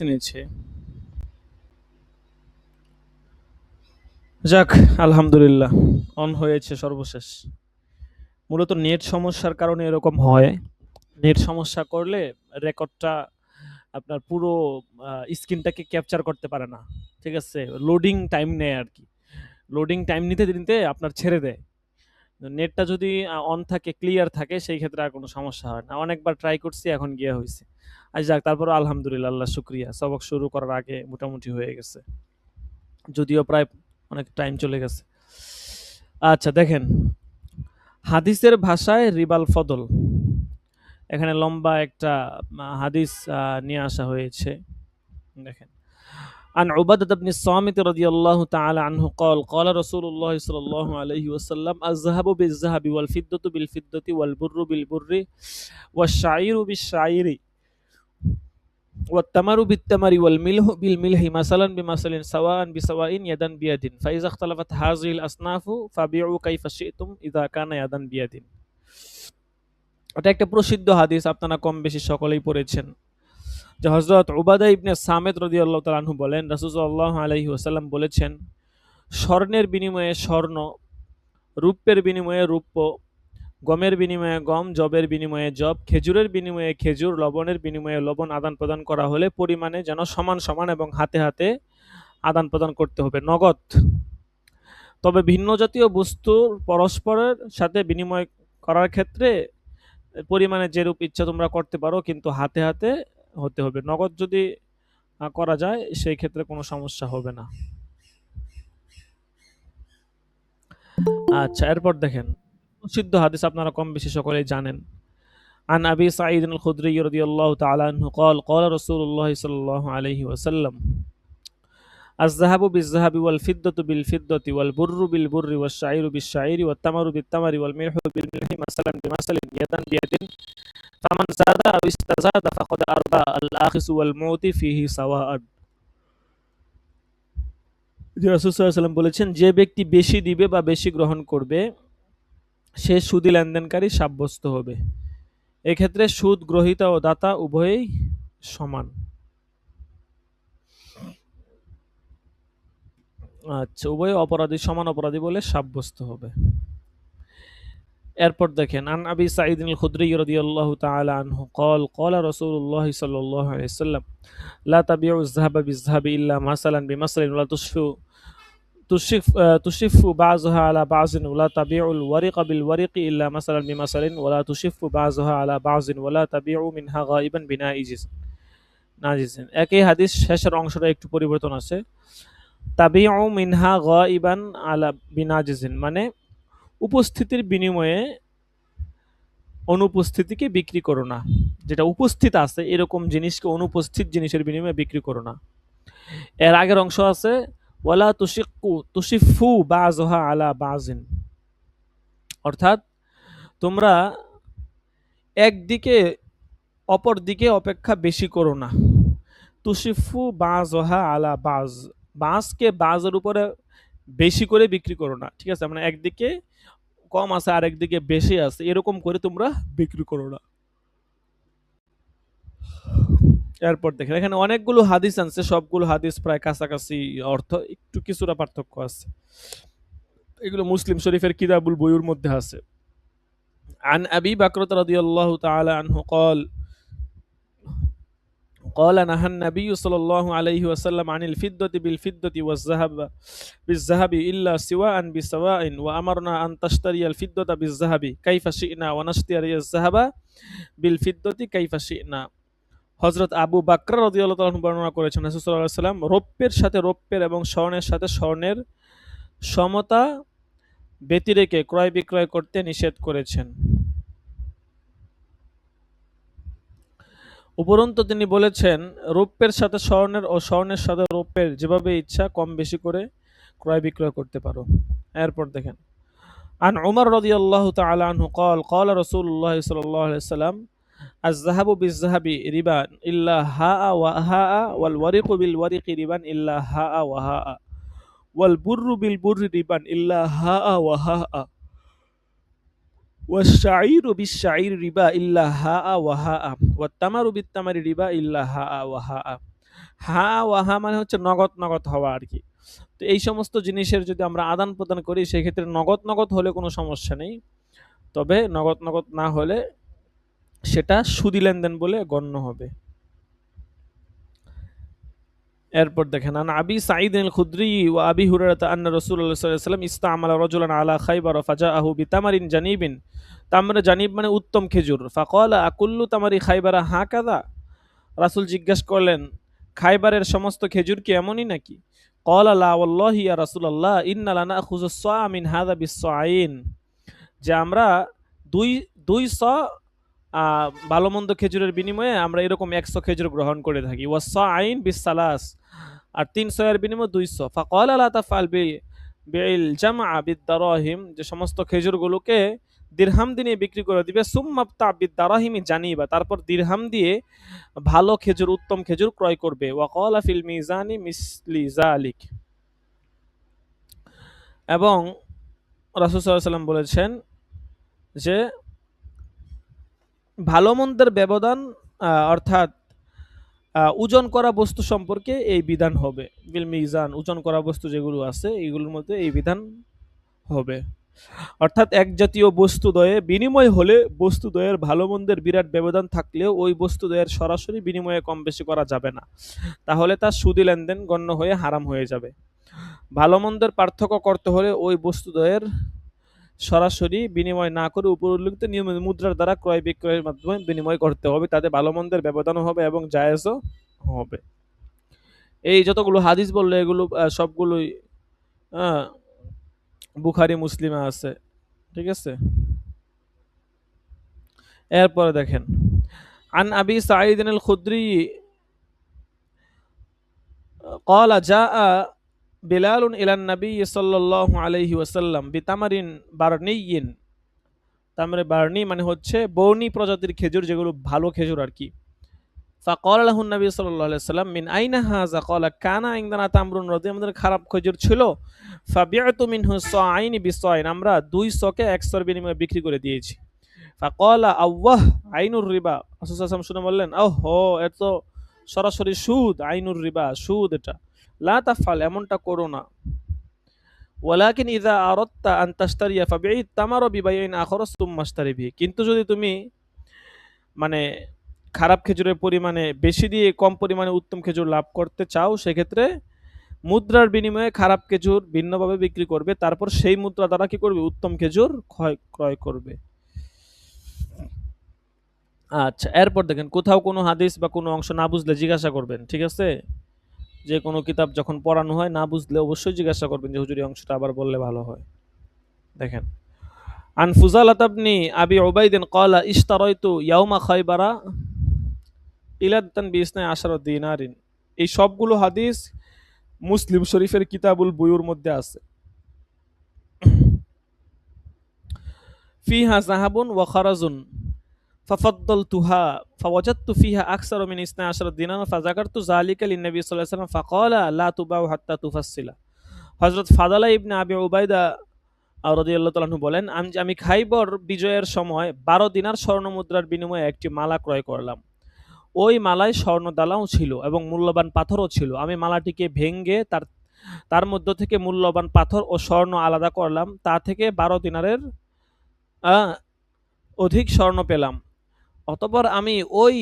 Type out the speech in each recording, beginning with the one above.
নিচ্ছে। যাক, আলহামদুলিল্লাহ অন হয়েছে সর্বশেষ। মূলত নেট সমস্যার কারণে এরকম হয়। নেট সমস্যা করলে রেকর্ডটা আপনার পুরো স্ক্রিনটাকে ক্যাপচার করতে পারে না। ঠিক আছে? লোডিং টাইম নেয় আরকি। লোডিং টাইম নিতে, নিতে আপনার ছেড়ে দেয়। নেটটা যদি অন থাকে, ক্লিয়ার থাকে সেই ক্ষেত্রে আর কোনো সমস্যা হয় না। অনেকবার ট্রাই করছি, এখন গিয়ে হইছে। যাক, তারপরেও আলহামদুলিল্লাহ, আল্লাহর শুকরিয়া। সবক শুরু করার আগে মোটামুটি হয়ে গেছে। যদিও প্রায় অনেক টাইম চলে গেছে। আচ্ছা, দেখেন, হাদিসের ভাষায় রিবাল ফদল। এখানে লম্বা একটা হাদিস নিয়ে আসা হয়েছে। দেখেন, عن عبادة بن الصامت رضي الله تعالى عنه قال قال رسول الله صلى الله عليه وسلم الذهب بالذهب والفضة بالفضة والبر بالبر والشعير بالشعير والتمر بالتمر والملح بالملح مثلا بمثل سواء بسواء يدا بيد فإذا اختلفت هذه الأصناف فبيعوا كيف شئتم إذا كان يدا بيد। এটা একটা প্রসিদ্ধ হাদিস, আপনারা কম বেশি সকলেই পড়েছেন। যে হযরত উবাদা ইবনে সামিত রাদিয়াল্লাহু তাআলা আনহু বলেন, রাসূল সাল্লাল্লাহু আলাইহি ওয়াসাল্লাম বলেছেন, স্বর্ণের বিনিময়ে স্বর্ণ, রূপের বিনিময়ে রূপ্য, গমের বিনিময়ে গম, জবের বিনিময়ে জব, খেজুরের বিনিময়ে খেজুর, লবণের বিনিময়ে লবণ আদান প্রদান করা হলে পরিমাণে যেন সমান সমান এবং হাতে হাতে আদান প্রদান করতে হবে, নগদ। তবে ভিন্ন জাতীয় বস্তুর পরস্পরের সাথে বিনিময় করার ক্ষেত্রে পরিমাণে যেরূপ ইচ্ছা তোমরা করতে পারো, কিন্তু হাতে হাতে হতে হবে। নগদ যদি করা যায় সেই ক্ষেত্রে কোনো সমস্যা হবে না। আচ্ছা, এরপর দেখেন, প্রসিদ্ধ হাদিস আপনারা কম বেশি সকলেই জানেন। عن أبي سعيد الخدري رضي الله تعالى عنه قال قال رسول الله صلى الله عليه وسلم الذهب بالذهب والفضة بالفضة والبر بالبر والشعير بالشعير والتمر بالتمر والملح بالملح مثلا بمثل يدا بيد فمن زاد أو استزاد فقد أربى الآخذ والمعطي فيه سواء। যে রাসূল সাল্লাল্লাহু আলাইহি ওয়াসাল্লাম বলেছেন, যে ব্যক্তি বেশি দিবে বা বেশি গ্রহণ করবে সে সুদী লেনদেনকারী সাব্যস্ত হবে। এক্ষেত্রে সুদ গ্রহীতা ও দাতা উভয়েই সমান। আচ্ছা, উভয় অপরাধী সমান অপরাধী বলে সাব্যস্ত হবে। এরপর দেখেন, আন আবি সাঈদ আল খুদরি রাদিয়াল্লাহু তাআলা আনহু قال قال رسول الله صلى الله عليه وسلم لا تبيعوا الذهب بالذهب الا مثلا بمثل ولا تشف بعضها على بعض ولا تبيعوا الورق بالورق الا مثلا بمثل ولا تشف بعضها على بعض ولا تبيعوا منها غائبا بنائجز নাজিসিন। একই হাদিস শেষের অংশটা একটু পরিবর্তন আছে। তাবিউ মিনহা গাইবান আলা বিনাজিজিন, মানে উপস্থিতির বিনিময়ে অনুপস্থিতিকে বিক্রি করো না। যেটা উপস্থিত আছে এরকম জিনিসকে অনুপস্থিত জিনিসের বিনিময়ে বিক্রি করো না। এর আগের অংশ আছে ওয়ালা তুশিফু বাযহা আলা বাযিন, অর্থাৎ তোমরা একদিকে অপর দিকে অপেক্ষা বেশি করো না। তুশিফু বাযহা আলা বায, বাঁশকে বাজের উপরে বেশি করে বিক্রি করো না। ঠিক আছে, মানে একদিকে কম আছে আর একদিকে বেশি আছে, এরকম করে তোমরা বিক্রি করো না। এরপর দেখেন, এখানে অনেকগুলো হাদিস আনছে, সবগুলো হাদিস প্রায় কাছাকাছি অর্থ, একটু কিছুটা পার্থক্য আছে। এগুলো মুসলিম শরীফের কিতাবুল বুয়ুর মধ্যে আছে। عن أبي بكر رضي الله تعالى عنه قال نهى النبي صلى الله عليه وسلم عن الفضة بالفضة والذهب بالذهب إلا سواء بسواء وأمرنا أن تشتري الفضة بالذهب كيف شئنا ونشتري الذهب بالفضة كيف شئنا। হযরত আবু বকর রাদিয়াল্লাহু তাআলা বর্ণনা করেছেন, রাসূল সাল্লাল্লাহু আলাইহি ওয়াসাল্লাম রৌপ্যের সাথে রৌপ্যের এবং স্বর্ণের সাথে স্বর্ণের সমতা ব্যতিরেকে ক্রয় বিক্রয় করতে নিষেধ করেছেন। উপরন্তু তিনি বলেছেন, রৌপ্যের সাথে স্বর্ণের ও স্বর্ণের সাথে রৌপ্যের যেভাবে ইচ্ছা কম বেশি করে ক্রয় বিক্রয় করতে পারো। এরপর দেখেন, عن عمر رضي الله تعالى عنه قال قال رسول الله صلى الله عليه وسلم الذهب بالذهب ربا إلا هاء وهاء والورق بالورق ربا إلا هاء وهاء والبر بالبر ربا إلا هاء وهاء والشعير بالشعير ربا إلا هاء وهاء والتمر بالتمر ربا إلا هاء وهاء হা ওয়া হা মানে হচ্ছে নগদ নগদ হওয়া আর কি। তো এই সমস্ত জিনিসের যদি আমরা আদান প্রদান করি সেক্ষেত্রে নগদ নগদ হলে কোনো সমস্যা নেই, তবে নগদ নগদ না হলে সেটা সুদি লেনদেন বলে গণ্য হবে। এরপর দেখেন, আন আবি সাঈদ আল খুদরি ওয়া আবি হুরায়রা আন্না রাসূলুল্লাহ সাল্লাল্লাহু আলাইহি ওয়াসাল্লাম ইসতা'মালা রাজুলান আলা খায়বার ফাজাআহু বিতামারিন জানিবিন। তামরে জানিব মানে উত্তম খেজুর। ফাকালা আকুল্লু তামারি খায়বারা হাকাযা। রাসূল জিজ্ঞাসা করলেন, খায়বারের সমস্ত খেজুর কি এমনই নাকি? ক্বালা লা ওয়াল্লাহি ইয়া রাসূলুল্লাহ ইন্না লানাখুযু আস-সা মিন হাযা বিস-সা'ইন। যে আমরা দুই দুই স ভালো মন্দ খেজুরের বিনিময়ে আমরা এরকম 100 খেজুর গ্রহণ করে থাকি। ওয়াস-সা'ইন বিস-সালাস, আর 300 এর বিনিময়ে 200। ফাকালা লা তাফআল বিল জামআ বিদ-দারাহিম, যে সমস্ত খেজুরগুলোকে দিরহাম দিয়ে বিক্রি করে দিবে। সুম্মা বিদ-দারাহিমি জানিবা, তারপর দিরহাম দিয়ে ভালো খেজুর, উত্তম খেজুর ক্রয় করবে। ওয়া ক্বালা ফিল মিজানি মিসলি যালিক। এবং রাসূল সাল্লাল্লাহু আলাইহি ওয়াসাল্লাম বলেছেন যে ভালো মন্দের ব্যবধান, অর্থাৎ ওজন করা বস্তু সম্পর্কে এই বিধান হবে। বিল মিজান, ওজন করা বস্তু যেগুলো আছে এগুলোর মধ্যে এই বিধান হবে। অর্থাৎ এক জাতীয় বস্তুদ্বয়ে বিনিময় হলে বস্তুদ্বয়ের ভালো মন্দের বিরাট ব্যবধান থাকলেও ওই বস্তুদ্বয়ের সরাসরি বিনিময়ে কম বেশি করা যাবে না, তাহলে তা সুদি লেনদেন গণ্য হয়ে হারাম হয়ে যাবে। ভালো মন্দের পার্থক্য করতে হলে ওই বস্তুদ্বয়ের সরাসরি বিনিময় না করে উপর উল্লেখিত নিয়ম মুদ্রার দ্বারা ক্রয় বিক্রয়ের মাধ্যমে বিনিময় করতে হবে, তাতে ভালো মন্দের ব্যবধানও হবে এবং জায়েজও হবে। এই যতগুলো হাদিস বললো এগুলো সবগুলোই বুখারী মুসলিমে আছে, ঠিক আছে। এরপরে দেখেন, আন আবি সাঈদ আল খুদরি قال جاء بلال إلى النبي صلى الله عليه وسلم بتمر برني। তামরে বার্নি মানে হচ্ছে বর্ণি প্রজাতির খেজুর, যেগুলো ভালো খেজুর আর কি। ফাকাল লাহু নবী সাল্লাল্লাহু আলাইহি ওয়াসাল্লাম মিন আইনা হাযা, ক্বালা কানা ইনদানা তামরুন রাদি, আমাদের খারাপ খেজুর ছিল। ফাবিআতু মিনহু সাআইনি বিসাইন, আমরা 200 কে 100 এর বিনিময়ে বিক্রি করে দিয়েছি। ফাকালা আওয়াহ আইনুর রিবা, রাসূল সাল্লাল্লাহু আলাইহি ওয়াসাল্লাম শুনে বললেন, ওহো এত সরাসরি সুদ, আইনুর রিবা সুদ এটা। লা তাফআল, এমনটা করো না। ওয়ালাকিন ইযা আরাদতা আন তাশতারিয়া ফাবিই তামারা বিবাইইন আখর সুম্মা আশতারি বিহি, কিন্তু যদি তুমি মানে খারাপ খেজুরের পরিমাণে বেশি দিয়ে কম পরিমাণে উত্তম খেজুর লাভ করতে চাও, সেক্ষেত্রে মুদ্রার বিনিময়ে খারাপ খেজুর ভিন্নভাবে বিক্রি করবে, তারপর সেই মুদ্রা দ্বারা কি করবে, উত্তম খেজুর ক্রয় করবে। আচ্ছা, এরপর দেখেন, কোথাও কোনো হাদিস বা কোনো অংশ না বুঝলে জিজ্ঞাসা করবেন, ঠিক আছে। যে কোনো কিতাব যখন পড়ানো হয় না বুঝলে অবশ্যই জিজ্ঞাসা করবেন যে হুজুর এই অংশটা আবার বললে ভালো হয়। দেখেন, আন ফুজালাত ইবনে আবি উবাইদিন ক্বালা ইশতারাইতু ইয়াউমা খায়বারা ইলাদান বিসনা আশারা দিনারিন। এই সবগুলো হাদিস মুসলিম শরীফের কিতাবুল বুয়ুর মধ্যে আছে। ফিহা যাহাবুন ওয়া খারাজুন ফাফাদ্দালতুহা ফাওয়াজাদতু ফিহা আকসারা মিন 12 দিনার ফাযাকারতু যালিকা লিন-নবী সাল্লাল্লাহু আলাইহি ওয়াসাল্লাম ফাকালা লা তুবাউ হাত্তা তুফাসসিলা। হযরত ফাদালা ইবনে আবি উবাইদা রাদিয়াল্লাহু তাআলা আনহু বলেন, আমি খাইবর বিজয়ের সময় 12 দিনার স্বর্ণ মুদ্রার বিনিময়ে একটি মালা ক্রয় করলাম। ওই মালায় স্বর্ণ দালাও ছিল এবং মূল্যবান পাথরও ছিল। আমি মালাটিকে ভেঙে তার মধ্য থেকে মূল্যবান পাথর ও স্বর্ণ আলাদা করলাম, তা থেকে 12 দিনারের অধিক স্বর্ণ পেলাম। অতঃপর আমি ওই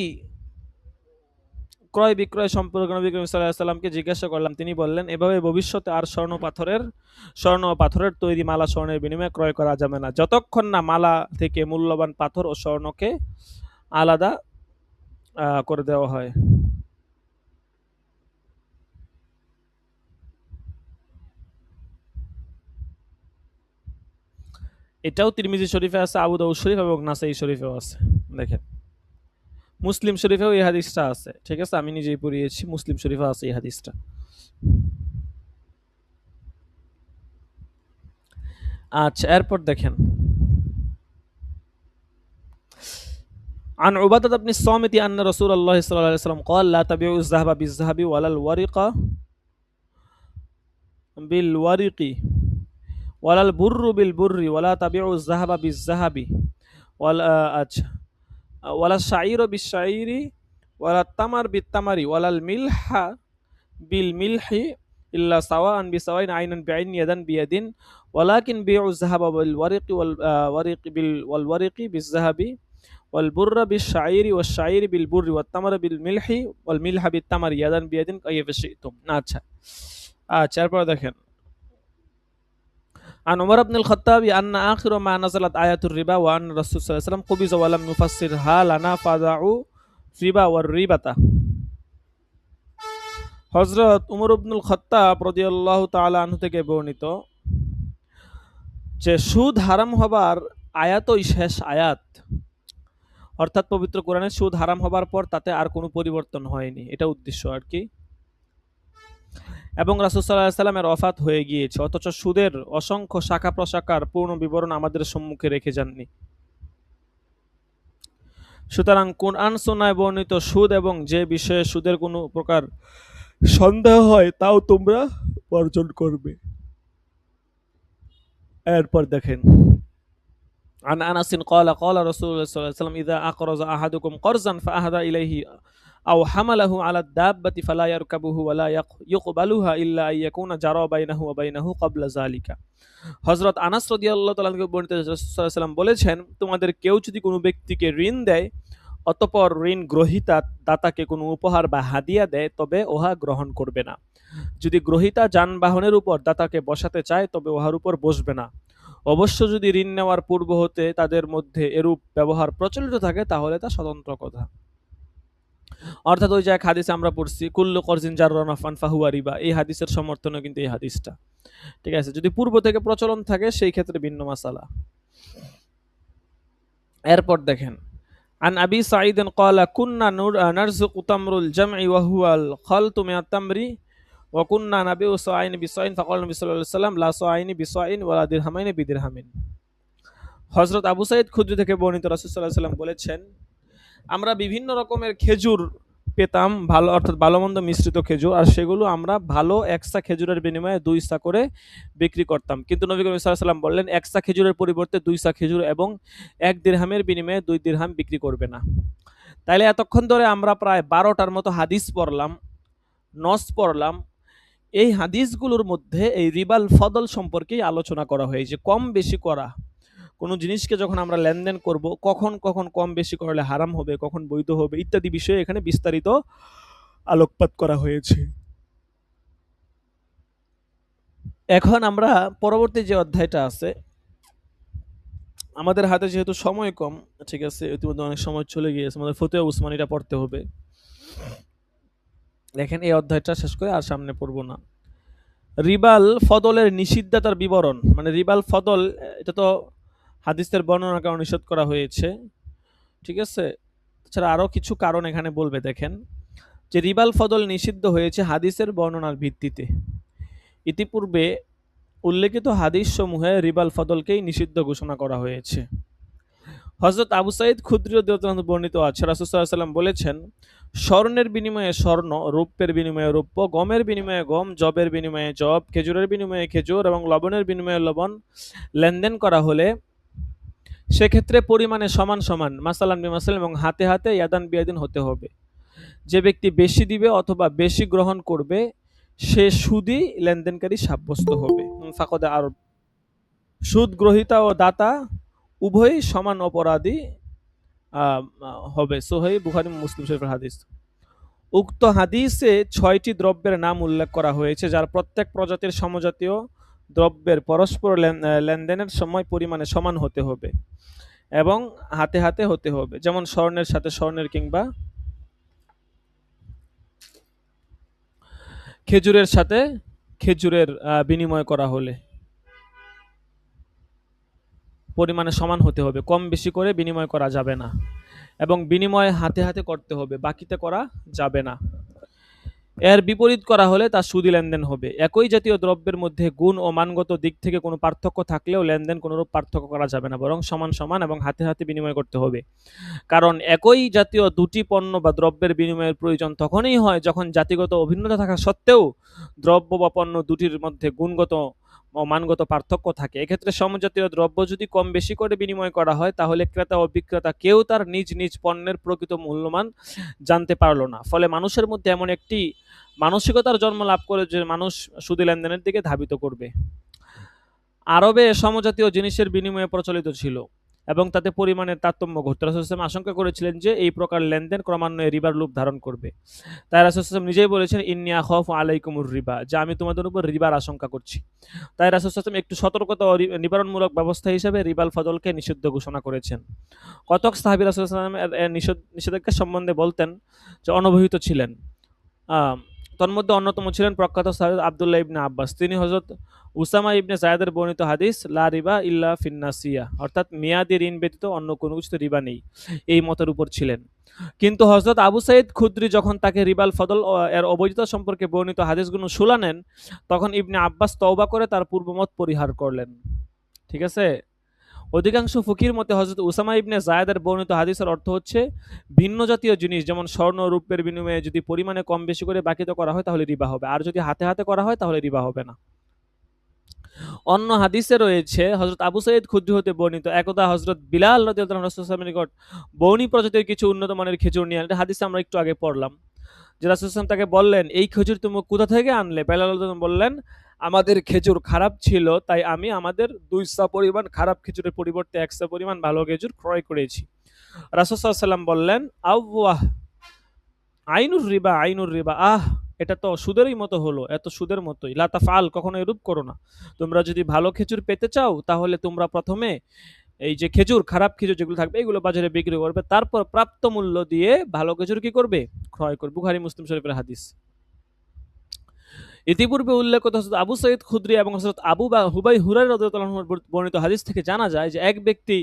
ক্রয় বিক্রয় সম্পর্কে নবী করিম সাল্লাল্লাহু আলাইহি ওয়াসাল্লামকে জিজ্ঞাসা করলাম। তিনি বললেন, এভাবে ভবিষ্যতে আর স্বর্ণ ও পাথরের তৈরি মালা স্বর্ণের বিনিময়ে ক্রয় করা যাবে না, যতক্ষণ না মালা থেকে মূল্যবান পাথর ও স্বর্ণকে আলাদা করে দেওয়া হয়। এটাও তিরমিজি শরীফে আছে, আবু দাউদ শরীফ এবং নাসাই শরীফেও আছে। দেখেন, মুসলিম শরীফেও এই হাদিসটা আছে, ঠিক আছে, আমি নিজেই পড়িয়েছি, মুসলিম শরীফে আছে এই হাদিসটা। আচ্ছা, এরপর দেখেন, عن عبادة بن الصامت أن رسول الله صلى الله عليه وسلم قال لا تبيعوا الذهب بالذهب ولا الورق بالورق ولا البر بالبر ولا تبيعوا الذهب بالذهب ولا الشعير بالشعير ولا التمر بالتمر ولا الملح বিল মিলহি ইল্লা সাওয়াআন বিসাওয়াইন আইনান বিআইন ইয়াদান বিয়াদিন ওয়ালাকিন বিউয যাহাবা বিল ওয়ারিqi ওয়াল ওয়ারিqi বিজ যাহাবি ওয়াল বুররা বিশ শাইরি ওয়াশ শাইরি বিল বুররি ওয়াত তামারা বিল মিলহি ওয়াল মিলহা বিত তামারি ইয়াদান বিয়াদিন কাইফা শি'তুম। আচ্ছা আচ্ছা, এরপর দেখেন عن عمر بن الخطاب أن آخر ما نزلت آيات الربا وأن الرسول صلى الله عليه وسلم قبض ولم يفسرها لنا فدعوا রিবা ওয়ার রিবাতা। হযরত উমর ইবনুল খাত্তাব রাদিয়াল্লাহু তাআলা আনহু থেকে বর্ণিত যে সুদ হারাম হবার আয়াতই শেষ আয়াত, অর্থাৎ পবিত্র কোরআনে সুদ হারাম হবার পর তাতে আর কোনো পরিবর্তন হয়নি, এটা উদ্দেশ্য আর কি। এবং রাসূল সাল্লাল্লাহু আলাইহি ওয়াসাল্লামের ওয়াফাত হয়ে গিয়েছে, অথচ সুদের অসংখ্য শাখা প্রশাখার পূর্ণ বিবরণ আমাদের সম্মুখে রেখে যাননি। সুতরাং কোরআন সুন্নাহয় বর্ণিত সুদ এবং যে বিষয়ে সুদের কোনো প্রকার সন্দেহ হয় তাও তোমরা বর্জন করবে। এরপর দেখেন عن أنس قال قال رسول الله صلى الله عليه وسلم إذا أقرض أحدكم قرضا فأهدى إليه أو حمله على الدابة فلا يركبه ولا يقبلها إلا أن يكون جرى بينه وبينه قبل ذلك। হযরত আনাস রাদিয়াল্লাহু তাআলা থেকে বর্ণিত রাসূল সাল্লাল্লাহু আলাইহি ওয়াসাল্লাম বলেছেন, তোমাদের কেউ যদি কোনো ব্যক্তিকে ঋণ দেয় অতঃপর ঋণ গ্রহীতা দাতাকে কোনো উপহার বা হাদিয়া দেয় তবে উহা গ্রহণ করবে না। যদি গ্রহীতা যানবাহনের উপর দাতাকে বসাতে চায় তবে উহার উপর বসবে না। অবশ্য যদি ঋণ নেওয়ার পূর্ব হতে তাদের মধ্যে এরূপ ব্যবহার প্রচলিত থাকে তাহলে তা স্বতন্ত্র কথা। অর্থাৎ ওই যে এক হাদিসে আমরা পড়ছি কুল্লু করজিন জাররা নাফান ফাহুয়া রিবা, এই হাদিসের সমর্থনে কিন্তু এই হাদিসটা, ঠিক আছে। যদি পূর্ব থেকে প্রচলন থাকে সেই ক্ষেত্রে ভিন্ন মাসালা। এরপর দেখেন عن أبي سعيد قال كنا نرزق تمر الجمع وهو الخلط من التمر وكنا نبيع صاعين بصاع فقال النبي صلى الله عليه وسلم لا صاعين بصاع ولا درهمين بدرهم। হযরত আবু সাঈদ খুদরি থেকে বর্ণিত রাসূল সাল্লাল্লাহু আলাইহি ওয়াসাল্লাম বলেছেন, আমরা বিভিন্ন রকমের খেজুর পেতাম, ভালো অর্থাৎ ভালো মন্দ মিশ্রিত খেজুর, আর সেগুলো আমরা ভালো একসা খেজুরের বিনিময়ে 2 সা করে বিক্রি করতাম। কিন্তু নবী করিম সাল্লাল্লাহু আলাইহি ওয়াসাল্লাম বললেন, একসা খেজুরের পরিবর্তে 2 সা খেজুর এবং 1 দিরহামের বিনিময়ে 2 দিরহাম বিক্রি করবে না। তাইলে এতক্ষণ ধরে আমরা প্রায় 12টার মতো হাদিস পড়লাম, নস পড়লাম। এই হাদিসগুলোর মধ্যে এই রিবাল ফদল সম্পর্কেই আলোচনা করা হয়েছে। কম বেশি করা কোনো জিনিসকে যখন আমরা লেনদেন করব, কখন কখন কম বেশি করলে হারাম হবে, কখন বৈধ হবে ইত্যাদি বিষয়ে এখানে বিস্তারিত আলোকপাত করা হয়েছে। এখন আমরা পরবর্তী যে অধ্যায়টা আছে, আমাদের হাতে যেহেতু সময় কম, ঠিক আছে, ইতিমধ্যে অনেক সময় চলে গিয়েছে, আমাদের ফতোয়া উসমানীটা পড়তে হবে। দেখেন এই অধ্যায়টা শেষ করে আর সামনে পড়ব না। রিবাল ফদলের নিষিদ্ধতার বিবরণ, মানে রিবাল ফদল এটা তো হাদিসের বর্ণনার কারণে নিষেধ করা হয়েছে, ঠিক আছে। এছাড়া আরও কিছু কারণ এখানে বলবে। দেখেন যে রিবাল ফদল নিষিদ্ধ হয়েছে হাদিসের বর্ণনার ভিত্তিতে। ইতিপূর্বে উল্লেখিত হাদিস সমূহে রিবাল ফদলকেই নিষিদ্ধ ঘোষণা করা হয়েছে। হযরত আবু সাঈদ খুদরি রাদিয়াল্লাহু আনহু বর্ণিত আছে, রাসূল সাল্লাল্লাহু আলাইহি ওয়াসাল্লাম বলেছেন, স্বর্ণের বিনিময়ে স্বর্ণ, রৌপ্যের বিনিময়ে রৌপ্য, গমের বিনিময়ে গম, জবের বিনিময়ে জব, খেজুরের বিনিময়ে খেজুর এবং লবণের বিনিময়ে লবণ লেনদেন করা হলে সেক্ষেত্রে পরিমাণে সমান সমান মাসালান বিমাসাল এবং হাতে হাতে ইয়াদান বিয়াদিন হতে হবে। যে ব্যক্তি বেশি দিবে অথবা বেশি গ্রহণ করবে সে সুদি লেনদেনকারী সাব্যস্ত হবে। ফাকদে আর সুদ গ্রহীতা ও দাতা উভয়ই সমান অপরাধী হবে। সহিহ বুখারী মুসলিম শরীফের হাদিস। উক্ত হাদিসে 6টি দ্রব্যের নাম উল্লেখ করা হয়েছে, যার প্রত্যেক প্রজাতির সমজাতীয় দ্রব্যের পরস্পর লেনদেনের সময় পরিমাণে সমান হতে হবে এবং হাতে হাতে হতে হবে। যেমন স্বর্ণের সাথে স্বর্ণের কিংবা খেজুরের সাথে খেজুরের বিনিময় করা হলে পরিমাণে সমান হতে হবে, কম বেশি করে বিনিময় করা যাবে না এবং বিনিময় হাতে হাতে করতে হবে, বাকিতে করা যাবে না। এর বিপরীত করা হলে তা সুদি লেনদেন হবে। একই জাতীয় দ্রব্যের মধ্যে গুণ ও মানগত দিক থেকে কোনো পার্থক্য থাকলেও লেনদেন কোনোরূপ পার্থক্য করা যাবে না, বরং সমান সমান এবং হাতে হাতে বিনিময় করতে হবে। কারণ একই জাতীয় দুটি পণ্য বা দ্রব্যের বিনিময়ের প্রয়োজন তখনই হয় যখন জাতিগত অভিন্নতা থাকা সত্ত্বেও দ্রব্য বা পণ্য দুটির মধ্যে গুণগত ও মানগত পার্থক্য থাকে। এক্ষেত্রে সমজাতীয় দ্রব্য যদি কম বেশি করে বিনিময় করা হয় তাহলে ক্রেতা ও বিক্রেতা কেউ তার নিজ নিজ পণ্যের প্রকৃত মূল্যমান জানতে পারল না। ফলে মানুষের মধ্যে এমন একটি মানসিকতার জন্ম লাভ করে যে মানুষ সুদী লেনদেনের দিকে ধাবিত করবে। আরবে সমজাতীয় জিনিসের বিনিময়ে প্রচলিত ছিল এবং তাতে পরিমাণের তারতম্য ঘটত। রাসূল সাল্লাল্লাহু আলাইহি ওয়াসাল্লাম আশঙ্কা করেছিলেন যে এই প্রকার লেনদেন ক্রমান্বয়ে রিবার রূপ ধারণ করবে। তাই রাসূল সাল্লাল্লাহু আলাইহি ওয়াসাল্লাম নিজেই বলেছেন, ইন্নী আখাফু আলাইকুমুর রিবা, যে আমি তোমাদের উপর রিবার আশঙ্কা করছি। তাই রাসূল সাল্লাল্লাহু আলাইহি ওয়াসাল্লাম একটু সতর্কতা ও নিবারণমূলক ব্যবস্থা হিসেবে রিবাল ফজলকে নিষিদ্ধ ঘোষণা করেছেন। কতক সাহাবী রাসূল সাল্লাল্লাহু আলাইহি ওয়াসাল্লাম এর নিষেধাজ্ঞা সম্বন্ধে বলতেন যে অনবহিত ছিলেন। তন্মধ্যে অন্যতম ছিলেন প্রখ্যাত সাহাবী আব্দুল্লাহ ইবনে আব্বাস। তিনি হযরত উসামা ইবনে যায়েদের বর্ণিত হাদিস লা রিবা ইল্লা ফিন্নাসিয়া, অর্থাৎ মেয়াদি ঋণ ব্যতীত অন্য কোনো কিছুতে রিবা নেই, এই মতের উপর ছিলেন। কিন্তু হযরত আবু সাঈদ খুদরি যখন তাকে রিবাল ফদল এর অবৈধতা সম্পর্কে বর্ণিত হাদিসগুলো শুনালেন, তখন ইবনে আব্বাস তওবা করে তার পূর্বমত পরিহার করলেন। ঠিক আছে? অধিকাংশ ফকির মতে হযরত উসামা ইবনে যায়েদের বর্ণিত হাদিসের অর্থ হচ্ছে ভিন্ন জাতীয় জিনিস যেমন স্বর্ণ রূপের বিনিময়ে যদি পরিমাণে কম বেশি করে বাকিতে করা হয় তাহলে রিবা হবে, আর যদি হাতে হাতে করা হয় তাহলে রিবা হবে না। অন্য হাদিসে রয়েছে হযরত আবু সাঈদ খুদরি হতে বর্ণিত, একদা হযরত বিলাল রাদিয়াল্লাহু আনহু রাসূল সাল্লাল্লাহু আলাইহি ওয়াসাল্লামের নিকট বনী প্রজাতির কিছু উন্নত মানের খেজুর নিয়ে আনলেন। হাদিসে আমরা একটু আগে পড়লাম যে রাসূল সাল্লাল্লাহু আলাইহি ওয়াসাল্লাম তাকে বললেন, এই খেজুর তুমি কোথা থেকে আনলে? বিলাল রাদিয়াল্লাহু আনহু বললেন, আমাদের খেজুর খারাপ ছিল তাই আমি আমাদের 2 সা পরিমাণ খারাপ খেজুরের পরিবর্তে 1 সা পরিমাণ ভালো খেজুর ক্রয় করেছি। রাসূল সাল্লাল্লাহু আলাইহি ওয়াসাল্লাম বললেন, আওয়াহ আইনুর রিবা, আইনুর রিবা, এটা তো সুদেরই মতো হলো, এত সুদের মতোই। লা তাফআল, কখনো এরূপ করো না। তোমরা যদি ভালো খেজুর পেতে চাও তাহলে তোমরা প্রথমে এই যে খেজুর, খারাপ খেজুর যেগুলো থাকবে এগুলো বাজারে বিক্রি করবে, তারপর প্রাপ্ত মূল্য দিয়ে ভালো খেজুর কি করবে? ক্রয় করবে। বুখারী মুসলিম শরীফের হাদিস। ইতিপূর্বে উল্লেখিত হযরত আবু সাঈদ খুদরি এবং হযরত হুবাই হুরায়রা রাদিয়াল্লাহু আনহু বর্ণিত হাদিস থেকে জানা যায় যে এক ব্যক্তি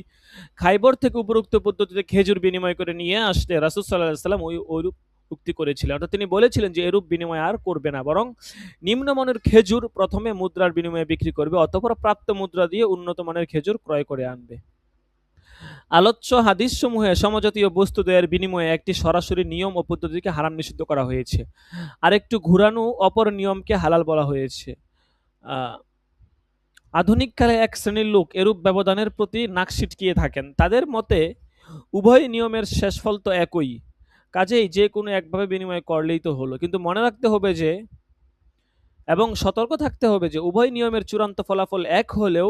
খাইবর থেকে উপরোক্ত পদ্ধতিতে খেজুর বিনিময় করে নিয়ে আসলে রাসূল সাল্লাল্লাহু আলাইহি ওয়াসাল্লাম ওইরূপ উক্তি করেছিলেন, অর্থাৎ তিনি বলেছিলেন যে এরূপ বিনিময় আর করবে না, বরং নিম্নমানের খেজুর প্রথমে মুদ্রার বিনিময়ে বিক্রি করবে, অতঃপর প্রাপ্ত মুদ্রা দিয়ে উন্নত মানের খেজুর ক্রয় করে আনবে। আলোচ্য হাদিসসমূহে সমজাতীয় বস্তু দেয়ের বিনিময়ে একটি সরাসরি নিয়ম ও পদ্ধতিকে হারাম নিষিদ্ধ করা হয়েছে, আর একটু ঘুরানো অপর নিয়মকে হালাল বলা হয়েছে। আধুনিককালে এক শ্রেণীর লোক এরূপ ব্যবধানের প্রতি নাক সিটকিয়ে থাকেন। তাদের মতে উভয় নিয়মের শেষ ফল তো একই, কাজেই যে কোনো একভাবে বিনিময় করলেই তো হলো। কিন্তু মনে রাখতে হবে যে এবং সতর্ক থাকতে হবে যে উভয় নিয়মের চূড়ান্ত ফলাফল এক হলেও,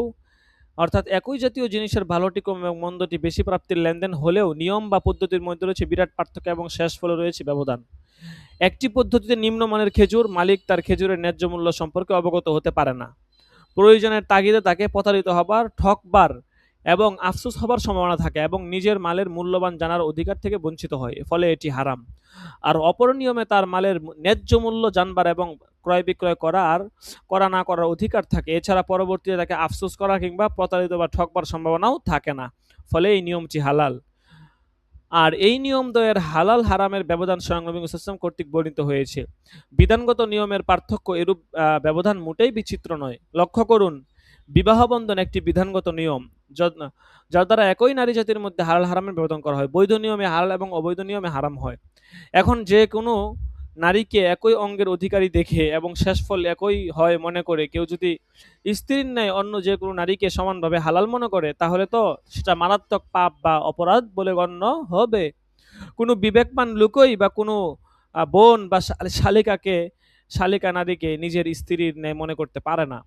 অর্থাৎ একই জাতীয় জিনিসের ভালোটি কম এবং মন্দটি বেশি প্রাপ্তির লেনদেন হলেও নিয়ম বা পদ্ধতির মধ্যে রয়েছে বিরাট পার্থক্য এবং শেষ ফলে রয়েছে ব্যবধান। একটি পদ্ধতিতে নিম্নমানের খেজুর মালিক তার খেজুরের ন্যায্য মূল্য সম্পর্কে অবগত হতে পারে না। প্রয়োজনের তাগিদে তাকে প্রতারিত হবার, ঠকবার এবং আফসোস হবার সম্ভাবনা থাকে এবং নিজের মালের মূল্যবান জানার অধিকার থেকে বঞ্চিত হয়, ফলে এটি হারাম। আর অপর নিয়মে তার মালের ন্যায্য মূল্য জানবার এবং ক্রয় বিক্রয় করা না করার অধিকার থাকে। এছাড়া পরবর্তীতে তাকে আফসোস করা কিংবা প্রতারিত বা ঠকবার সম্ভাবনাও থাকে না, ফলে এই নিয়মটি হালাল। আর এই নিয়ম দ্বয়ের হালাল হারামের ব্যবধান স্বয়ং নবী মুহাম্মদ সাল্লাল্লাহু আলাইহি ওয়াসাল্লাম কর্তৃক বর্ণিত হয়েছে। বিধানগত নিয়মের পার্থক্য এরূপ ব্যবধান মোটেই বিচিত্র নয়। লক্ষ্য করুন, বিবাহ বন্ধন একটি বিধানগত নিয়ম যার দ্বারা একই নারী জাতির মধ্যে হালাল হারামের ব্যবধান করা হয়। বৈধ নিয়মে হালাল এবং অবৈধ নিয়মে হারাম হয়। এখন যে কোনো নারীকে একই অঙ্গের অধিকারী দেখে এবং শেষ ফল একই হয় মনে করে কেউ যদি স্ত্রীর ন্যায় অন্য যে কোনো নারীকে সমানভাবে হালাল মনে করে তাহলে তো সেটা মারাত্মক পাপ বা অপরাধ বলে গণ্য হবে। কোনো বিবেকবান লোকই বা কোনো বোন বা শালিকা নারীকে নিজের স্ত্রীর ন্যায় মনে করতে পারে না।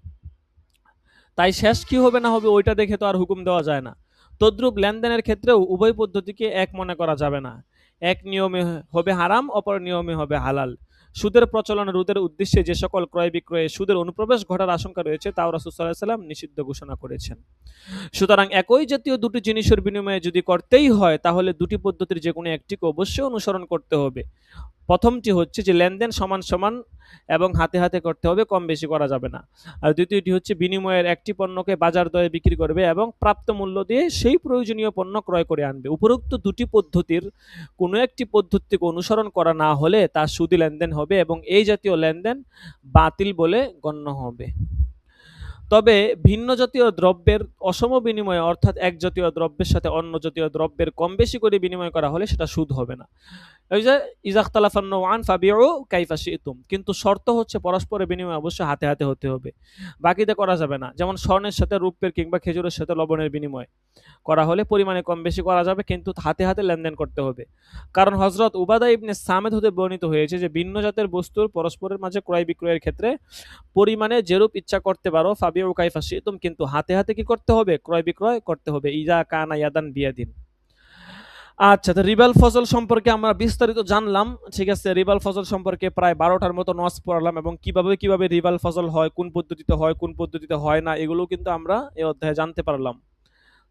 তাই শেষ কি হবে না হবে ওইটা দেখে তো আর হুকুম দেওয়া যায় না। তদ্রূপ লেনদেনের ক্ষেত্রেও উভয় পদ্ধতিকে এক মনে করা যাবে না। এক নিয়মে হবে হারাম, অপর নিয়মে হবে হালাল। সুদের প্রচলন রোধের উদ্দেশ্যে যে সকল ক্রয় বিক্রয়ে সুদের অনুপ্রবেশ ঘটার আশঙ্কা রয়েছে তাও রাসূল সাল্লাল্লাহু আলাইহি ওয়াসাল্লাম নিষিদ্ধ ঘোষণা করেছেন। সুতরাং একই জাতীয় দুটি জিনিসের বিনিময়ে যদি করতেই হয় তাহলে দুটি পদ্ধতির যে কোনো একটিকে অবশ্যই অনুসরণ করতে হবে। প্রথমটি হচ্ছে যে লেনদেন সমান সমান এবং হাতে হাতে করতে হবে, কম বেশি করা যাবে না। আর দ্বিতীয়টি হচ্ছে বিনিময়ের একটি পণ্যকে বাজার দরে বিক্রি করবে এবং প্রাপ্ত মূল্য দিয়ে সেই প্রয়োজনীয় পণ্য ক্রয় করে আনবে। উপরোক্ত দুটি পদ্ধতির কোনো একটি পদ্ধতিকে অনুসরণ করা না হলে তা সুদী লেনদেন হবে এবং এই জাতীয় লেনদেন বাতিল বলে গণ্য হবে। তবে ভিন্ন জাতীয় দ্রব্যের অসম বিনিময়ে, অর্থাৎ এক জাতীয় দ্রব্যের সাথে অন্য জাতীয় দ্রব্যের কম বেশি করে বিনিময় করা হলে সেটা সুদ হবে না। ওই যে ইজাখতালাফান নওয়ান ফাবিউ কাইফা শিতুম, কিন্তু শর্ত হচ্ছে পরস্পরের বিনিময়ে অবশ্যই হাতে হাতে হতে হবে, বাকিতে করা যাবে না। যেমন স্বর্ণের সাথে রূপের কিংবা খেজুরের সাথে লবণের বিনিময় করা হলে পরিমাণে কম বেশি করা যাবে, কিন্তু হাতে হাতে লেনদেন করতে হবে। কারণ হযরত উবাদা ইবনে সামেদ হতে বর্ণিত হয়েছে যে ভিন্ন জাতের বস্তুর পরস্পরের মাঝে ক্রয় বিক্রয়ের ক্ষেত্রে পরিমাণে যেরূপ ইচ্ছা করতে পারো ফাবিউ কাইফা শিতুম, কিন্তু হাতে হাতে কি করতে হবে? ক্রয় বিক্রয় করতে হবে। ইজা কানা ইয়াদান বিয়াদিন। আচ্ছা, তো রিবাল ফজল সম্পর্কে আমরা বিস্তারিত জানলাম। ঠিক আছে, রিবাল ফজল সম্পর্কে প্রায় ১২টার মতো নস পড়লাম, এবং কিভাবে কিভাবে রিবাল ফজল হয়, কোন পদ্ধতিতে হয়, কোন পদ্ধতিতে হয় না, এগুলো কিন্তু আমরা এই অধ্যায়ে জানতে পারলাম।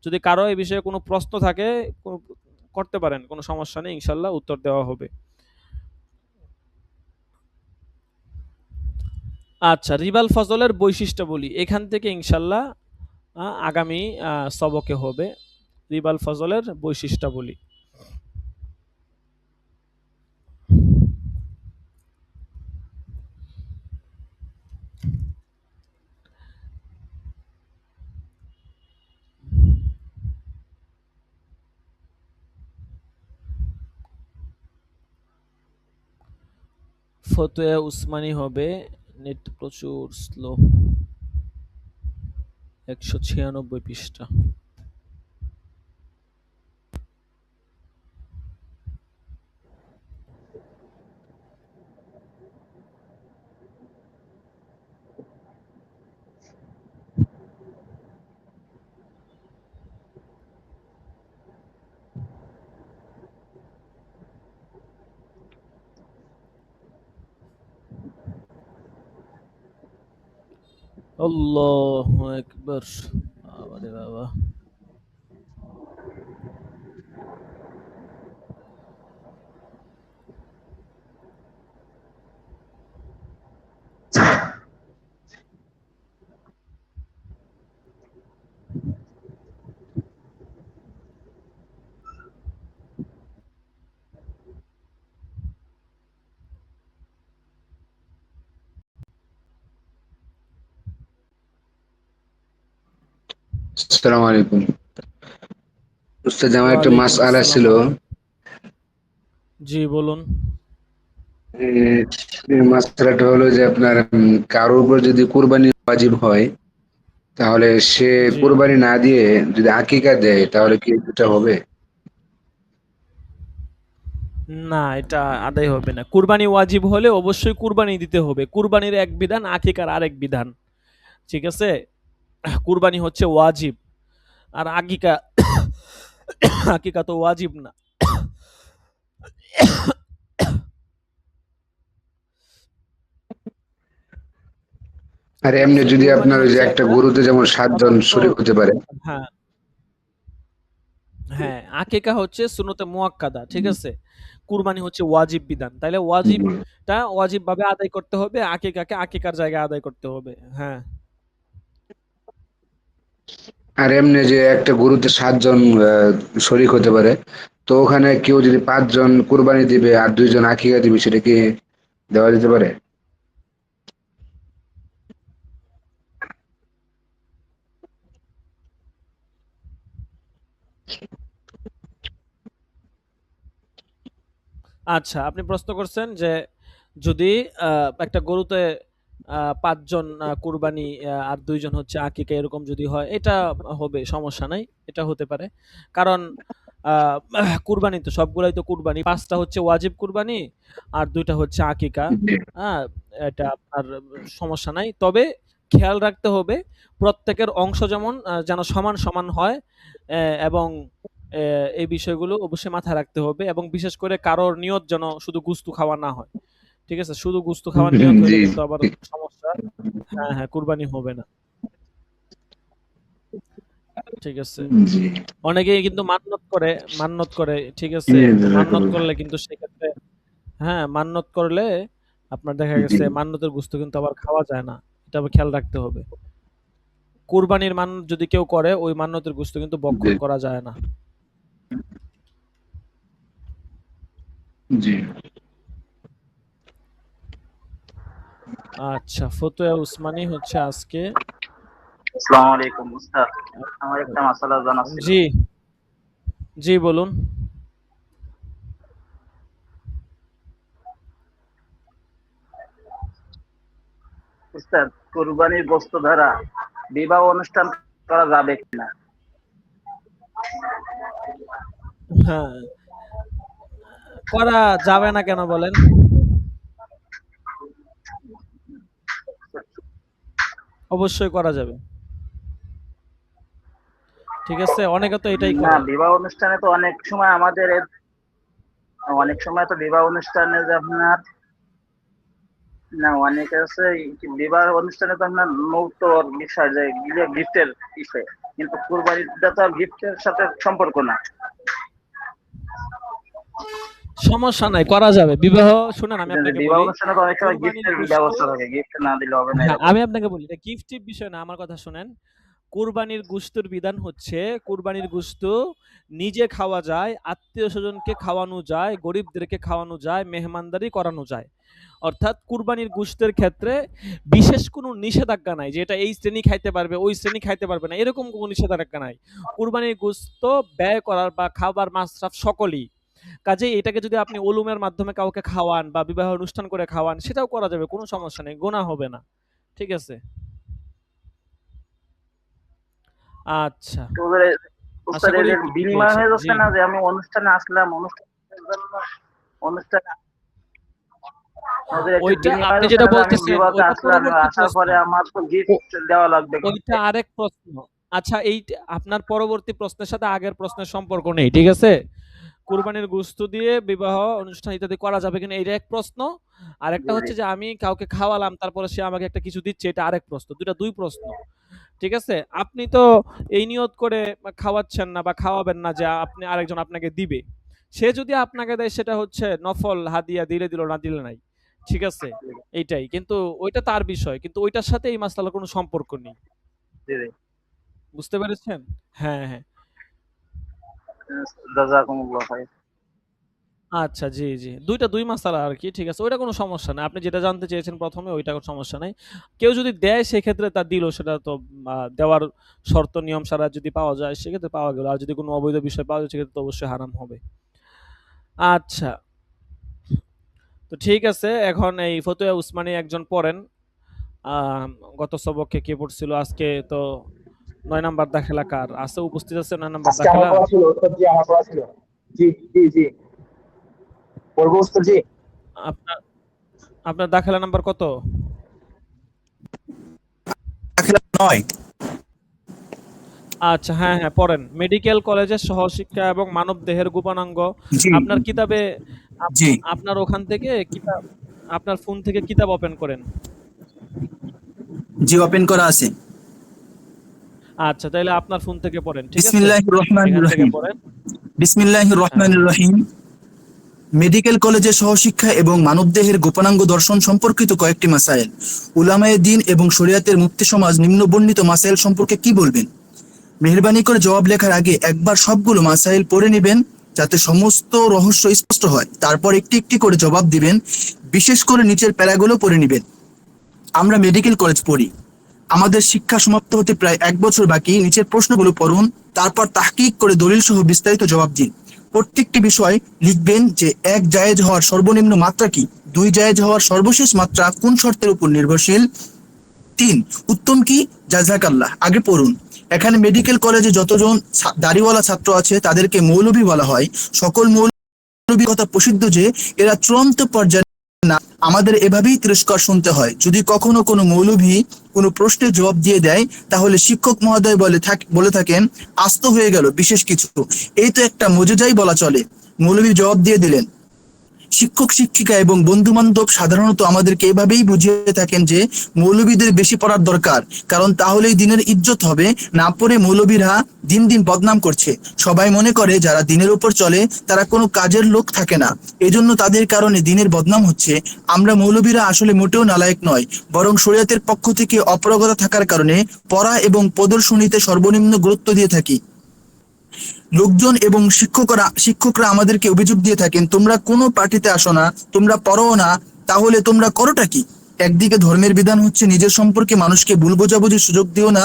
যদি কারো এই বিষয়ে কোনো প্রশ্ন থাকে করতে পারেন, কোনো সমস্যা নেই, ইনশাল্লাহ উত্তর দেওয়া হবে। আচ্ছা, রিবাল ফজলের বৈশিষ্ট্যাবলী এখান থেকে ইনশাল্লাহ আগামী সবকে হবে রিবাল ফজলের বৈশিষ্ট্যাবলী। ফতোয়া উসমানী হবে, নেট প্রচুর স্লো, ১৯৬ পৃষ্ঠা। আল্লাহু আকবার, বাবারে বাবা। আসসালামু আলাইকুম। উস্তাদ, আমার একটা ওয়ালাইকুম মাসআলা আসসালাম। ছিল। জি বলুন। মাসআলাটা হলো যে আপনার কারোর উপর যদি কুরবানি ওয়াজিব হয়, তাহলে সে জি, কুরবানি না দিয়ে যদি আকিকা দেয়, তাহলে কি এটা হবে? না এটা আদায় হবে না। কুরবানি ওয়াজিব হলে অবশ্যই কুরবানি দিতে হবে। কুরবানির এক বিধান, আকিকার আরেক বিধান। ঠিক আছে, কুরবানি হচ্ছে ওয়াজিব, আর আকিকা আকিকা তো ওয়াজিব না। আর ঠিক এমনি আছে, যদি কুরবানি আপনার ওই যে হচ্ছে একটা একটা গরুতে যেমন ৭ জন স্বতন্ত্র। শরীক হতে পারে। হ্যাঁ, হ্যাঁ, আকিকা হচ্ছে সুন্নতে মুয়াক্কাদা। ঠিক আছে, কুরবানি হচ্ছে ওয়াজিব বিধান। তাইলে ওয়াজিবটা ওয়াজিব ভাবে আদায় করতে হবে, আকিকাকে আকিকার জায়গায় আদায় করতে হবে। হ্যাঁ, আর এমনি যে একটা গরুতে ৭ জন শরীক হতে পারে, তো ওখানে কেউ যদি ৫ জন কুরবানি দিবে আর ২ জন আকিকা দিবে, সেটা কি দেওয়া যেতে পারে? আচ্ছা, আপনি প্রশ্ন করছেন যে যদি একটা গরুতে ৫ জন কুরবানি আর ২ জন হচ্ছে আকিকা, এরকম যদি হয় এটা হবে, সমস্যা নাই। এটা হতে পারে। কারণ আ কুরবানি তো সবগুলাই তো কুরবানি। ৫ টা হচ্ছে ওয়াজিব কুরবানি আর ২ টা হচ্ছে আকিকা। জি। হ্যাঁ? এটা আপনার সমস্যা নাই। তবে খেয়াল রাখতে হবে প্রত্যেকের অংশ যেমন যেন সমান, সমান হয়, এবং এই বিষয়গুলো অবশ্যই মাথায় রাখতে হবে, এবং বিশেষ করে কারোর নিয়ত যেন শুধু গুস্তু খাওয়া না হয়। ঠিক আছে? শুধু গুস্তু খাওয়ার নিয়ত হইলে জি। কিন্তু আবার সমস্যা। হ্যাঁ, হ্যাঁ, কুরবানি হবে না। ঠিক আছে? জি। অনেকেই কিন্তু মান্যত করে, ঠিক জি, আছে? তো মান্যত জাযাকাল্লাহ। করলে কিন্তু সেক্ষেত্রে, হ্যাঁ, মান্যত করলে আপনার দেখা জি। গেছে মান্যতের গোশত কিন্তু আবার খাওয়া যায় না। এটা আবার খেয়াল রাখতে হবে। কুরবানির মান্যত যদি কেউ করে, ওই মান্যতের গোশত কিন্তু জি। ভক্ষণ করা যায় না। জি। আচ্ছা, ফতোয়া উসমানী হচ্ছে আজকে। আসসালামু আলাইকুম উস্তাদ, আমার একটা মাসালা জানার ছিল। জি, জি বলুন। উস্তাদ, কুরবানির গোশত দ্বারা বিবাহ অনুষ্ঠান করা যাবে কিনা? হ্যাঁ, করা যাবে না কেন বলেন? অবশ্যই করা যাবে। ঠিক আছে, অনেকে তো এটাই না, করে। বিবাহ অনুষ্ঠানে তো অনেক সময় তো বিবাহ অনুষ্ঠানে যে আপনার না অনেকে আছে বিবাহ অনুষ্ঠানে তো আপনার নৌতর বিষয় যে গিফটের বিষয়, কিন্তু কুরবানিটা তো গিফটের সাথে সম্পর্ক না। সমস্যা নাই, করা যাবে বিবাহ। শুনেন আমি যে আপনাকে বিবাহ বলি, অনুষ্ঠানে তো অনেক সময় কুরবানির গিফটের গোশত, ব্যবস্থা থাকে, গিফট না দিলে হবে না হ্যাঁ এরকম। আমি আপনাকে বলি, এটা গিফটের বিষয় না, আমার কথা শুনেন। কুরবানির গোশতের বিধান হচ্ছে, কুরবানির গোশত নিজে খাওয়া যায়, আত্মীয় স্বজনকে খাওয়ানো যায়, গরিবদেরকে খাওয়ানো যায়, মেহমানদারি করানো যায়। অর্থাৎ কুরবানির গোশতের ক্ষেত্রে বিশেষ কোনো নিষেধাজ্ঞা নাই যে এটা এই শ্রেণী খাইতে পারবে, ওই শ্রেণী খাইতে পারবে না, এরকম কোনো নিষেধাজ্ঞা নাই। কুরবানির গোশত ব্যয় করার বা খাবার মাসরাফ সকলেই। কাজেই এটাকে যদি আপনি ওলুমের মাধ্যমে কাউকে খাওয়ান বা বিবাহ অনুষ্ঠান করে খাওয়ান, সেটাও করা যাবে, কোনো সমস্যা নেই, গুনাহ হবে না। ঠিক আছে? আচ্ছা, তো ওদের আশা উস্তাদ করি এদের বুঝতে বিনিময় পেরেছেন। হয়ে জি। যাচ্ছে না, যে আমি অনুষ্ঠানে আসলাম, অনুষ্ঠানের জন্য অনুষ্ঠানে ওদের একটা ওইটা বিনিময় আপনি হচ্ছে যেটা না যে আমি বলতেছেন বিবাহতে ওইটা আসলাম, পরবর্তী আসার প্রশ্ন। পরে আমার তো ও গিফট দেওয়া লাগবে ওইটা গিফটে। আরেক প্রশ্ন। আচ্ছা, এই আপনার পরবর্তী প্রশ্নের সাথে আগের প্রশ্নের সম্পর্ক নেই। ঠিক আছে? কুরবানির গোশত দিয়ে বিবাহ অনুষ্ঠান ইত্যাদি করা যাবে কিনা, এইটা এক প্রশ্ন। আরেকটা জি জি হচ্ছে যে আমি কাউকে খাওয়ালাম, তারপরে সে আমাকে একটা কিছু দিচ্ছে, এটা আরেক প্রশ্ন। দুই প্রশ্ন। ঠিক আছে? আপনি তো এই নিয়ত করে খাওয়াচ্ছেন না বা খাওয়াবেন না যে আপনি আরেকজন আপনাকে দিবে। সে যদি আপনাকে দেয় সেটা হচ্ছে নফল হাদিয়া, দিলে দিল, না দিলে নাই। ঠিক আছে? এইটাই। কিন্তু ওইটা তার বিষয়। কিন্তু ওইটার সাথে এই মাসআলার কোনো সম্পর্ক নেই। জি জি। বুঝতে পেরেছেন? হ্যাঁ, হ্যাঁ। জাযাকুমুল্লাহ খাইর। আচ্ছা, জি, জি। ২ মাসআলা আরকি। ঠিক আছে। ওইটা কোনো সমস্যা নাই। আপনি যেটা জানতে চেয়েছেন ১ম এ, ওইটা কোনো সমস্যা নাই। কেউ যদি দেয় সেক্ষেত্রে তার দিল, সেটা তো দেওয়ার শর্ত নিয়ম ছাড়া যদি পাওয়া যায় সেক্ষেত্রে পাওয়া গেল। আর যদি কোনো অবৈধ বিষয় পাওয়া যায় সেক্ষেত্রে তো অবশ্যই হারাম হবে। আচ্ছা। তো ঠিক আছে। এখন এই ফতুয়া উসমানী একজন পড়েন। আ গত সবকে কে পড়ছিল? আজকে তো ৯ নাম্বার দাখিলা কার? আছে, উপস্থিত আছে ৯ নাম্বার আজকে আমার দাখিলা? পড়া ছিল উস্তাদ জি, আমার পড়া ছিল। জি জি জি, পড়বো উস্তাদ জি। আপনার আপনার দাখিলা নাম্বার কত? দাখিলা 9। আচ্ছা, হ্যাঁ, হ্যাঁ, পড়েন। মেডিকেল কলেজের সহশিক্ষা এবং মানবদেহের গোপনাঙ্গ। জি আপনার কিতাবে আপ জি আপনার ওখান থেকে কিতাব, আপনার ফোন থেকে কিতাব ওপেন করেন। জি, ওপেন করা আছে। আচ্ছা, তাইলে আপনার ফোন থেকে পড়েন। ঠিক আছে? বিসমিল্লাহির রহমানির এখান থেকে রহিম। পড়েন। বিসমিল্লাহির হ্যাঁ। রহমানির রহিম। মেডিকেল কলেজে সহশিক্ষা এবং মানবদেহের গোপনাঙ্গ দর্শন সম্পর্কিত কয়েকটি মাসাইল। উলামায়ে দ্বীন এবং শরিয়াতের মুফতি সমাজ নিম্ন বর্ণিত মাসাইল সম্পর্কে কি বলবেন? মেহেরবানি করে জবাব লেখার আগে একবার সবগুলো মাসাইল পড়ে নেবেন, যাতে সমস্ত রহস্য স্পষ্ট হয়। তারপর একটি একটি করে জবাব দিবেন। বিশেষ করে নিচের প্যারাগুলো পড়ে নেবেন। আমরা মেডিকেল কলেজ পড়ি। আমাদের শিক্ষা সমাপ্ত হতে প্রায় 1 বছর বাকি। নিচের প্রশ্নগুলো পড়ুন, তারপর তাহকিক করে দলিল সহ বিস্তারিত জবাব দিন। প্রত্যেকটি বিষয় লিখবেন যে 1 জায়েজ হওয়ার সর্বনিম্ন মাত্রা কি, 2 জায়েজ হওয়ার সর্বশেষ মাত্রা কোন শর্তের উপর নির্ভরশীল, 3 উত্তম কি, জাযাকাল্লাহ। আগে পড়ুন। এখানে মেডিকেল কলেজে যতজন দাড়িওয়ালা ছাত্র আছে তাদেরকে মৌলভী বলা হয়। সকল মৌলভী কথা প্রসিদ্ধ যে এরা চূড়ান্ত পর্যায়ে না, আমাদের এভাবেই তিরস্কার শুনতে হয়। যদি কখনো কোনো মৌলভী কোনো প্রশ্নের জবাব দিয়ে দেয়, তাহলে শিক্ষক মহোদয় বলে থাকেন আস্ত হয়ে গেল বিশেষ কিছু, এই তো একটা মজেজাই বলা চলে। মৌলভী জবাব দিয়ে দিলেন। শিক্ষক শিক্ষিকা এবং বন্ধু বান্ধব সাধারণত আমাদেরকে এভাবেই বুঝিয়ে থাকেন যে মৌলবীদের বেশি পড়ার দরকার, কারণ তাহলেই দিনের ইজ্জত হবে। না পড়ে মৌলবীরা দিন দিন বদনাম করছে। সবাই মনে করে যারা দিনের উপর চলে তারা কোনো কাজের লোক থাকে না, এজন্য তাদের কারণে দিনের বদনাম হচ্ছে। আমরা মৌলবীরা আসলে মোটেও নালায়েক নয়, বরং শরীয়তের পক্ষ থেকে অপারগতা থাকার কারণে পড়া এবং প্রদর্শনীতে সর্বনিম্ন গুরুত্ব দিয়ে থাকি। লোকজন এবং শিক্ষকরা আমাদেরকে অভিযোগ দিয়ে থাকেন, তোমরা কোনো পার্টিতে আসো না, তোমরা পড়ো না, তাহলে তোমরা করোটা কি? একদিকে ধর্মের বিধান হচ্ছে নিজের সম্পর্কে মানুষকে ভুল বোঝাবুঝির সুযোগ দিও না,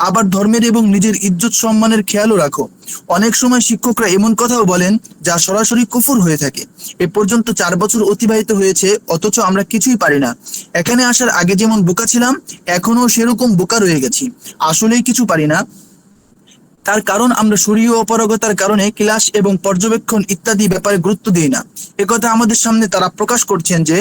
আবার ধর্মের এবং নিজের ইজ্জত সম্মানের খেয়ালও রাখো। অনেক সময় শিক্ষকরা এমন কথাও বলেন যা সরাসরি কুফর হয়ে থাকে। এ পর্যন্ত 4 বছর অতিবাহিত হয়েছে, অথচ আমরা কিছুই পারি না। এখানে আসার আগে যেমন বোকা ছিলাম, এখনো সেরকম বোকা রয়ে গেছি, আসলেই কিছু পারি না। তার কারণ আমরা শরীয় অপারগতার কারণে ক্লাস এবং পর্যবেক্ষণ ইত্যাদি ব্যাপারে গুরুত্ব দিই না। একথা আমাদের সামনে তারা প্রকাশ করছেন যে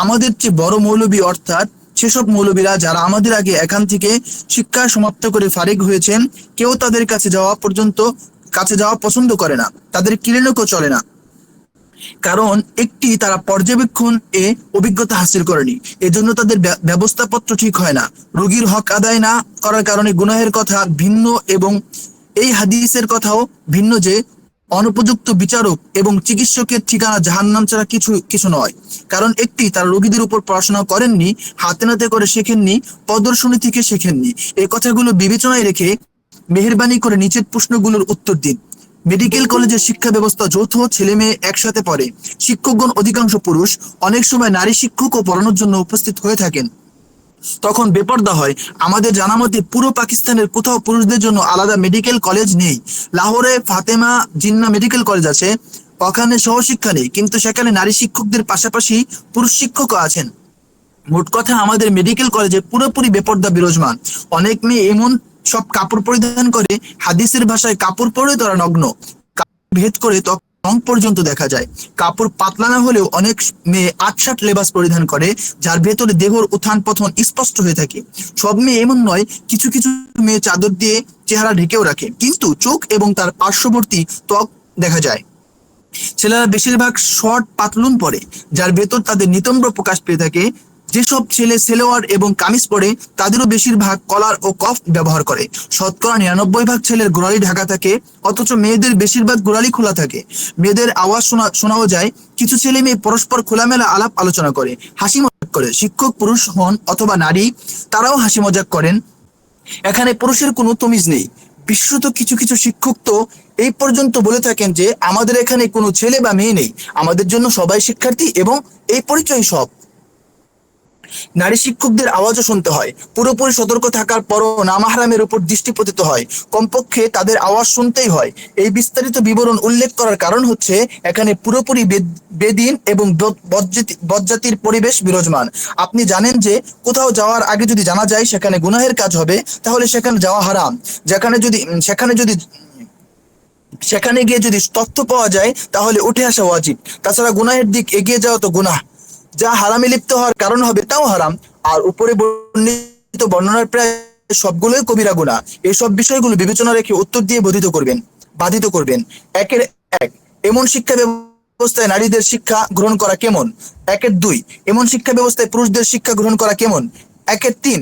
আমাদের চেয়ে বড় মৌলবী, অর্থাৎ সেসব মৌলবীরা যারা আমাদের আগে এখান থেকে শিক্ষা সমাপ্ত করে ফারিগ হয়েছেন, কেউ তাদের কাছে যাওয়া পছন্দ করে না, তাদের ক্লিনিকও চলে না। কারণ একটি, তারা পর্যবেক্ষণ এ অভিজ্ঞতা হাসিল করেনি, এজন্য তাদের ব্যবস্থাপত্র ঠিক হয় না। রোগীর হক আদায় না করার কারণে গুনাহের কথা ভিন্ন, এবং এই হাদিসের কথাও ভিন্ন যে অনুপযুক্ত বিচারক এবং চিকিৎসকের ঠিকানা জাহান্নাম ছাড়া কিছু নয়। কারণ একটি, তারা রোগীদের উপর পড়াশোনা করেননি, হাতে নাতে করে শেখেননি, প্রদর্শনী থেকে শেখেননি। এই কথাগুলো বিবেচনায় রেখে মেহেরবানি করে নিচের প্রশ্নগুলোর উত্তর দিন। মেডিকেল কলেজের শিক্ষা ব্যবস্থা যৌথ, ছেলে মেয়ে একসাথে পড়ে, শিক্ষকগণ অধিকাংশ পুরুষ, অনেক সময় নারী শিক্ষকও পড়ানোর জন্য উপস্থিত হয়ে থাকেন, তখন বেপরদা হয়। আমাদের জানা মতে পুরো পাকিস্তানের কোথাও পুরুষদের জন্য আলাদা মেডিকেল কলেজ নেই। লাহোরে ফাতেমা জিন্না মেডিকেল কলেজ আছে, ওখানে সহশিক্ষা নেই, কিন্তু সেখানে নারী শিক্ষকদের পাশাপাশি পুরুষ শিক্ষকও আছেন। মোট কথা, আমাদের মেডিকেল কলেজে পুরোপুরি বেপরদা বিরাজমান। অনেক মেয়ে এমন সব কাপড় পরিধান করে, হাদিসের ভাষায় কাপড় পরে তারা নগ্ন, ভেদ করে রং পর্যন্ত দেখা যায়। কাপড় পাতলা না হলেও অনেক মেয়ে আটশাট লেবাস পরিধান করে, যার ভেতরে দেহর উত্থান পতন স্পষ্ট হয়ে থাকে। সব মেয়ে এমন নয়, কিছু কিছু মেয়ে চাদর দিয়ে চেহারা ঢেকেও রাখে, কিন্তু চোখ এবং তার পার্শ্ববর্তী ত্বক দেখা যায়। ছেলেরা বেশিরভাগ শর্ট পাতলুন পরে, যার ভেতর তাদের নিতম্ব প্রকাশ পেয়ে থাকে। যেসব ছেলে সেলোয়ার এবং কামিজ পরে, তাদেরও বেশিরভাগ কলার ও কফ ব্যবহার করে। শতকরা 99% ছেলের গোড়ালি ঢাকা থাকে, অথচ মেয়েদের বেশিরভাগ গোড়ালি খোলা থাকে। মেয়েদের আওয়াজ শোনাও যায়। কিছু ছেলে মেয়ে পরস্পর খোলামেলা আলাপ আলোচনা করে, হাসি মজাক করে। শিক্ষক পুরুষ হন অথবা নারী, তারাও হাসি মজাক করেন। এখানে পুরুষের কোনো তমিজ নেই। বিশেষত কিছু কিছু শিক্ষক তো এই পর্যন্ত বলে থাকেন যে আমাদের এখানে কোনো ছেলে বা মেয়ে নেই, আমাদের জন্য সবাই শিক্ষার্থী এবং এই পরিচয় সব। নারী শিক্ষকদের আওয়াজও শুনতে হয়। পুরোপুরি সতর্ক থাকার পরও নামাহরামের উপর দৃষ্টি পতিত হয়, কমপক্ষে তাদের আওয়াজ শুনতেই হয়। এই বিস্তারিত বিবরণ উল্লেখ করার কারণ হচ্ছে এখানে পুরোপুরি বেদিন এবং বজ্জাতির পরিবেশ বিরাজমান। আপনি জানেন যে কোথাও যাওয়ার আগে যদি জানা যায় সেখানে গুনাহের কাজ হবে, তাহলে সেখানে যাওয়া হারাম। সেখানে গিয়ে যদি তথ্য পাওয়া যায় তাহলে উঠে আসা ওয়াজিব। তাছাড়া গুনাহের দিক এগিয়ে যাওয়া তো গুনাহ, যা হারামে লিপ্ত হওয়ার কারণ হবে তাও হারাম। আর উপরে বর্ণিত বর্ণনার প্রায় সবগুলোই কবিরা গুনাহ। এইসব বিষয়গুলো বিবেচনা রেখে উত্তর দিয়ে বাধিত করবেন। 1-1 এমন শিক্ষা ব্যবস্থায় নারীদের শিক্ষা গ্রহণ করা কেমন? 1-2 এমন শিক্ষা ব্যবস্থায় পুরুষদের শিক্ষা গ্রহণ করা কেমন? 1-3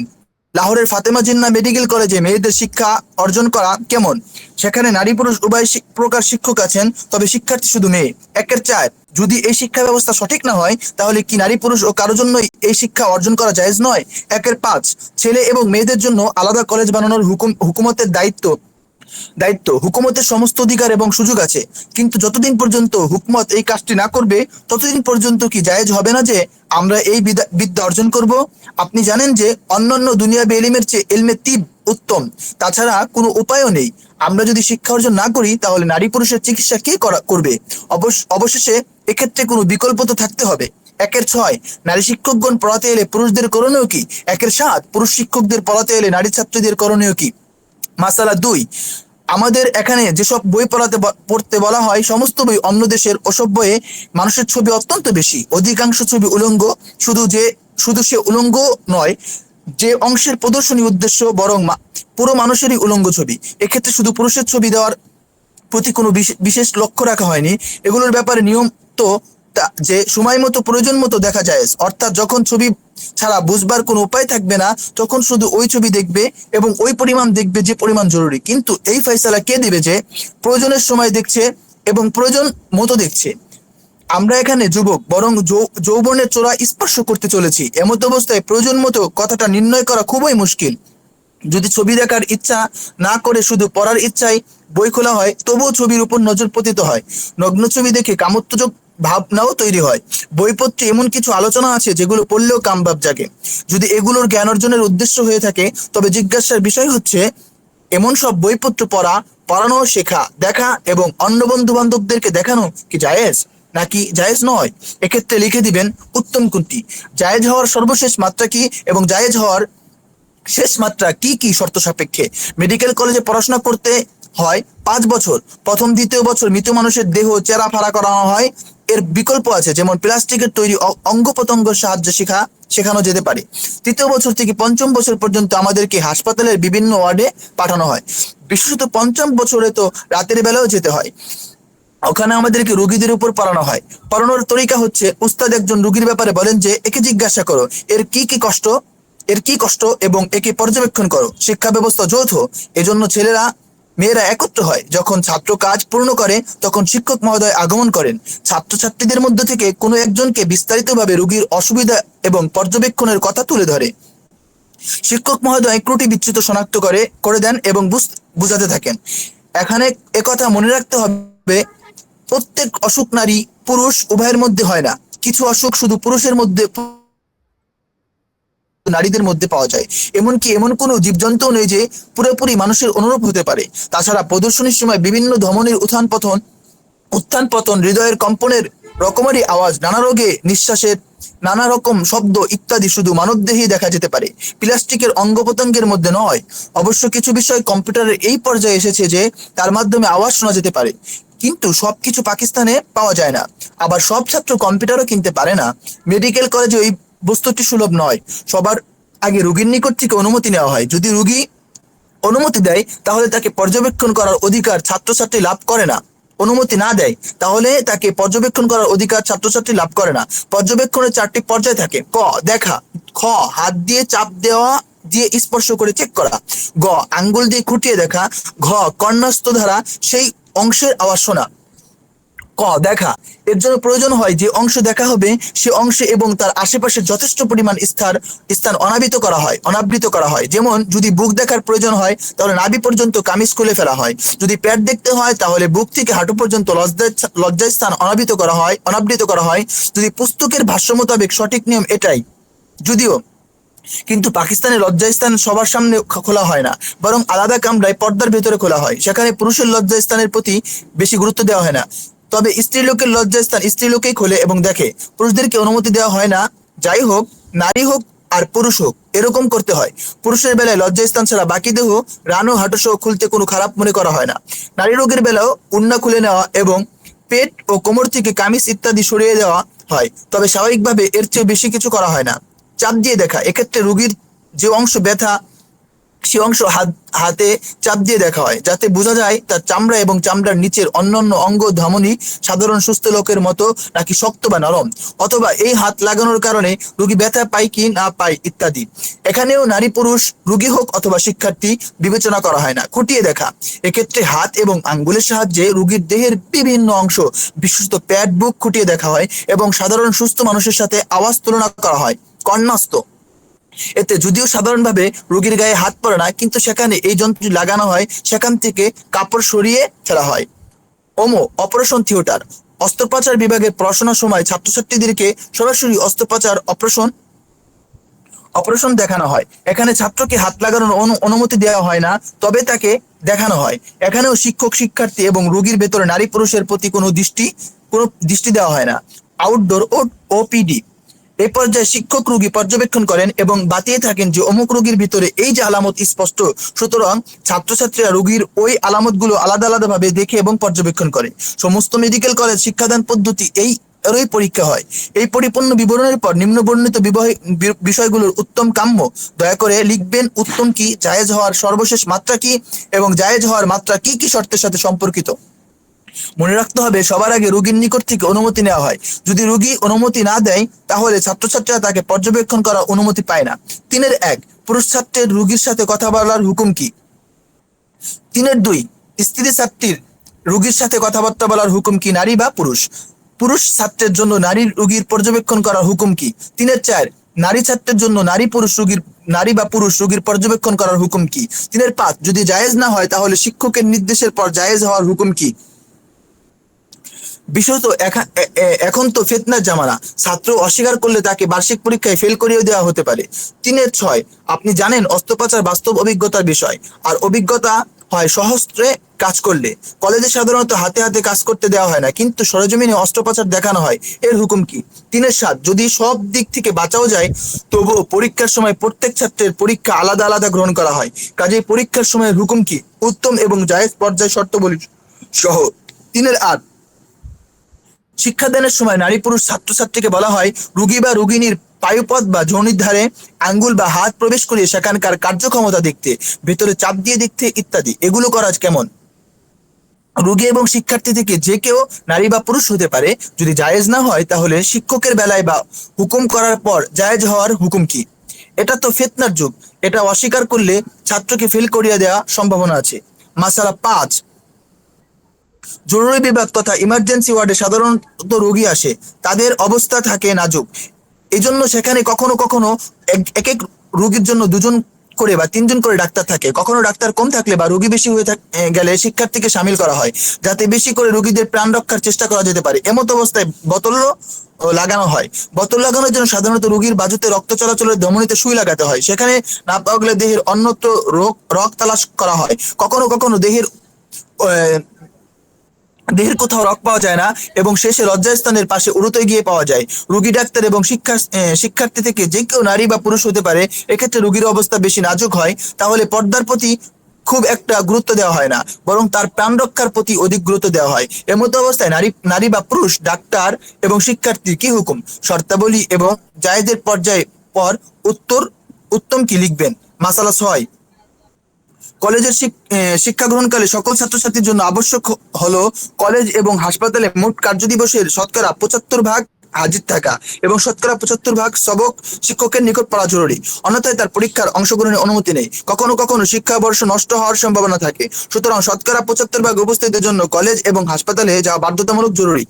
লাহোরের ফাতেমা জিন্নাহ মেডিকেল কলেজে মেয়েদের শিক্ষা অর্জন করা কেমন? সেখানে নারী পুরুষ উভয় প্রকার শিক্ষক আছেন, তবে শিক্ষার্থী শুধু মেয়ে। 1-4 যদি এই শিক্ষা ব্যবস্থা সঠিক না হয়, তাহলে কি নারী পুরুষ ও কারোর জন্যই এই শিক্ষা অর্জন করা জায়েজ নয়? 1-5 ছেলে এবং মেয়েদের জন্য আলাদা কলেজ বানানোর হুকুমতের দায়িত্ব, হুকুমতের সমস্ত অধিকার এবং সুযোগ আছে, কিন্তু যতদিন পর্যন্ত হুকুমত এই কাজটি না করবে, ততদিন পর্যন্ত কি জায়েজ হবে না যে আমরা এই বিদ্যা অর্জন করব? আপনি জানেন যে অন্যান্য দুনিয়াবি এলিমের চেয়ে ইলমে তিব উত্তম। তাছাড়া কোনো উপায়ও নেই। আমরা যদি শিক্ষা অর্জন না করি, তাহলে নারী পুরুষের চিকিৎসা কে করবে? অবশেষে এক্ষেত্রে কোনো বিকল্প তো থাকতে হবে। 1-6 নারী শিক্ষকগণ পড়াতে এলে পুরুষদের করণীয় কি? 1-7 পুরুষ শিক্ষকদের পড়াতে এলে নারী ছাত্রীদের করণীয় কি? মাসালা 2 আমাদের এখানে যেসব বই পড়তে বলা হয়, সমস্ত বই অন্য দেশের। ওসব বইয়ে মানুষের ছবি অত্যন্ত বেশি, অধিকাংশ ছবি উলঙ্গ। শুধু সে উলঙ্গ নয়, যে অংশের প্রদর্শনী উদ্দেশ্য, বরং পুরো মানুষেরই উলঙ্গ ছবি। এক্ষেত্রে শুধু পুরুষের ছবি দেওয়ার প্রতি কোনো বিশেষ লক্ষ্য রাখা হয়নি। এগুলোর ব্যাপারে নিয়ম তো যে সময় মতো প্রয়োজন মতো দেখা যায়, অর্থাৎ যখন ছবি ছাড়া বুঝবার কোনো উপায় থাকবে না, তখন শুধু ওই ছবি দেখবে এবং ওই পরিমাণ দেখবে যে পরিমাণ জরুরি। কিন্তু এই ফয়সালা কে দিবে যে প্রয়োজনের সময় দেখছে এবং প্রয়োজন মতো দেখছে? আমরা এখানে যুবক, বরং যৌবনের চোরা স্পর্শ করতে চলেছি। এমত অবস্থায় প্রয়োজন মতো কথাটা নির্ণয় করা খুবই মুশকিল। যদি ছবি দেখার ইচ্ছা না করে শুধু পড়ার ইচ্ছায় বই খোলা হয়, তবুও ছবির উপর নজর পতিত হয়। নগ্ন ছবি দেখে ভাবনাও তৈরি হয়। বইপত্রে এমন কিছু আলোচনা আছে যেগুলো পড়লেও কামভাব জাগে। যদি এগুলোর জ্ঞান অর্জনের উদ্দেশ্য হয়ে থাকে, তবে জিজ্ঞাসার বিষয় হচ্ছে, এমন সব বইপত্র পড়া, পড়ানো, শেখা, দেখা এবং অন্য বন্ধু বান্ধবদেরকে দেখানো কি জায়েজ নাকি জায়েজ নয়? এক্ষেত্রে লিখে দিবেন উত্তম কোনটি, জায়েজ হওয়ার সর্বশেষ মাত্রা কি এবং জায়েজ হওয়ার শেষ মাত্রা কি কি শর্ত সাপেক্ষে। মেডিকেল কলেজে পড়াশোনা করতে হয় 5 বছর। প্রথম দ্বিতীয় বছর মৃত মানুষের দেহ চেরা ফাড়া করানো হয়। এর বিকল্প আছে, যেমন প্লাস্টিকের তৈরি অঙ্গ প্রত্যঙ্গের সাহায্যে শেখানো যেতে পারে। তৃতীয় বছর থেকে পঞ্চম বছর পর্যন্ত আমাদেরকে হাসপাতালের বিভিন্ন ওয়ার্ডে পাঠানো হয়। বিশেষত পঞ্চম বছরে তো রাতের বেলাও যেতে হয়। ওখানে আমাদেরকে রোগীদের উপর পড়ানো হয়। পড়ানোর তরিকা হচ্ছে, উস্তাদ একজন রোগীর ব্যাপারে বলেন যে, একে জিজ্ঞাসা করো এর কি কষ্ট এবং একে পর্যবেক্ষণ করো। শিক্ষা ব্যবস্থা যৌথ, এজন্য ছেলেরা মেয়েরা একত্র হয়। যখন ছাত্র কাজ পূর্ণ করে তখন শিক্ষক মহোদয় আগমন করেন। ছাত্রছাত্রীদের মধ্য থেকে কোনো একজনকে বিস্তারিতভাবে রোগীর অসুবিধা এবং পর্যবেক্ষণের কথা তুলে ধরে। শিক্ষক মহোদয় ত্রুটি বিচ্যুত শনাক্ত করে দেন এবং বুঝাতে থাকেন। এখানে একথা মনে রাখতে হবে, প্রত্যেক অসুখ নারী পুরুষ উভয়ের মধ্যে হয় না। কিছু অসুখ শুধু নারীদের মধ্যে পাওয়া যায়। এমনকি এমন কোনো জীবজন্তু নেই যে পুরোপুরি মানুষের অনুরূপ হতে পারে। তাছাড়া প্রদর্শনীর সময় বিভিন্ন ধমনীর উত্থান পতন, হৃদয়ের কম্পনের রকমারি আওয়াজ, নানা রোগে নিঃশ্বাসের নানা রকম শব্দ ইত্যাদি শুধু মানবদেহেই দেখা যেতে পারে, প্লাস্টিকের অঙ্গ প্রত্যঙ্গের মধ্যে নয়। অবশ্য কিছু বিষয় কম্পিউটারের এই পর্যায়ে এসেছে যে তার মাধ্যমে আওয়াজ শোনা যেতে পারে, কিন্তু সবকিছু পাকিস্তানে পাওয়া যায় না। আবার সব ছাত্র কম্পিউটারও কিনতে পারে না। মেডিকেল কলেজে ওই বস্তুটি সুলভ নয়। সবার আগে রোগীর নিকট থেকে অনুমতি নেওয়া হয়। যদি রোগী অনুমতি দেয় তাহলে তাকে পর্যবেক্ষণ করার অধিকার ছাত্রছাত্রী লাভ করে না। অনুমতি না দেয় তাহলে তাকে পর্যবেক্ষণ করার অধিকার ছাত্রছাত্রী লাভ করে না। পর্যবেক্ষণের 4টি পর্যায় থাকে: ক, দেখা; খ, হাত দিয়ে চাপ দেওয়া দিয়ে স্পর্শ করে চেক করা; গ, আঙ্গুল দিয়ে খুঁটিয়ে দেখা; ঘ, কর্ণস্থ দ্বারা সেই অংশের আওয়াজ শোনা। ক, দেখা। এর জন্য প্রয়োজন হয় যে অংশ দেখা হবে সে অংশে এবং তার আশেপাশে যথেষ্ট পরিমাণ স্থান অনাবৃত করা হয়। যেমন, যদি বুক দেখার প্রয়োজন হয় তাহলে নাভি পর্যন্ত কামিজ খুলে ফেলা হয়। যদি পেট দেখতে হয় তাহলে বুক থেকে হাঁটু পর্যন্ত লজ্জাস্থান অনাবৃত করা হয়। যদি পুস্তকের ভাষ্য মোতাবেক সঠিক নিয়ম এটাই। যদিও কিন্তু পাকিস্তানে লজ্জাস্থান সবার সামনে খোলা হয় না, বরং আলাদা কামরায় পর্দার ভেতরে খোলা হয়। সেখানে পুরুষের লজ্জাস্থানের প্রতি বেশি গুরুত্ব দেওয়া হয় না। তবে স্ত্রীলোকের লজ্জাস্থান স্ত্রীলোকেই খোলে এবং দেখে, পুরুষদেরকে অনুমতি দেওয়া হয় না। যাই হোক, নারী হোক আর পুরুষ হোক, এরকম করতে হয়। পুরুষের বেলায় লজ্জাস্থান ছাড়া বাকি দেহ, রানু, হাঁটু সহ খুলতে কোনো খারাপ মনে করা হয় না। নারী রোগের বেলাও উন্না খুলে নেওয়া এবং পেট ও কোমর থেকে কামিজ ইত্যাদি সরিয়ে দেওয়া হয়। তবে স্বাভাবিকভাবে এর চেয়ে বেশি কিছু করা হয় না। চাপ দিয়ে দেখা, এক্ষেত্রে রোগীর যে অংশ ব্যথা সে অংশ হাতে চাপ দিয়ে দেখা হয়, যাতে বোঝা যায় তার চামড়া এবং চামড়ার নিচের অন্যান্য অঙ্গ ধমনী সাধারণ সুস্থ লোকের মতো নাকি শক্ত বা নরম, অথবা এই হাত লাগানোর কারণে রোগী ব্যথা পায় কি না পায় ইত্যাদি। এখানেও নারী পুরুষ, রোগী হোক অথবা শিক্ষার্থী বিবেচনা করা হয় না। খুঁটিয়ে দেখা, এক্ষেত্রে হাত এবং আঙ্গুলের সাহায্যে রোগীর দেহের বিভিন্ন অংশ, বিশেষত পেট, বুক খুঁটিয়ে দেখা হয় এবং সাধারণ সুস্থ মানুষের সাথে আওয়াজ তুলনা করা হয়। কর্ণস্থ, এতে যদিও সাধারণভাবে রোগীর গায়ে হাত পড়ে না, কিন্তু সেখানে এই যন্ত্রটি লাগানো হয়, সেখান থেকে কাপড় সরিয়ে ফেলা হয়। অপারেশন থিয়েটার, অস্ত্রোপচার বিভাগে পড়াশোনার সময় ছাত্রছাত্রীদেরকে সরাসরি অস্ত্রোপচার অপারেশন দেখানো হয়। এখানে ছাত্রকে হাত লাগানোর অনুমতি দেওয়া হয় না, তবে তাকে দেখানো হয়। এখানেও শিক্ষক, শিক্ষার্থী এবং রোগীর ভেতরে নারী পুরুষের প্রতি কোনো দৃষ্টি দেওয়া হয় না। আউটডোর ওপিডি, এই পর্যায়ে শিক্ষক রোগী পর্যবেক্ষণ করেন এবং বাতিয়ে থাকেন যে অমুক রোগীর ভিতরে এই যে আলামত স্পষ্ট, সুতরাং ছাত্রছাত্রীরা রোগীর ওই আলামতগুলো আলাদা আলাদাভাবে দেখে এবং পর্যবেক্ষণ করে। সমস্ত মেডিকেল কলেজ শিক্ষাদান পদ্ধতি এরই পরীক্ষা হয়। এই পরিপূর্ণ বিবরণের পর নিম্নবর্ণিত বিষয়গুলোর উত্তম কাম্য। দয়া করে লিখবেন উত্তম কি, জায়েজ হওয়ার সর্বশেষ মাত্রা কি এবং জায়েজ হওয়ার মাত্রা কি কি শর্তের সাথে সম্পর্কিত। মনে রাখতে হবে, সবার আগে রোগীর নিকট থেকে অনুমতি নেওয়া হয়। যদি রোগী অনুমতি না দেয় তাহলে ছাত্রছাত্রীরা তাকে পর্যবেক্ষণ করার অনুমতি পায় না। 3-1, পুরুষ ছাত্রের রোগীর সাথে কথা বলার হুকুম কি? 3-2, স্ত্রী ছাত্রীর রোগীর সাথে কথাবার্তা বলার হুকুম কি, নারী বা পুরুষ? পুরুষ ছাত্রের জন্য নারী রোগীর পর্যবেক্ষণ করার হুকুম কি? 3-4, নারী ছাত্রের জন্য নারী বা পুরুষ রোগীর পর্যবেক্ষণ করার হুকুম কি? 3-5, যদি জায়েজ না হয় তাহলে শিক্ষকের নির্দেশের পর জায়েজ হওয়ার হুকুম কি? বিশেষত এখন তো ফিতনার জামানা, ছাত্র অস্বীকার করলে তাকে বার্ষিক পরীক্ষায় ফেল করিয়ে দেওয়া হতে পারে। 3-6, আপনি জানেন অস্ত্রোপচার বাস্তব অভিজ্ঞতার বিষয়, আর অভিজ্ঞতা হয় সহস্রে কাজ করলে। কলেজে সাধারণত হাতে হাতে কাজ করতে দেওয়া হয় না, কিন্তু সরেজমিনে অস্ত্রোপচার দেখানো হয়। এর হুকুম কি? 3-7, যদি সব দিক থেকে বাঁচাও যায়, তবুও পরীক্ষার সময় প্রত্যেক ছাত্রের পরীক্ষা আলাদা আলাদা গ্রহণ করা হয়। কাজেই পরীক্ষার সময় হুকুম কি? উত্তম এবং জায়েজ পর্যায় শর্তাবলী সহ। 3-8, শিক্ষাদানের সময় নারী পুরুষ ছাত্রছাত্রীকে বলা হয় রোগী বা রোগিনীর পায়ুপথ বা যৌনির ধারে আঙ্গুল বা হাত প্রবেশ করিয়ে সেখানকার কার্যক্ষমতা দেখতে, ভেতরে চাপ দিয়ে দেখতে ইত্যাদি। এগুলো করা কেমন? রোগী এবং শিক্ষার্থী থেকে যে কেউ নারী বা পুরুষ হতে পারে। যদি জায়েজ না হয় তাহলে শিক্ষকের বেলায় বা হুকুম করার পর জায়েজ হওয়ার হুকুম কি? এটা তো ফিতনার যুগ, এটা অস্বীকার করলে ছাত্রকে ফেল করিয়ে দেওয়া সম্ভাবনা আছে। মাসালা 5, জরুরি বিভাগ তথা ইমার্জেন্সি ওয়ার্ডে সাধারণত রোগী আসে, তাদের অবস্থা থাকে নাজুক। এজন্য সেখানে কখনো কখনো এক এক রোগীর জন্য 2জন করে বা 3জন করে ডাক্তার থাকে। কখনো ডাক্তার কম থাকলে বা রোগী বেশি হয়ে গেলে শিক্ষার্থীকে সামিল করা হয়, যাতে বেশি করে রোগীদের প্রাণ রক্ষার চেষ্টা করা যেতে পারে। এমত অবস্থায় বোতলও লাগানো হয়। বোতল লাগানোর জন্য সাধারণত রোগীর বাজুতে রক্ত চলাচলের ধমনীতে সুই লাগাতে হয়। সেখানে না পাওয়া গেলে দেহের অন্যত্র রক্ত তালাশ করা হয়। কখনো কখনো দেহের কোথাও রক্ত পাওয়া যায় না এবং শেষে লজ্জাস্থানের পাশে উড়োতে গিয়ে পাওয়া যায়। রোগী, ডাক্তার এবং শিক্ষার্থী থেকে যে কেউ নারী বা পুরুষ হতে পারে। এক্ষেত্রে রোগীর অবস্থা বেশি নাজুক হয়, তাহলে পর্দার প্রতি খুব একটা গুরুত্ব দেওয়া হয় না, বরং তার প্রাণ রক্ষার প্রতি অধিক গুরুত্ব দেওয়া হয়। এমতো অবস্থায় নারী বা পুরুষ, ডাক্তার এবং শিক্ষার্থীর কি হুকুম? শর্তাবলী এবং জায়েজের পর্যায়ে পর উত্তম কি লিখবেন? মাসালা 6, কলেজের শিক্ষা গ্রহণকালে সকল ছাত্রছাত্রীর জন্য আবশ্যক হলো কলেজ এবং হাসপাতালে মোট কার্যদিবসের শতকরা 75% হাজির থাকা এবং শতকরা 75% সবক শিক্ষকের নিকট পড়া জরুরি। অন্যথায় তার পরীক্ষার অংশগ্রহণের অনুমতি নেই। কখনো কখনো শিক্ষাবর্ষ নষ্ট হওয়ার সম্ভাবনা থাকে। সুতরাং শতকরা 75% উপস্থিতির জন্য কলেজ এবং হাসপাতালে যাওয়া বাধ্যতামূলক জরুরি।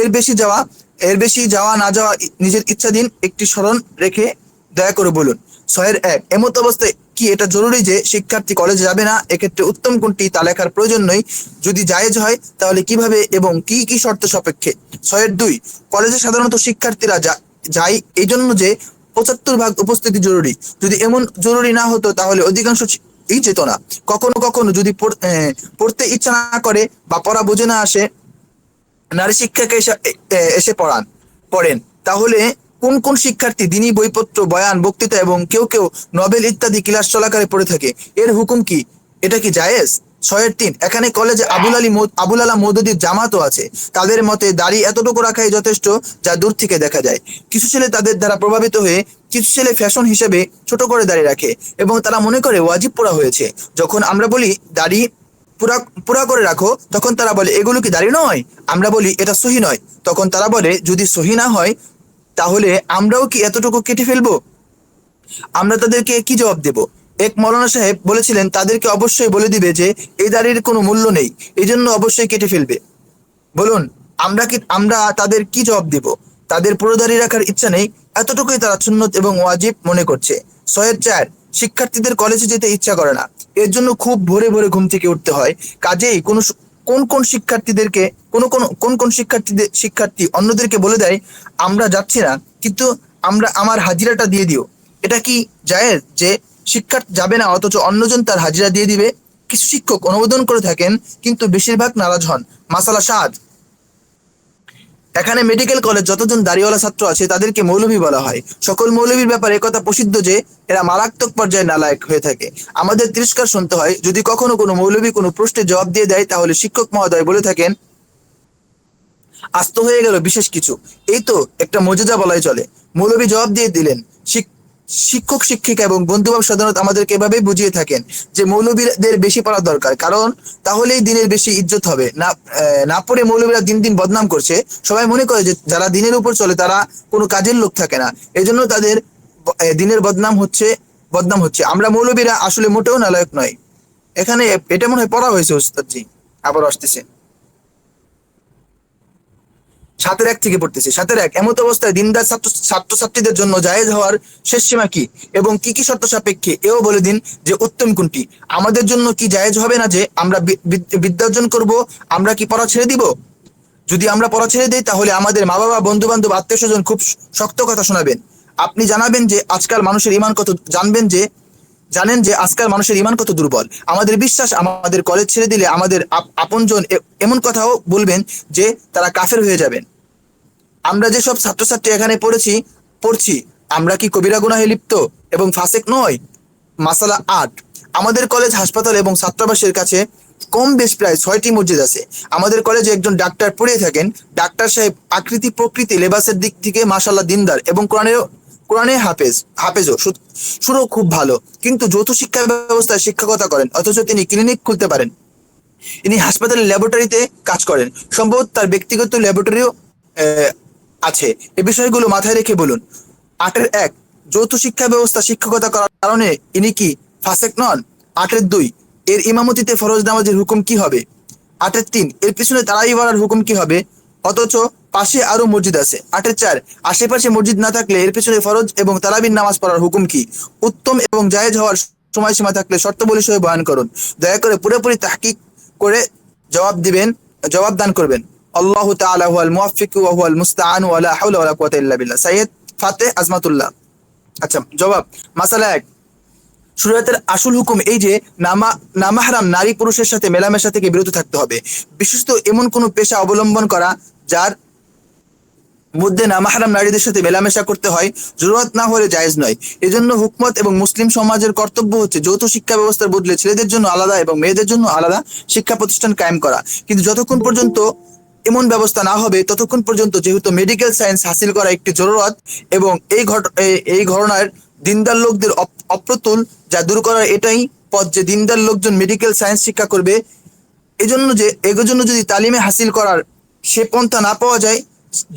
এর বেশি যাওয়া না যাওয়া নিজের ইচ্ছাধীন। একটি স্মরণ রেখে দয়া করে বলুন। 6-1, এমত অবস্থায় কি এটা জরুরি যে শিক্ষার্থী কলেজে যাবে না? এক্ষেত্রে উত্তম কোনটি তা লেখার প্রয়োজন নেই। যদি জায়েজ হয় তাহলে কিভাবে এবং কি কি শর্ত সাপেক্ষে? 6-2, কলেজে সাধারণত শিক্ষার্থীরা যায় এই জন্য যে 75% উপস্থিতি জরুরি। যদি এমন জরুরি না হতো তাহলে অধিকাংশ যেত না। কখনো কখনো যদি পড়তে ইচ্ছা না করে বা পড়া বুঝে না আসে, নারী শিক্ষাকে এসে পড়েন, তাহলে কোন কোন শিক্ষার্থী দিনী বইপত্র, বয়ান, বক্তৃতা এবং কেউ কেউ নভেল ইত্যাদি ক্লাস চলাকালে পড়ে থাকে। এর হুকুম কি? এটা কি জায়েজ? 6-3, এখানে কলেজে আবুল আলা মওদুদীর জামাতও আছে। তাদের মতে দাড়ি এতটুকু রাখাই যথেষ্ট যা দূর থেকে দেখা যায়। কিছু ছেলে তাদের দ্বারা প্রভাবিত হয়ে কিছু ছেলে ফ্যাশন হিসেবে ছোট করে দাড়ি রাখে এবং তারা মনে করে ওয়াজিব পড়া হয়েছে। যখন আমরা বলি দাড়ি পুরা করে রাখো, তখন তারা বলে এগুলো কি দাড়ি নয়? আমরা বলি এটা সহি নয়। তখন তারা বলে যদি সহি না হয় তাহলে আমরাও কি এতটুকু কেটে ফেলবো? আমরা তাদেরকে কি জবাব দেব? এক মৌলানা সাহেব বলেছিলেন তাদেরকে অবশ্যই বলে দিবে যে এই দাড়ির কোনো মূল্য নেই, এই জন্য অবশ্যই কেটে ফেলবে। বলুন আমরা তাদের কি জবাব দেব? তাদের পুরো দাড়ি রাখার ইচ্ছা নেই, এতটুকুই তারা সুন্নত এবং ওয়াজিব মনে করছে। 6-4, শিক্ষার্থীদের কলেজে যেতে ইচ্ছা করে না। এর জন্য খুব ভোরে ভোরে ঘুম থেকে উঠতে হয়। কাজেই কোন শিক্ষার্থী অন্যদেরকে বলে দেয় আমরা যাচ্ছি না, কিন্তু আমার হাজিরাটা দিয়ে দিও। এটা কি জায়েজ যে শিক্ষার্থী যাবে না অথচ অন্যজন তার হাজিরা দিয়ে দিবে? কিছু শিক্ষক অনুমোদন করে থাকেন, কিন্তু বেশিরভাগ নারাজ হন। মাসালা 7, এখানে মেডিকেল কলেজ যতজন দাড়িওয়ালা ছাত্র আছে তাদেরকে মৌলভী বলা হয়। সকল মৌলভীর ব্যাপারে একথা প্রসিদ্ধ যে এরা মারাত্মক পর্যায়ে নালায়েক হয়ে থাকে। আমাদের তিরস্কার শুনতে হয় যদি কখনো কোনো মৌলভী কোনো প্রশ্নের জবাব দিয়ে দেয়, তাহলে শিক্ষক মহোদয় বলে থাকেন আস্ত হয়ে গেল বিশেষ কিছু। এই তো একটা মজেজা বলাই চলে। মৌলভী জবাব দিয়ে দিলেন। শিক্ষক, শিক্ষিকা এবং বন্ধুবাব সাধারণত আমাদেরকে এভাবেই বুঝিয়ে থাকেন যে মৌলবীদের বেশি পড়া দরকার, কারণ তাহলেই দিনের বেশি ইজ্জত হবে। না পড়ে মৌলবীরা দিন দিন বদনাম করছে। সবাই মনে করে যে যারা দিনের উপর চলে তারা কোনো কাজের লোক থাকে না, এজন্য তাদের দিনের বদনাম হচ্ছে। আমরা মৌলবীরা আসলে মোটেও নালায়ক নয়। এখানে এটা মনে হয় পড়া হয়েছে ওস্তাদজি, আবার আসতেছে। 7-1 থেকে পড়তেছে। 7-1, এমত অবস্থায় দিনদার ছাত্রছাত্রীদের জন্য জায়েজ হওয়ার শেষ সীমা কি এবং কি কি শর্ত সাপেক্ষে এও বলে দিন যে উত্তম কোনটি। আমাদের জন্য কি জায়েজ হবে না যে আমরা বিদ্যা অর্জন করব? আমরা কি পড়া ছেড়ে দিব? যদি আমরা পড়া ছেড়ে দিই তাহলে আমাদের মা বাবা, বন্ধু বান্ধব, আত্মীয় স্বজন খুব শক্ত কথা শোনাবেন। আপনি জানাবেন যে আজকাল মানুষের ইমান কত, জানেন যে আজকাল মানুষের ইমান কত দুর্বল। আমাদের বিশ্বাস আমাদের কলেজ ছেড়ে দিলে আমাদের আপনজন এমন কথাও বলবেন যে তারা কাফের হয়ে যাবেন। আমরা যেসব ছাত্রছাত্রী এখানে পড়ছি আমরা কি কবিরা গুনাহে লিপ্ত এবং ফাসেক নয়? মাসালা ৮, আমাদের কলেজ, হাসপাতাল এবং ছাত্রাবাসের কাছে কম বেশ প্রায় ৬টি মসজিদ আছে। আমাদের কলেজে একজন ডাক্তার পড়িয়ে থাকেন। ডাক্তার সাহেব আকৃতি প্রকৃতি লেবাসের দিক থেকে মাশাআল্লাহ দিনদার এবং কোরআনে হাফেজও, সুরও খুব ভালো, কিন্তু যৌথ শিক্ষা ব্যবস্থায় শিক্ষকতা করেন, অথচ তিনি ক্লিনিক খুলতে পারেন। ইনি হাসপাতালের ল্যাবরেটরিতে কাজ করেন, সম্ভবত তার ব্যক্তিগত ল্যাবরেটরিও আছে। এই বিষয়গুলো মাথায় রেখে বলুন। ৮-১, যৌথ শিক্ষা ব্যবস্থা শিক্ষকতা করার কারণে ইনি কি ফাসেক নন? ৮-২, এর ইমামতিতে ফরজ নামাজের হুকুম কি হবে? ৮-৩, এর পিছনে তারাবি পড়ার হুকুম কি হবে, অথচ পাশে আরো মসজিদ আছে? ৮-৪, আশেপাশে মসজিদ না থাকলে এর পিছনে ফরজ এবং তারাবির নামাজ পড়ার হুকুম কি? উত্তম এবং জায়েজ হওয়ার সময়সীমা থাকলে শর্তাবলী সহ বয়ান করুন। দয়া করে পুরোপুরি তাহকিক করে জবাব দান করবেন। আল্লাহু তাআলা হুয়াল মুওয়াফফিক ওয়া হুয়াল মুস্তাআন ওয়া লা হাওলা ওয়া লা কুওয়াতা ইল্লা বিল্লাহ। সাইয়্যিদ ফাতেহ আজমাতুল্লাহ। আচ্ছা, জবাব। মাসালা ১, শরীয়তের আসল হুকুম এই যে নামাহরাম নারী পুরুষের সাথে মেলামেশা থেকে বিরত থাকতে হবে, বিশেষত এমন কোনো পেশা অবলম্বন করা যার মধ্যে নামাহরাম নারীদের সাথে মেলামেশা করতে হয়, জরুরত না হলে জায়েজ নয়। এজন্য হুকমত এবং মুসলিম সমাজের কর্তব্য হচ্ছে যৌথ শিক্ষা ব্যবস্থার বদলে ছেলেদের জন্য আলাদা এবং মেয়েদের জন্য আলাদা শিক্ষা প্রতিষ্ঠান কায়েম করা। কিন্তু যতক্ষণ পর্যন্ত এমন ব্যবস্থা না হবে ততক্ষণ পর্যন্ত যেহেতু মেডিকেল সায়েন্স হাসিল করা একটি জরুরত এবং এই ঘটনার দিনদার লোকদের অপ্রতুল যা দূর করার এটাই পথ যে দিনদার লোকজন মেডিকেল সায়েন্স শিক্ষা করবে। এজন্য যদি তালিমে হাসিল করার সে পন্থা না পাওয়া যায়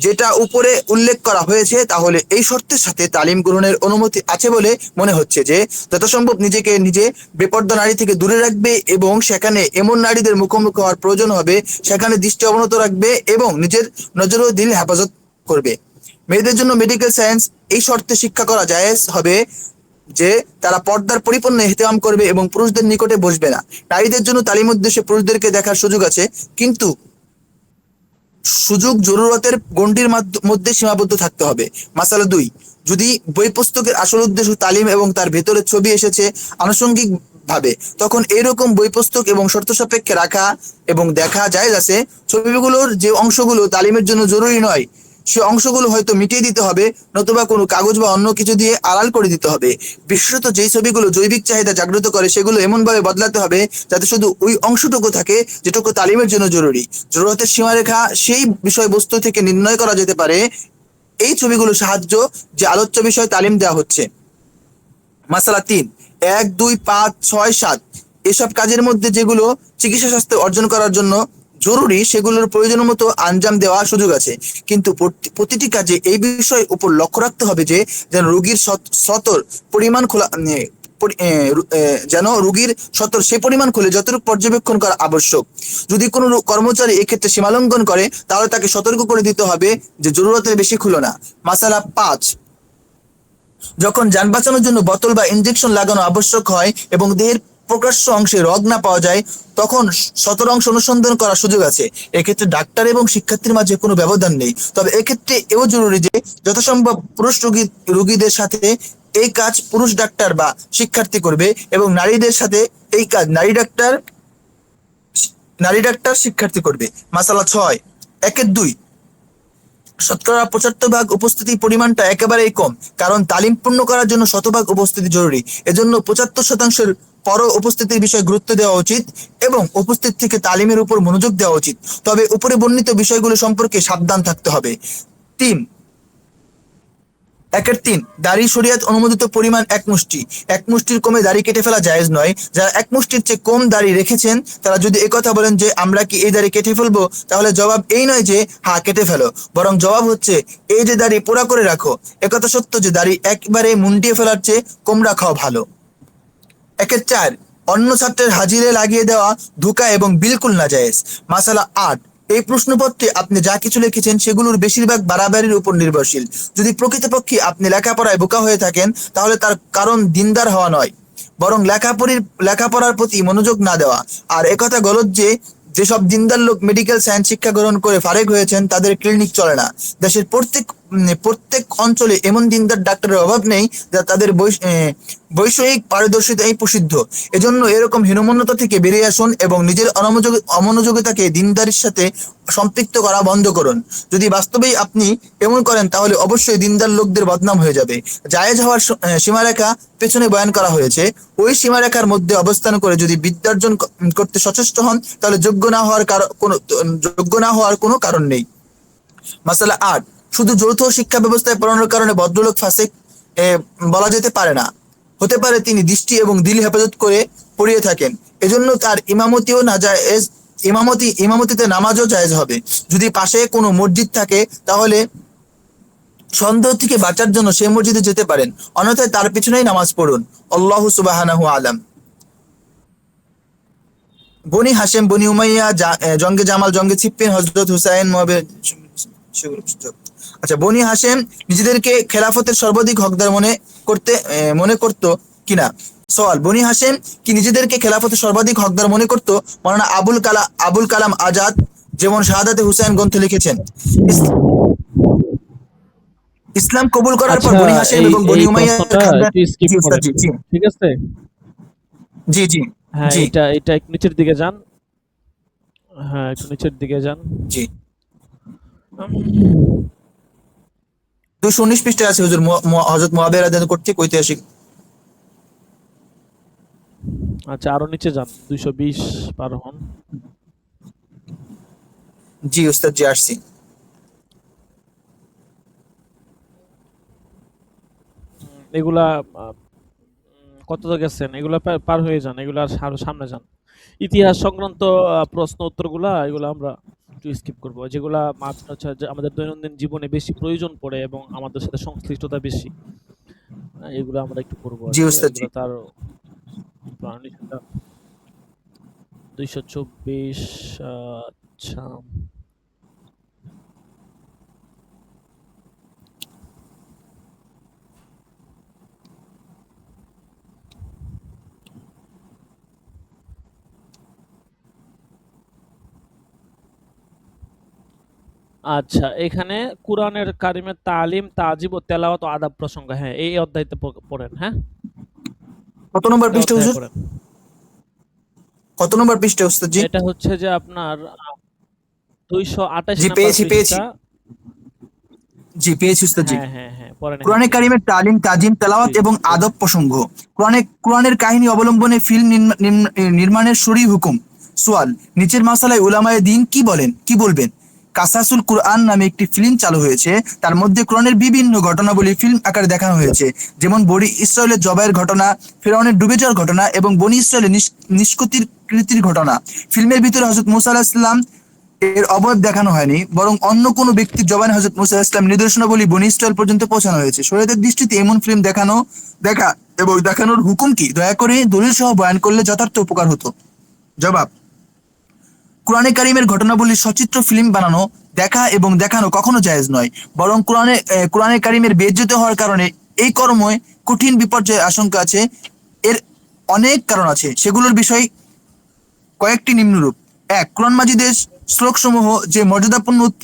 যেটা উপরে উল্লেখ করা হয়েছে, তাহলে এই শর্তের সাথে তালিম গ্রহণের অনুমতি আছে বলে মনে হচ্ছে যে যথাসম্ভব নিজে বেপর্দা নারী থেকে দূরে রাখবে এবং সেখানে এমন নারীদের মুখোমুখি হওয়ার প্রয়োজন হবে সেখানে দৃষ্টি অবনত রাখবে এবং নিজের নজর ও দিল হেফাজত করবে। মেয়েদের জন্য মেডিকেল সায়েন্স এই শর্তে শিক্ষা করা জায়েজ হবে যে তারা পর্দার পরিপূর্ণ ইহতিমাম করবে এবং পুরুষদের নিকটে বসবে না। নারীদের জন্য তালিম উদ্দেশ্যে পুরুষদেরকে দেখার সুযোগ আছে, কিন্তু সুযোগ জরুরতের গণ্ডির মধ্যে সীমাবদ্ধ থাকতে হবে। মাসালা ২, যদি বই পুস্তকের আসল উদ্দেশ্য তালিম এবং তার ভেতরে ছবি এসেছে আনুষঙ্গিক ভাবে, তখন এরকম বই পুস্তক এবং শর্ত সাপেক্ষে রাখা এবং দেখা জায়েজ আছে। ছবিগুলোর যে অংশগুলো তালিমের জন্য জরুরি নয় সে অংশগুলো হয়তো মিটিয়ে দিতে হবে, নতুবা কোনো কাগজ বা অন্য কিছু দিয়ে আড়াল করে দিতে হবে। বিশেষত যেই ছবিগুলো জৈবিক চাহিদা জাগ্রত করে সেগুলো এমনভাবে বদলাতে হবে যাতে শুধু ওই অংশটুকু থাকে যেটুকু তালিমের জন্য জরুরি। জরুরতের সীমারেখা সেই বিষয়বস্তু থেকে নির্ণয় করা যেতে পারে। এই ছবিগুলো সাহায্য যে আলোচ্য বিষয় তালিম দেওয়া হচ্ছে। মাসালা ৩, ১, ২, ৫, ৬, ৭ এসব কাজের মধ্যে যেগুলো চিকিৎসা স্বাস্থ্য অর্জন করার জন্য জরুরি সেগুলোর প্রয়োজন মতো আঞ্জাম দেওয়ার সুযোগ আছে, কিন্তু প্রতিটি কাজে এই বিষয় উপর লক্ষ্য রাখতে হবে যে যেন রোগীর সতর পরিমাণ সে পরিমাণ খুলে যতটুকু পর্যবেক্ষণ করা আবশ্যক। যদি কোনো কর্মচারী এক্ষেত্রে সীমালঙ্ঘন করে তাহলে তাকে সতর্ক করে দিতে হবে যে জরুরতের বেশি খুলো না। মাসালা ৫, যখন যান বাঁচানোর জন্য বোতল বা ইনজেকশন লাগানো আবশ্যক হয় এবং দেহের প্রকাশ্য অংশে রগ না পাওয়া যায় তখন সতর অংশ অনুসন্ধান করার সুযোগ আছে। এক্ষেত্রে ডাক্তার এবং শিক্ষার্থীর মাঝে কোনো ব্যবধান নেই, তবে এক্ষেত্রে এও জরুরি যে যথাসম্ভব পুরুষ রোগীদের সাথে এই কাজ পুরুষ ডাক্তার বা শিক্ষার্থী করবে এবং নারীদের সাথে এই কাজ নারী ডাক্তার শিক্ষার্থী করবে। মাসালা ৬, ১-২, শতকরা ৭৫% উপস্থিতি পরিমাণটা একেবারেই কম, কারণ তালিম পূর্ণ করার জন্য ১০০% উপস্থিতি জরুরি। এজন্য ৭৫% পরও উপস্থিতির বিষয়ে গুরুত্ব দেওয়া উচিত এবং উপস্থিত থেকে তালিমের উপর মনোযোগ দেওয়া উচিত। তবে উপরে বর্ণিত বিষয়গুলো সম্পর্কে সাবধান থাকতে হবে। ১-৩, দাড়ি শরীয়ত অনুমোদিত পরিমাণ ১ মুষ্টি। ১ মুষ্টির কমে দাড়ি কেটে ফেলা জায়েজ নয়। যারা ১ মুষ্টির চেয়ে কম দাড়ি রেখেছেন তারা যদি একথা বলেন যে আমরা কি এই দাড়ি কেটে ফেলবো, তাহলে জবাব এই নয় যে হ্যাঁ কেটে ফেলো, বরং জবাব হচ্ছে এই যে দাড়ি পোড়া করে রাখো। একথা সত্য যে দাড়ি একবারে মুন্ডিয়ে ফেলার চেয়ে কম রাখাও ভালো। ১-৪, অন্য ছাত্রের হাজিরে লাগিয়ে দেওয়া ধোঁকা এবং বিলকুল নাজায়েজ। মাসালা ৮, এই প্রশ্নপত্রে আপনি যা কিছু লিখেছেন সেগুলোর বেশিরভাগ বাড়াবাড়ির উপর নির্ভরশীল। যদি প্রকৃতপক্ষে আপনি লেখাপড়ায় বোকা হয়ে থাকেন তাহলে তার কারণ দিনদার হওয়া নয়, বরং লেখাপড়ার প্রতি মনোযোগ না দেওয়া। আর একথা গলত যে যেসব দিনদার লোক মেডিকেল সায়েন্স শিক্ষা গ্রহণ করে ফারেক হয়েছেন তাদের ক্লিনিক চলে না। দেশের প্রত্যেক অঞ্চলে এমন দিনদার ডাক্তারের অভাব নেই যা তাদের বৈষয়িক পারদর্শিতায় প্রসিদ্ধ। এজন্য এরকম হীনমন্যতা থেকে বেরিয়ে আসুন এবং নিজের অমনোযোগিতাকে দিনদারির সাথে সম্পৃক্ত করা বন্ধ করুন। যদি বাস্তবেই আপনি এমন করেন তাহলে অবশ্যই দিনদার লোকদের বদনাম হয়ে যাবে। জায়েজ হওয়ার সীমারেখা পেছনে বয়ান করা হয়েছে। ওই সীমারেখার মধ্যে অবস্থান করে যদি বিদ্যার্জন করতে সচেষ্ট হন তাহলে যোগ্য না হওয়ার কোনো কারণ নেই। মাসালা ৮, শুধু যৌথ শিক্ষা ব্যবস্থায় পড়ানোর কারণে ভদ্রলোক ফাসিক বলা যেতে পারে না। হতে পারে তিনি দৃষ্টি এবং দিল হেফাজত করে পড়িয়ে থাকেন, এজন্য তার ইমামতিও না জায়েজ, ইমামতিতে নামাজও জায়েজ হবে। যদি পাশে কোনো মসজিদ থাকে তাহলে সন্দেহ থেকে বাঁচার জন্য সেই মসজিদে যেতে পারেন, অন্যথায় তার পিছনেই নামাজ পড়ুন। আল্লাহু সুবহানাহু আলাম। বনি হাশেম, বনি উমাইয়া, জঙ্গে জামাল, জঙ্গে সিফফিন, হযরত হুসাইন, আচ্ছা, বনি হাশেম নিজেদেরকে খেলাফতের সর্বাধিক হকদার মনে করত কিনা? সওয়াল, বনি হাশেম কি নিজেদেরকে খেলাফতের সর্বাধিক হকদার মনে করত? মাওলানা আবুল কালাম আজাদ যেমন শাহাদাতে হুসাইন গ্রন্থ লিখেছেন। ইসলাম কবুল করার পর আচ্ছা, বনি হাশেম এবং বনি এই উমাইয়া প্রশ্নটা একটু স্কিপ জি উস্তাদ, করেন, জি জি ঠিক আছে? জি জি হ্যাঁ, জি এটা একটু নিচের দিকে যান। হ্যাঁ, একটু নিচের দিকে যান। জি 219 পৃষ্ঠায় আছে হুজুর, হযরত মুয়াবিয়া রাদিয়াল্লাহু কর্তৃক ঐতিহাসিক। আচ্ছা, আরো নিচে যান, 220 পার হন। জি উস্তাদ, জি আসছি। এগুলা কত তো গেছেন, এগুলা পার হয়ে যান, এগুলা আরো সামনে যান। ইতিহাস সংক্রান্ত প্রশ্ন উত্তরগুলা এগুলা আমরা একটু স্কিপ করবো, যেগুলা আপনার হচ্ছে যে আমাদের দৈনন্দিন জীবনে বেশি প্রয়োজন পড়ে এবং আমাদের সাথে সংশ্লিষ্টতা বেশি, এগুলো আমরা একটু করবো আর জি কি। উস্তাদ, জি এগুলো তার 224। আচ্ছা, আচ্ছা, এখানে কুরআনের কারিমের তালিম, তাজিব ও তেলাওয়াত ও আদাব প্রসঙ্গ, হ্যাঁ এই অধ্যায়তে পড়েন। হ্যাঁ, কত নম্বর এই পৃষ্ঠা অধ্যায়ে হুজুর? পড়েন। কত নম্বর পৃষ্ঠা উস্তাদ জি? এটা হচ্ছে যে আপনার 228 জি নাম্বার পেয়েছি পৃষ্ঠা। জি পেয়েছি উস্তাদ জি। হ্যাঁ হ্যাঁ হ্যাঁ, পড়েন এখান কোরআনে থেকে। কারিমের তালিম, তাজিম, তেলাওয়াত জি এবং পড়েন। আদব প্রসঙ্গ। কোরআনের কাহিনী অবলম্বনে ফিল্ম নির্মাণের শরী হুকুম। সোয়াল, নিচের মাসালায় উলামায়ে দ্বীন কি বলবেন? কাসাসুল কুরআন নামে একটি ফিল্ম চালু হয়েছে। তার মধ্যে কোরআনের বিভিন্ন ঘটনাবলী ফিল্ম আকারে দেখানো হয়েছে, যেমন বনি ইসরায়েলের জবাইয়ের ঘটনা, ফিরআউনের ডুবে যাওয়ার ঘটনা এবং বনি ইসরায়েলের নিষ্কৃতির কৃতির ঘটনা। ফিল্মের ভিতরে হযরত মুসা আলাইহিস সালাম এর অবয়ব দেখানো হয়নি, বরং অন্য কোনো ব্যক্তির জবানে হযরত মুসা আলাইহিস সালাম নিদর্শনাবলী বনি ইসরায়েল পর্যন্ত পৌঁছানো হয়েছে। শরীয়তের দৃষ্টিতে এমন ফিল্ম দেখা এবং দেখানোর হুকুম কি? দয়া করে দলিল সহ বয়ান করলে যথার্থ উপকার হতো। জবাব, কোরআনে কারিমের ঘটনাবলীর সচিত্র ফিল্ম বানানো, দেখা এবং দেখানো কখনো জায়েজ নয়, বরং কোরআনে কারিমের বেজ্জতি হওয়ার কারণে এই কর্মে কঠিন বিপর্যয়ের আশঙ্কা আছে। এর অনেক কারণ আছে, সেগুলোর বিষয় কয়েকটি নিম্নরূপ। ১. কোরআন মাজিদের শ্লোকসমূহ যে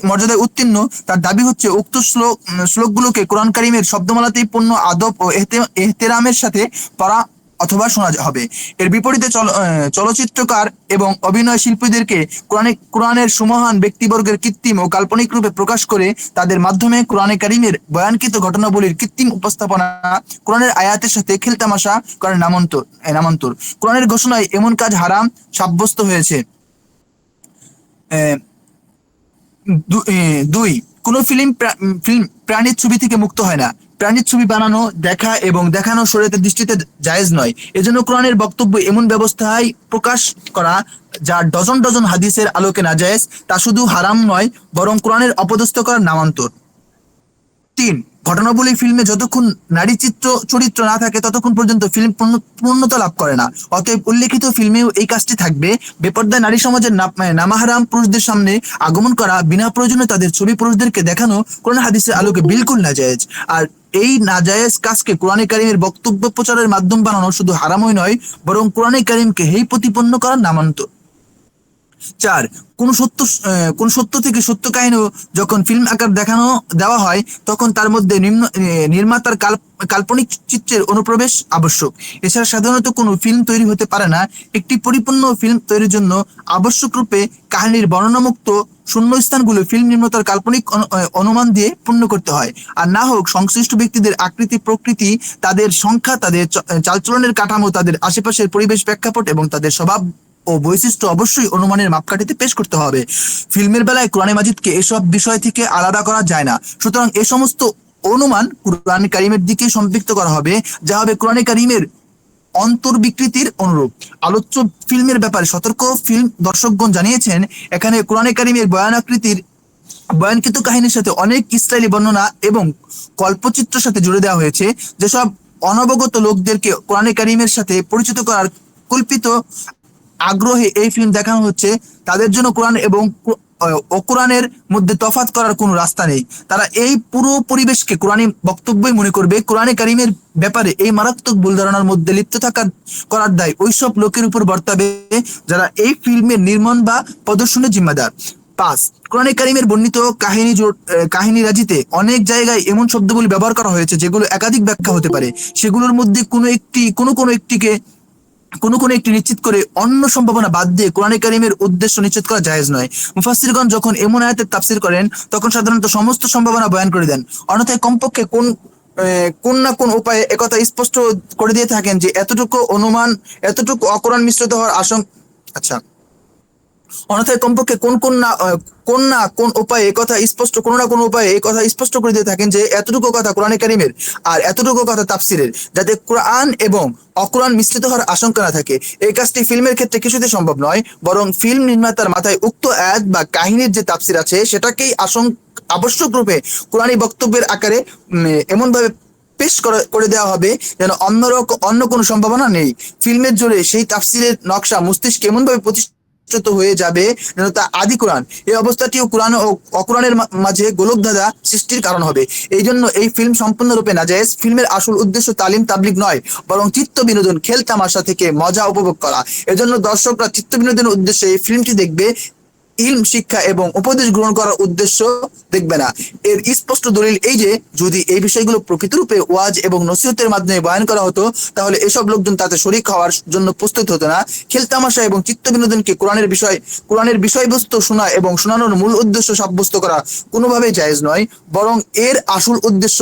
মর্যাদায় উত্তীর্ণ, তার দাবি হচ্ছে উক্ত শ্লোকগুলোকে কোরআন কারিমের শব্দমালাতেই পূর্ণ আদব ও এহতেরামের সাথে পড়া অথবা শোনা হবে। এর বিপরীতে চলচ্চিত্রকার এবং অভিনয় শিল্পীদেরকে কোরআনের সুমহান ব্যক্তিবর্গের কৃত্রিম ও কাল্পনিক রূপে প্রকাশ করে তাদের মাধ্যমে কোরআনে কারিমের বয়ানকৃত ঘটনাবলীর কৃত্রিম উপস্থাপনা, কোরআনের আয়াতের সাথে খেলতামাশা করার নামান্তর। কোরআনের ঘোষণায় এমন কাজ হারাম সাব্যস্ত হয়েছে। ২. কোনো ফিল্ম প্রাণীর ছবি থেকে মুক্ত হয় না। প্রাণীর ছবি বানানো, দেখা এবং দেখানো শরীয়তের দৃষ্টিতে জায়েজ নয়। এজন্য কোরআনের বক্তব্য এমন ব্যবস্থায় প্রকাশ করা যা ডজন ডজন হাদিসের আলোকে নাজায়েজ, তা শুধু হারাম নয় বরং কোরআনের অপদস্থ করার নামান্তর। ৩. ঘটনাবলী ফিল্মে যতক্ষণ নারী চরিত্র না থাকে ততক্ষণ পর্যন্ত ফিল্ম পূর্ণতা লাভ করে না। অতএব উল্লেখিত ফিল্মেও এই কাজটি থাকবে। বেপর্দায় নারী সমাজের নামাহারাম পুরুষদের সামনে আগমন করা, বিনা প্রয়োজনে তাদের ছবি পুরুষদেরকে দেখানো কোরআন হাদিসের আলোকে বিলকুল নাজায়েজ। আর এই নাজায়েজ কাজকে কোরআনে কারিমের বক্তব্য প্রচারের মাধ্যম বানানো শুধু হারামই নয় বরং কোরআনে কারিমকে হেয় প্রতিপন্ন করার নামান্তর। 4, কোন সত্য থেকে সত্য কাহিনী যখন ফিল্ম আকার দেওয়া হয় তখন তার মধ্যে নির্মাতার কাল্পনিক চিত্রের অনুপ্রবেশ আবশ্যক। এছাড়া সাধারণত কোনো ফিল্ম তৈরি হতে পারে না। একটি পরিপূর্ণ ফিল্ম তৈরির জন্য আবশ্যক রূপে কাহিনীর বর্ণনামুক্ত শূন্যস্থানগুলো ফিল্ম নির্মাতার কাল্পনিক অনুমান দিয়ে পূর্ণ করতে হয়। আর না হোক সংশ্লিষ্ট ব্যক্তিদের আকৃতি প্রকৃতি, তাদের সংখ্যা, তাদের চালচলনের কাঠামো, তাদের আশেপাশের পরিবেশ প্রেক্ষাপট এবং তাদের স্বভাব ও বৈশিষ্ট্য অবশ্যই অনুমানের মাপকাঠিতে পেশ করতে হবে। ফিল্মের বেলায় কোরআনে মাজিদকে এসব বিষয় থেকে আলাদা করা যায় না। সুতরাং এ সমস্ত অনুমান কোরআন কারিমের দিকে সম্পৃক্ত করা হবে, যা হবে কোরআন কারিমের অন্তর্বিকৃতির অনুরূপ। আলোচ্য ফিল্মের ব্যাপারে সতর্ক। ফিল্ম দর্শকগণ জানিয়েছেন, এখানে কোরআন কারিমের বয়ানকৃত কাহিনীর সাথে অনেক ইসরায়েলি বর্ণনা এবং কল্পচিত্রের সাথে জুড়ে দেওয়া হয়েছে, যেসব অনবগত লোকদেরকে কোরআন কারিমের সাথে পরিচিত করার কল্পিত আগ্রহে এই ফিল্ম দেখানো হচ্ছে। তাদের জন্য কোরআন এবং অকুরআনের মধ্যে তফাৎ করার কোনো রাস্তা নেই। তারা এই পুরো পরিবেশকে কোরআনী বক্তব্যই মনে করবে। কোরআনে কারিমের ব্যাপারে এই মারাত্মক ভুল ধারণার মধ্যে লিপ্ত করার দায় ওইসব লোকের উপর বর্তাবে যারা এই ফিল্মের নির্মাণ বা প্রদর্শনের জিম্মাদার। 5, কোরআনে কারিমের বর্ণিত কাহিনী রাজিতে অনেক জায়গায় এমন শব্দগুলি ব্যবহার করা হয়েছে যেগুলো একাধিক ব্যাখ্যা হতে পারে। সেগুলোর মধ্যে কোনো একটি নিশ্চিত করে অন্য সম্ভাবনা বাদ দিয়ে কোরআনে কারিমের উদ্দেশ্য নিশ্চিত করা জায়েজ নয়। মুফাসসিরগণ যখন এমন আয়াতের তাফসীর করেন তখন সাধারণত সমস্ত সম্ভাবনা বয়ান করে দেন, অন্যথায় কমপক্ষে কোন না কোন উপায়ে একথা স্পষ্ট করে দিয়ে থাকেন যে এতটুকু অকুরআন মিশ্রিত হওয়ার আশঙ্কা। অন্যথায় কমপক্ষে কোন না কোন উপায়ে একথা স্পষ্ট করে দিয়ে থাকেন যে এতটুকু কথা কোরআনে কারিমের আর এতটুকু কথা তাফসিরের, যাতে কোরআন এবং অকুরআন মিশ্রিত হওয়ার আশঙ্কা না থাকে। এই কাজটি ফিল্মের ক্ষেত্রে কিছুতে সম্ভব নয়, বরং ফিল্ম নির্মাতার মাথায় উক্ত আয়াত বা কাহিনীর যে তাফসির আছে সেটাকেই আবশ্যক রূপে কোরআনী বক্তব্যের আকারে এমনভাবে পেশ করে দেওয়া হবে যেন অন্য কোনো সম্ভাবনা নেই। ফিল্মের জোরে সেই তাফসিরের নকশা মস্তিষ্কে এমনভাবে প্রতিষ্ঠিত হয়ে যাবে যেন তা আদি কোরআন। এই অবস্থাটিও কোরআন ও অকুরআনের মাঝে গোলকধাঁধা সৃষ্টির কারণ হবে। এই জন্য এই ফিল্ম সম্পূর্ণরূপে নাজায়েজ। ফিল্মের আসল উদ্দেশ্য তালিম তাবলিগ নয়, বরং চিত্ত বিনোদন, খেল তামাশা থেকে মজা উপভোগ করা। এজন্য দর্শকরা চিত্ত বিনোদনের উদ্দেশ্যে এই ফিল্মটি দেখবে, ইলম শিক্ষা এবং উপদেশ গ্রহণ করার উদ্দেশ্য দেখবে না। এর স্পষ্ট দলিল এই যে যদি এই বিষয়গুলো প্রকৃতরূপে ওয়াজ এবং নসিহতের মাধ্যমে বয়ান করা হতো তাহলে এসব লোকজন তাতে শরীক হওয়ার জন্য প্রস্তুত হতো না। খেলতামাশা এবং চিত্ত বিনোদনকে কোরআনের বিষয়বস্তু শোনা এবং শোনানোর মূল উদ্দেশ্য সাব্যস্ত করা কোনোভাবেই জায়েজ নয়, বরং এর আসল উদ্দেশ্য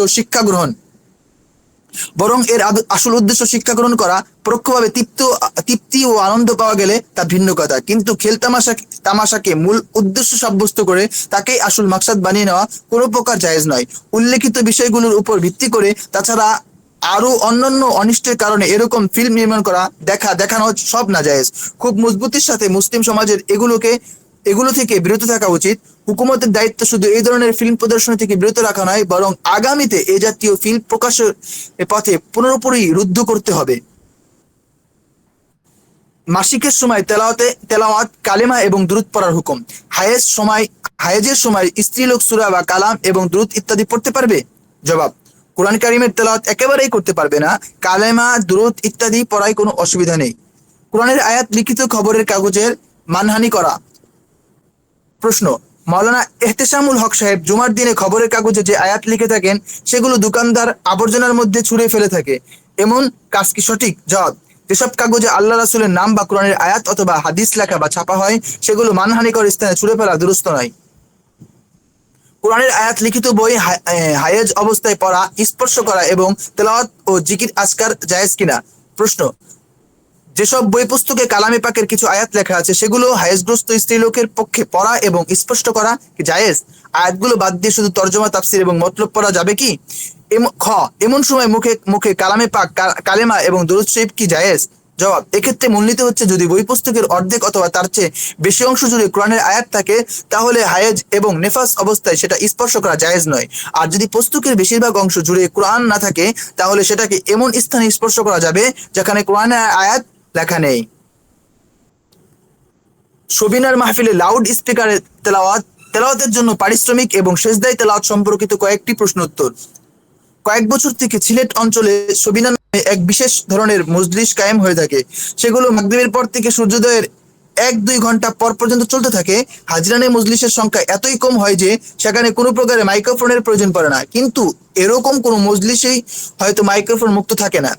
শিক্ষা গ্রহণ করা। পরোক্ষভাবে তৃপ্তি ও আনন্দ পাওয়া গেলে তা ভিন্ন কথা, কিন্তু তামাশাকে মূল উদ্দেশ্য সাব্যস্ত করে তাকেই আসল মাকসাদ বানিয়ে নেওয়া কোনো প্রকার জায়েজ নয়। উল্লেখিত বিষয়গুলোর উপর ভিত্তি করে তাছাড়া আরো অন্যান্য অনিষ্টের কারণে এরকম ফিল্ম নির্মাণ করা, দেখানো সব নাজায়েজ। খুব মজবুতির সাথে মুসলিম সমাজের এগুলো থেকে বিরত থাকা উচিত। হুকুমতের দায়িত্ব শুধু এই ধরনের ফিল্ম প্রদর্শন থেকে বিরত রাখা নয়, বরং আগামীতে এ জাতীয় ফিল্ম প্রকাশের পথে পুনরুপরি রুদ্ধ করতে হবে। মাসিকের সময় তেলাওয়াত, কালেমা এবং দুরূদ পড়ার হুকুম। হায়েজের সময় স্ত্রীলোক সূরা বা কালাম এবং দুরূদ ইত্যাদি পড়তে পারবে? জবাব: কোরআন কারিমের তেলাওয়াত একেবারেই করতে পারবে না। কালেমা, দুরূদ ইত্যাদি পড়ায় কোনো অসুবিধা নেই। কোরআনের আয়াত লিখিত খবরের কাগজের মানহানি করা। প্রশ্ন: মাওলানা এহতেশামুল হক সাহেব জুমার দিনে খবরের কাগজে যে আয়াত লিখে থাকেন সেগুলো দোকানদার আবর্জনার মধ্যে ছুঁড়ে ফেলে থাকে, এমন কাজ কি সঠিক? জবাব: যেসব কাগজে আল্লাহ রাসূলের নাম বা কোরআনের আয়াত অথবা হাদিস লেখা বা ছাপা হয় সেগুলো মানহানিকর স্থানে ছুঁড়ে ফেলা দুরূস্ত নয়। কোরআনের আয়াত লিখিত বই হায়েজ অবস্থায় পড়া, স্পর্শ করা এবং তেলাওয়াত ও জিকির আজকার জায়েজ কিনা? প্রশ্ন: যেসব বই পুস্তকে কালামে পাকের কিছু আয়াত লেখা আছে সেগুলো হায়েজগ্রস্ত স্ত্রীলোকের পক্ষে পড়া এবং স্পষ্ট করা কি জায়েজ? আয়াতগুলো বাদ দিয়ে শুধু তরজমা, তাফসীর এবং মতলব পড়া যাবে কি? এমন সময় মুখে কালামে পাক, কালেমা এবং দুরূদ শরীফ কি জায়েজ? জবাব: এক্ষেত্রে মূলনীতি হচ্ছে যদি বই পুস্তকের অর্ধেক অথবা তার চেয়ে বেশি অংশ জুড়ে কোরআনের আয়াত থাকে তাহলে হায়েজ এবং নেফাস অবস্থায় সেটা স্পর্শ করা জায়েজ নয়। আর যদি পুস্তকের বেশিরভাগ অংশ জুড়ে কোরআন না থাকে তাহলে সেটাকে এমন স্থানে স্পর্শ করা যাবে যেখানে কোরআনের আয়াত লেখা নেই। সবিনার মাহফিলে লাউড স্পিকারে তেলাওয়াতের জন্য পারিশ্রমিক এবং সেজদায় তেলাওয়াত সম্পর্কিত কয়েকটি প্রশ্ন উত্তর। কয়েক বছর থেকে সিলেট অঞ্চলে সবিনা নামে এক বিশেষ ধরনের মজলিস কায়েম হয়ে থাকে। সেগুলো মাগরিবের পর থেকে সূর্যোদয়ের 1-2 ঘন্টা পর পর্যন্ত চলতে থাকে, হাজিরানে মজলিসের সংখ্যা এতই কম হয় যে সেখানে কোনো প্রকারের মাইক্রোফোনের প্রয়োজন পড়ে না। কিন্তু এরকম কোনো মজলিসেই হয়তো মাইক্রোফোন মুক্ত থাকে না।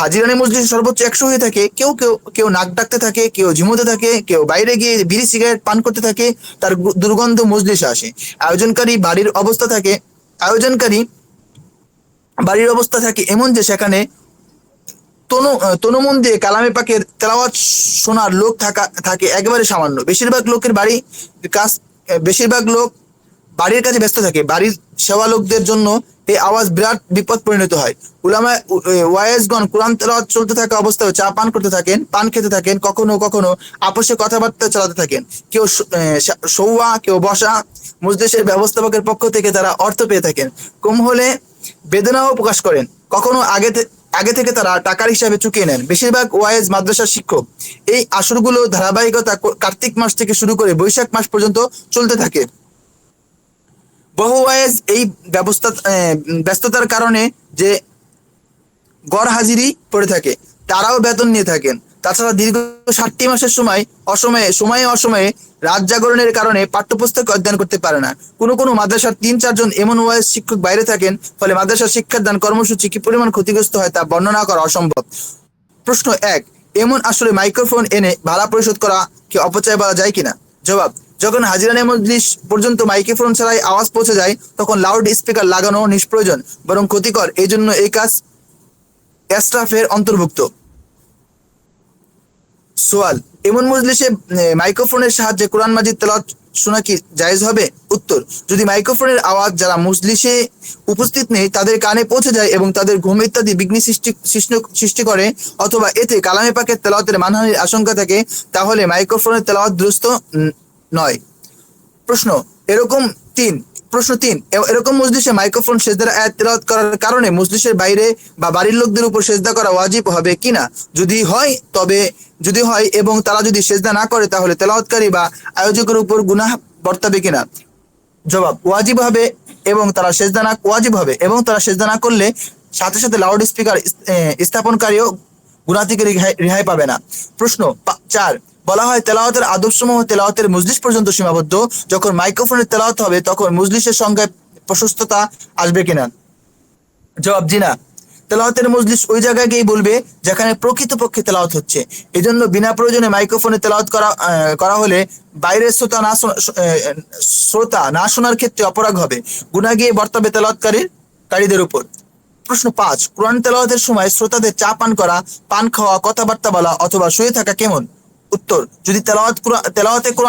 হাজিরানে মজলিসে সর্বোচ্চ 100 হয়ে থাকে। কেউ কেউ কেউ নাক ডাকতে থাকে, কেউ ঝিমোতে থাকে, কেউ বাইরে গিয়ে বিড়ি সিগারেট পান করতে থাকে, তার দুর্গন্ধ মজলিসে আসে। আয়োজনকারী বাড়ির অবস্থা থাকে আয়োজনকারী বাড়ির অবস্থা থাকে এমন যে সেখানে তনুমন দিয়ে কালামে পাকের তেলাওয়াত শোনার লোক থাকে একেবারে সামান্য। বেশিরভাগ লোক বাড়ির কাজে ব্যস্ত থাকে। বাড়ির সেবা লোকদের জন্য এই আওয়াজ বিরাট বিপদ পরিণত হয়। ওয়াইজগণ কোরআন তেলাওয়াত চলতে থাকা অবস্থায় চা পান করতে থাকেন, পান খেতে থাকেন, কখনো কখনো আপোষে কথাবার্তা চালাতে থাকেন। কেউ শোয়া, কেউ বসা। মজলিসের ব্যবস্থাপকের পক্ষ থেকে তারা অর্থ পেয়ে থাকেন। কম হলে বেদনাও প্রকাশ করেন। কখনো আগে থেকে তারা টাকার হিসাবে চুকিয়ে নেন। বেশিরভাগ ওয়াইজ মাদ্রাসার শিক্ষক। এই আসরগুলো ধারাবাহিকতা কার্তিক মাস থেকে শুরু করে বৈশাখ মাস পর্যন্ত চলতে থাকে। বহু ওয়াইজ এই ব্যস্ততার কারণে যে গড় হাজিরি পড়ে থাকে, তারাও বেতন নিয়ে থাকেন। তাছাড়া দীর্ঘ 60 মাসের সময়ে রাত জাগরণের কারণে পাঠ্যপুস্তক অধ্যয়ন করতে পারে না। কোনো মাদ্রাসার 3-4 জন এমন ওয়াইজ শিক্ষক বাইরে থাকেন, ফলে মাদ্রাসার শিক্ষাদান কর্মসূচি কি পরিমাণ ক্ষতিগ্রস্ত হয় তা বর্ণনা করা অসম্ভব। প্রশ্ন 1, এমন আসলে মাইক্রোফোন এনে ভাড়া পরিশোধ করা কি অপচয় বলা যায় কিনা? জবাব, যখন হাজিরানে মজলিস পর্যন্ত মাইক্রোফোন ছাড়াই আওয়াজ পৌঁছে যায় তখন লাউড স্পিকার লাগানো নিষ্প্রয়োজন, বরং ক্ষতিকর। এই জন্য এই কাজ এসরাফের অন্তর্ভুক্ত। সোয়াল, এমন মজলিসে মাইক্রোফোনের সাহায্যে কোরআন মাজিদ তেলাওয়াত শোনা কি জায়েজ হবে? উত্তর, যদি মাইক্রোফোনের আওয়াজ যারা মজলিসে উপস্থিত নেই তাদের কানে পৌঁছে যায় এবং তাদের ঘুম ইত্যাদি বিঘ্ন সৃষ্টি করে, অথবা এতে কালামে পাকের তেলাওয়াতের মানহানির আশঙ্কা থাকে, তাহলে মাইক্রোফোনের তেলাওয়াত দুরুস্ত নয়। প্রশ্ন 3, এরকম মজলিসে মাইক্রোফোন সেজদার আয়াত তেলাওয়াত করার কারণে মজলিসের বাইরে বা বাড়ির লোকদের উপর সেজদা করা ওয়াজিব হবে কিনা? যদি হয় এবং তারা যদি সেজদা না করে তাহলে তেলাওয়াতকারী বা আয়োজকের উপর গুনাহ বর্তাবে কিনা? জবাব, ওয়াজিব হবে এবং তারা সেজদা না করলে সাথে সাথে লাউড স্পিকার স্থাপনকারীও গুনাহ থেকে রেহাই পাবে না। প্রশ্ন 4, বলা হয় তেলাওয়াতের আদবসমূহ তেলাওয়াতের মজলিস পর্যন্ত সীমাবদ্ধ। যখন মাইক্রোফোনের তেলাওয়াত হবে তখন মজলিসের সংখ্যায় প্রশস্ততা আসবে কিনা? জবাব, জি না। তেলাওয়াতের মজলিস ওই জায়গায় গিয়ে বলবে যেখানে প্রকৃতপক্ষে তেলাওয়াত হচ্ছে। এজন্য বিনা প্রয়োজনে মাইক্রোফোনে তেলাওয়াত করা হলে বাইরের শ্রোতা না শোনার ক্ষেত্রে অপরাধ হবে, গুনাহ গিয়ে বর্তাবে তেলাওয়াতকারীদের উপর। প্রশ্ন 5, কোরআন তেলাওয়াতের সময় শ্রোতাদের চা পান করা, পান খাওয়া, কথাবার্তা বলা অথবা শুয়ে থাকা কেমন? উত্তর, যদি তেলাওয়াতে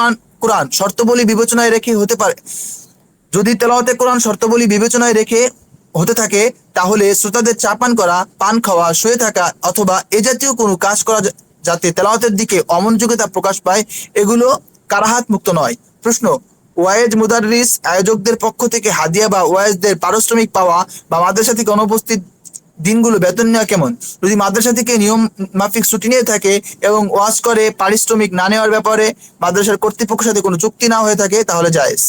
কোরআন শর্তাবলী বিবেচনায় রেখে হতে থাকে তাহলে শ্রোতাদের চা পান করা, পান খাওয়া, শুয়ে থাকা অথবা এ জাতীয় কোনো কাজ করা যাতে তেলাওয়াতের দিকে অমনোযোগিতা প্রকাশ পায়, এগুলো কারাহাত মুক্ত নয়। প্রশ্ন, ওয়াইজ মুদাররিস আয়োজকদের পক্ষ থেকে হাদিয়া বা ওয়াইজদের পারিশ্রমিক পাওয়া বা মাদ্রাসা থেকে অনুপস্থিত দিনগুলো বেতন নেওয়া কেমন? যদি মাদ্রাসা থেকে নিয়ম মাফিক ছুটি নিয়ে থাকে এবং ওয়াজ করে পারিশ্রমিক না নেওয়ার ব্যাপারে মাদ্রাসার কর্তৃপক্ষের সাথে কোনো চুক্তি না হয়ে থাকে তাহলে জায়েজ।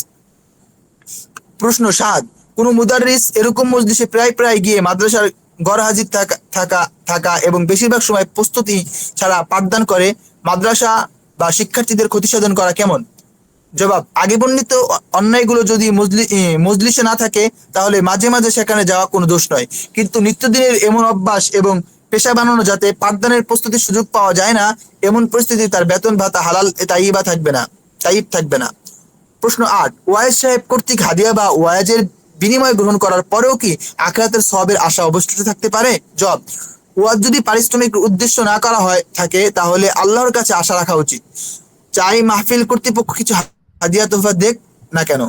প্রশ্ন 7, কোনো মুদাররিস এরকম মজলিসে প্রায় গিয়ে মাদ্রাসার গড় হাজির থাকা এবং বেশিরভাগ সময় প্রস্তুতি ছাড়া পাঠদান করে মাদ্রাসা বা শিক্ষার্থীদের ক্ষতি সাধন করা কেমন? জবাব, আগে বর্ণিত অন্যায়গুলো যদি মজলিসে না থাকে তাহলে মাঝে মাঝে সেখানে যাওয়া কোনো দোষ নয়, কিন্তু নিত্যদিনের এমন অভ্যাস এবং পেশা বানানো যাতে পাঠদানের প্রস্তুতির সুযোগ পাওয়া যায় না, এমন পরিস্থিতি তার বেতন ভাতা হালাল তাইব থাকবে না। প্রশ্ন 8, ওয়াইজ সাহেব কর্তৃক হাদিয়া বা ওয়াইজের বিনিময় গ্রহণ করার পরেও কি আখিরাতের সওয়াবের আশা অবশিষ্ট থাকতে পারে? জবাব, ওয়াজ যদি পারিশ্রমিক উদ্দেশ্য না করা থাকে তাহলে আল্লাহর কাছে আশা রাখা উচিত, চাই মাহফিল কর্তৃপক্ষ কিছু হাদিয়া তোফা দেখ না কেন।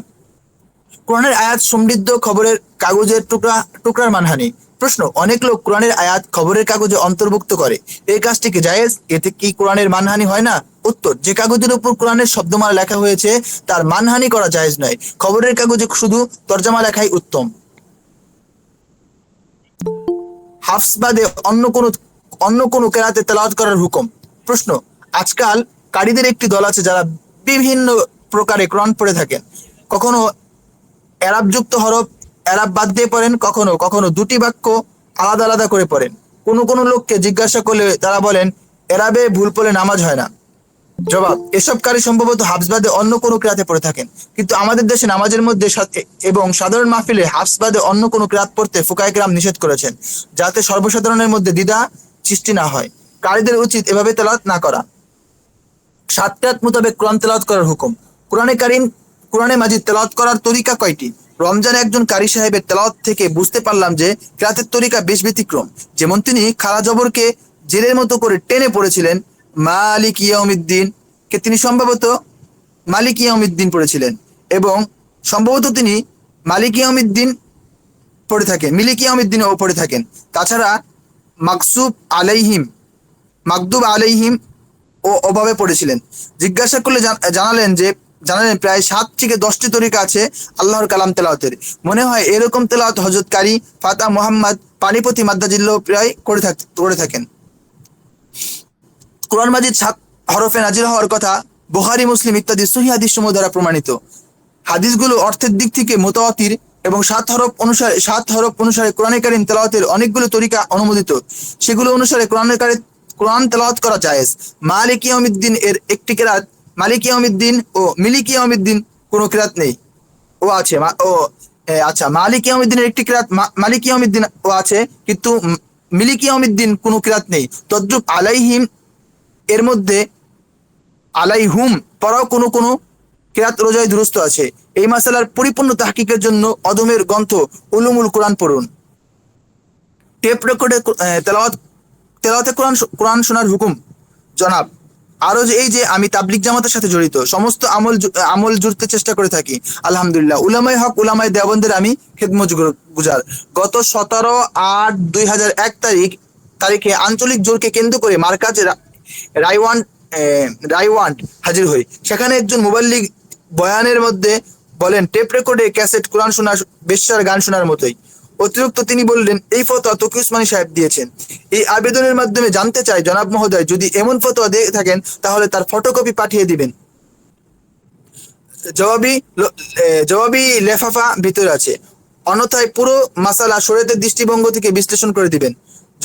কোরআনের আয়াত সমৃদ্ধ খবরের কাগজের টুকরার মানহানি। প্রশ্ন, অনেক লোক কোরআনের আয়াত খবরের কাগজে অন্তর্ভুক্ত করে, এই কাজটি কি জায়েজ? এতে কি কোরআনের মানহানি হয় না? উত্তর, যে কাগজের উপর কোরআনের শব্দমালা লেখা হয়েছে তার মানহানি করা জায়েজ নয়। খবরের কাগজে শুধু তরজমা লেখাই উত্তম। হাফস বাদে অন্য কোনো কেরাতে তেলাওয়াত করার হুকুম। প্রশ্ন, আজকাল কারীদের একটি দল আছে যারা বিভিন্ন প্রকারে কোরআন পড়ে থাকেন। কখনো এরাবযুক্ত হরফ এরাব বাদ দিয়ে পড়েন, কখনো দুটি বাক্য আলাদা আলাদা করে পড়েন। কোনো লোককে জিজ্ঞাসা করলে তারা বলেন এরাবে ভুল পড়লে নামাজ হয় না। জবাব, এসব কারি সম্ভবত হাফস বাদে অন্য কোনো কিরাতে পড়ে থাকেন, কিন্তু আমাদের দেশে নামাজের মধ্যে এবং সাধারণ মাহফিলে হাফস বাদে অন্য কোনো কিরাত পড়তে ফুকায়ে কেরাম নিষেধ করেছেন, যাতে সর্বসাধারণের মধ্যে দ্বিধা সৃষ্টি না হয়। কারীদের উচিত এভাবে তেলাওয়াত না করা। 7 কিরাত মোতাবেক কোরআন তেলাওয়াত করার হুকুম। কোরআনে মাজিদ তেলাওয়াত করার তরিকা কয়টি? রমজানে একজন কারি সাহেবের তেলাওয়াত থেকে বুঝতে পারলাম যে কিরাতের তরিকা বেশ ব্যতিক্রম। যেমন তিনি খাড়া জবরকে জেরের মতো করে টেনে পড়েছিলেন, মালিক ইয়াউমিদ্দিন কে তিনি সম্ভবত মালিক ইয়াউমিদ্দিন পড়েছিলেন, এবং সম্ভবত তিনি মালিক ইয়াউমিদ্দিন মিলিক ইয়াউমিদ্দিনও পড়ে থাকেন। তাছাড়া মাকদুব আলাইহিম ও অভাবে পড়েছিলেন। জিজ্ঞাসা করলে জানালেন প্রায় 7 থেকে 10টি তরিকা আছে আল্লাহর কালাম তেলাওয়াতের। মনে হয় এরকম তেলাওয়াত হযরত কারি ফাতা মুহাম্মদ পানিপতি মাদ্দাজিল্লাহ প্রায় করে থাকেন। কোরআন মাজিদ 7 হরফে নাজিল হওয়ার কথা বুখারী, মুসলিম ইত্যাদি সহিহ হাদিস সমূহ দ্বারা প্রমাণিত। হাদিসগুলো অর্থের দিক থেকে মুতাওয়াতির এবং 7 হরফ অনুসারে কোরআনে কারীম তেলাওয়াতের অনেকগুলো তরিকা অনুমোদিত। সেগুলো অনুসারে কোরআন তেলাওয়াত করা জায়েজ। মালিক ইয়াউমিদ্দিন এর একটি কিরাত, মালিক ইয়াউমিদ্দিন ও মিলিক ইয়াউমিদ্দিন কোনো কিরাত নেই ও আছে। আচ্ছা, মালিক ইয়াউমিদ্দিনের একটি কিরাত মালিক ইয়াউমিদ্দিন ও আছে, কিন্তু মিলিক ইয়াউমিদ্দিন কোনো কিরাত নেই। তদ্রুপ আলাইহিম এর মধ্যে আলাইহুম পড়াও কোনো কিরাত রোজায় দুরুস্ত আছে। এই মাসালার পরিপূর্ণ তাহকিকের জন্য অদমের গ্রন্থ উলুমুল কোরআন পড়ুন। টেপ রেকর্ডে তেলাওয়াতে কোরআন শোনার হুকুম। জনাব, আরো এই যে আমি তাবলিগ জামাতের সাথে জড়িত, সমস্ত আমল জুড়তে চেষ্টা করে থাকি আলহামদুলিল্লাহ। উলামায়ে হক, উলামায়ে দেওবন্দের আমি খেদমত গুজার। গত 17/8/2001 তারিখে আঞ্চলিক জোরকে কেন্দ্র করে মার্কাজে রাইওয়ান্ড হাজির হই। সেখানে একজন মুবাল্লিগ বয়ানের মধ্যে বলেন, টেপ রেকর্ডে ক্যাসেট কোরআন শোনা বেশ্যার গান শোনার মতোই। অতিরিক্ত তিনি বললেন, এই ফতোয়া তকি উসমানী সাহেব দিয়েছেন। এই আবেদনের মাধ্যমে জানতে চাই জনাব মহোদয়, যদি এমন ফতোয়া দিয়ে থাকেন তাহলে তার ফটোকপি পাঠিয়ে দিবেন। জবাবি লেফাফা ভিতরে আছে, অন্যথায় পুরো মাসালা শরীয়তের দৃষ্টিভঙ্গ থেকে বিশ্লেষণ করে দিবেন।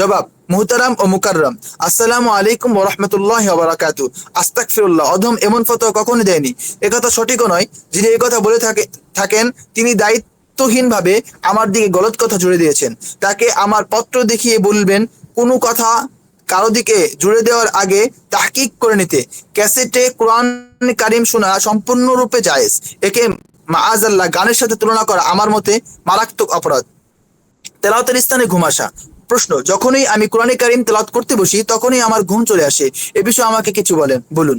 জবাব, মুহতারাম ও মুকাররম, আসসালামু আলাইকুম ওয়া রাহমাতুল্লাহি ওয়া বারাকাতুহু। আস্তাগফিরুল্লাহ, অধম এমন ফতোয়া কখনো দেয়নি। একথা সঠিকও নয়। যিনি এই কথা বলে থাকেন তিনি দায়িত্বহীনভাবে আমার দিকে গলত কথা জুড়ে দিয়েছেন। তাকে আমার পত্র দেখিয়ে বলবেন কোনো কথা কারো দিকে জুড়ে দেওয়ার আগে তাহকিক করে নিতে। ক্যাসেটে কোরআন কারীম শোনা সম্পূর্ণরূপে জায়েজ। একে মাআযাল্লাহ গানের সাথে তুলনা করা আমার মতে মারাত্মক অপরাধ। তেলাওয়াতের স্থানে ঘুম আসা। প্রশ্ন, যখনই আমি কোরআনে কারীম তেলাওয়াত করতে বসি তখনই আমার ঘুম চলে আসে, এ বিষয়ে আমাকে কিছু বলুন।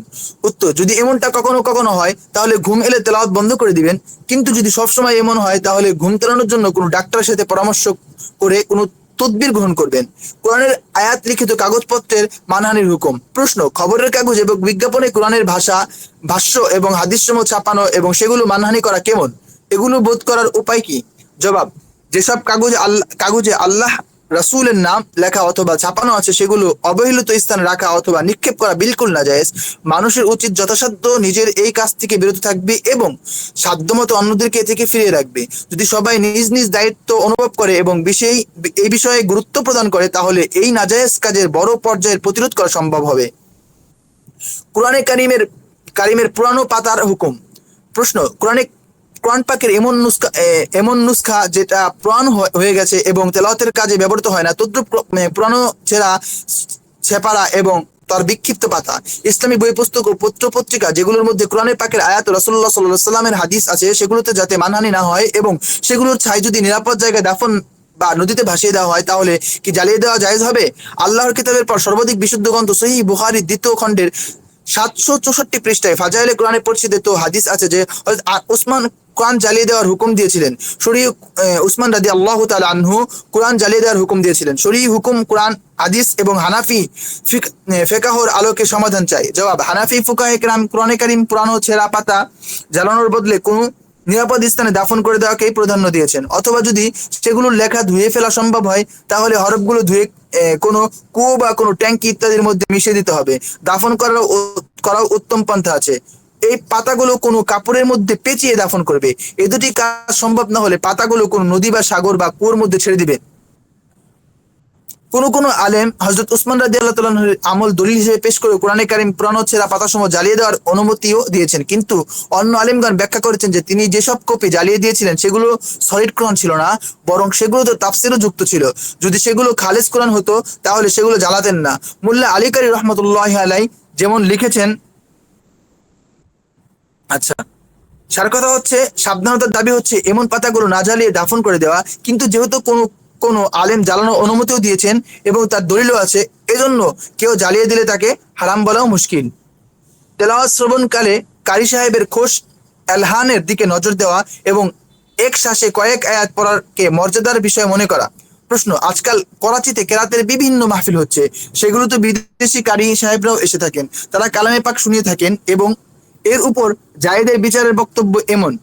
উত্তর, যদি এমনটা কখনো হয় তাহলে ঘুম এলে তেলাওয়াত বন্ধ করে দিবেন। কিন্তু যদি সবসময় এমন হয় তাহলে ঘুম তেলানোর জন্য কোনো ডাক্তারের সাথে পরামর্শ করে কোনো তদবির গ্রহণ করবেন। কোরআনের আয়াত লিখিত কাগজপত্রের মানহানির হুকুম। প্রশ্ন, খবরের কাগজ এবং বিজ্ঞাপনে কোরআনের ভাষ্য এবং হাদিসসমূহ ছাপানো এবং সেগুলো মানহানি করা কেমন? এগুলো বোধ করার উপায় কি? জবাব, যেসব কাগজে আল্লাহ রাসূলের নাম লেখা অথবা ছাপানো আছে সেগুলো অবহেলিত স্থানে রাখা অথবা নিক্ষেপ করা বিলকুল নাজায়েজ। মানুষের উচিত যথাসাধ্য নিজের এই কাজ থেকে বিরত থাকবে এবং সাধ্যমতো অন্যদেরকে এ থেকে ফিরিয়ে রাখবে। যদি সবাই নিজ নিজ দায়িত্ব অনুভব করে এবং এই বিষয়ে গুরুত্ব প্রদান করে তাহলে এই নাজায়েজ কাজের বড় পর্যায়ের প্রতিরোধ করা সম্ভব হবে। কোরআনে কারিমের পুরানো পাতার হুকুম। প্রশ্ন, কোরআন পাকের এমন নুসখা যেটা পুরানো হয়ে গেছে এবং তেলাওয়াতের কাজে ব্যবহৃত হয় না, তদ্রুপ পুরানো ছেপারা এবং তার বিক্ষিপ্ত পাতা। ইসলামী বই পুস্তক ও পত্র পত্রিকা যেগুলোর মধ্যে কোরআনের পাকের আয়াত রাসূলুল্লাহ সাল্লাল্লাহু আলাইহি ওয়াসাল্লামের হাদিস আছে সেগুলোতে যাতে মানহানি না হয় এবং সেগুলোর ছাই যদি নিরাপদ জায়গায় দাফন বা নদীতে ভাসিয়ে দেওয়া হয় তাহলে কি জ্বালিয়ে দেওয়া জায়েজ হবে? আল্লাহর কিতাবের পর সর্বাধিক বিশুদ্ধ গ্রন্থ সহিহ বুখারী 2য় খণ্ডের 764 পৃষ্ঠায় ফাজাইলে কোরআনে পরিচিত হাদিস আছে যে উসমান কোরআন জ্বালিয়ে দেওয়ার হুকুম দিয়েছিলেন। উসমান রাদিয়াল্লাহু তাআলা আনহু কোরআন জ্বালিয়ে দেওয়ার হুকুম দিয়েছিলেন। শরীয়ী হুকুম কোরআন, হাদিস এবং হানাফি ফিকহের আলোকে সমাধান চাই। জবাব, হানাফি ফুকাহে কেরাম কোরআনে কারীম পুরানো ছেঁড়া পাতা জ্বালানোর বদলে কোনো নিরাপদ স্থানে দাফন করে দেওয়াকেই প্রাধান্য দিয়েছেন। অথবা যদি সেগুলোর লেখা ধুয়ে ফেলা সম্ভব হয় তাহলে হরফগুলো ধুয়ে কোনো কুয়ো বা কোনো ট্যাঙ্কি ইত্যাদির মধ্যে মিশিয়ে দিতে হবে। দাফন করাও উত্তম পন্থা আছে। এই পাতাগুলো কোনো কাপড়ের মধ্যে পেঁচিয়ে দাফন করবে। এই দুটি কাজ সম্ভব না হলে পাতাগুলো কোনো নদী বা সাগর বা কুয়োর মধ্যে ছেড়ে দিবে। কোন আলেম হযরত উসমান রাদিয়াল্লাহু তাআলার আমল দলিল হিসেবে পেশ করে কোরআনে কারীম পুরানো ছেঁড়া পাতাসমূহ জ্বালিয়ে দেওয়ার অনুমতিও দিয়েছেন, কিন্তু অন্য আলেমগণ ব্যাখ্যা করেছেন যে তিনি যেসব কপি জ্বালিয়ে দিয়েছিলেন সেগুলো সলিড কোরআন ছিল না, বরং সেগুলোতে তাফসীরও যুক্ত ছিল। যদি সেগুলো খালেস কোরআন হতো তাহলে সেগুলো জ্বালাতেন না। মোল্লা আলী কারি রহমতুল্লাহি আলাইহি যেমন লিখেছেন, আচ্ছা, সার কথা হচ্ছে সাবধানতার দাবি হচ্ছে এমন পাতাগুলো না জ্বালিয়ে দাফন করে দেওয়া, কিন্তু যেহেতু কোনো আলেম জ্বালানোর অনুমতিও দিয়েছেন এবং তার দলিলও আছে, এজন্য কেউ জ্বালিয়ে দিলে তাকে হারাম বলাও মুশকিল। তেলাওয়াত শ্রবণকালে কারি সাহেবের খোশ এলহানের দিকে নজর দেওয়া এবং এক শ্বাসে কয়েক আয়াত পড়াকে মর্যাদার বিষয় মনে করা। প্রশ্ন, আজকাল করাচিতে কেরাতের বিভিন্ন মাহফিল হচ্ছে, সেগুলোতে বিদেশি কারি সাহেবরাও এসে থাকেন, তারা কালামে পাক শুনিয়ে থাকেন এবং এর উপর জায়েদের বিচারের বক্তব্য এমন,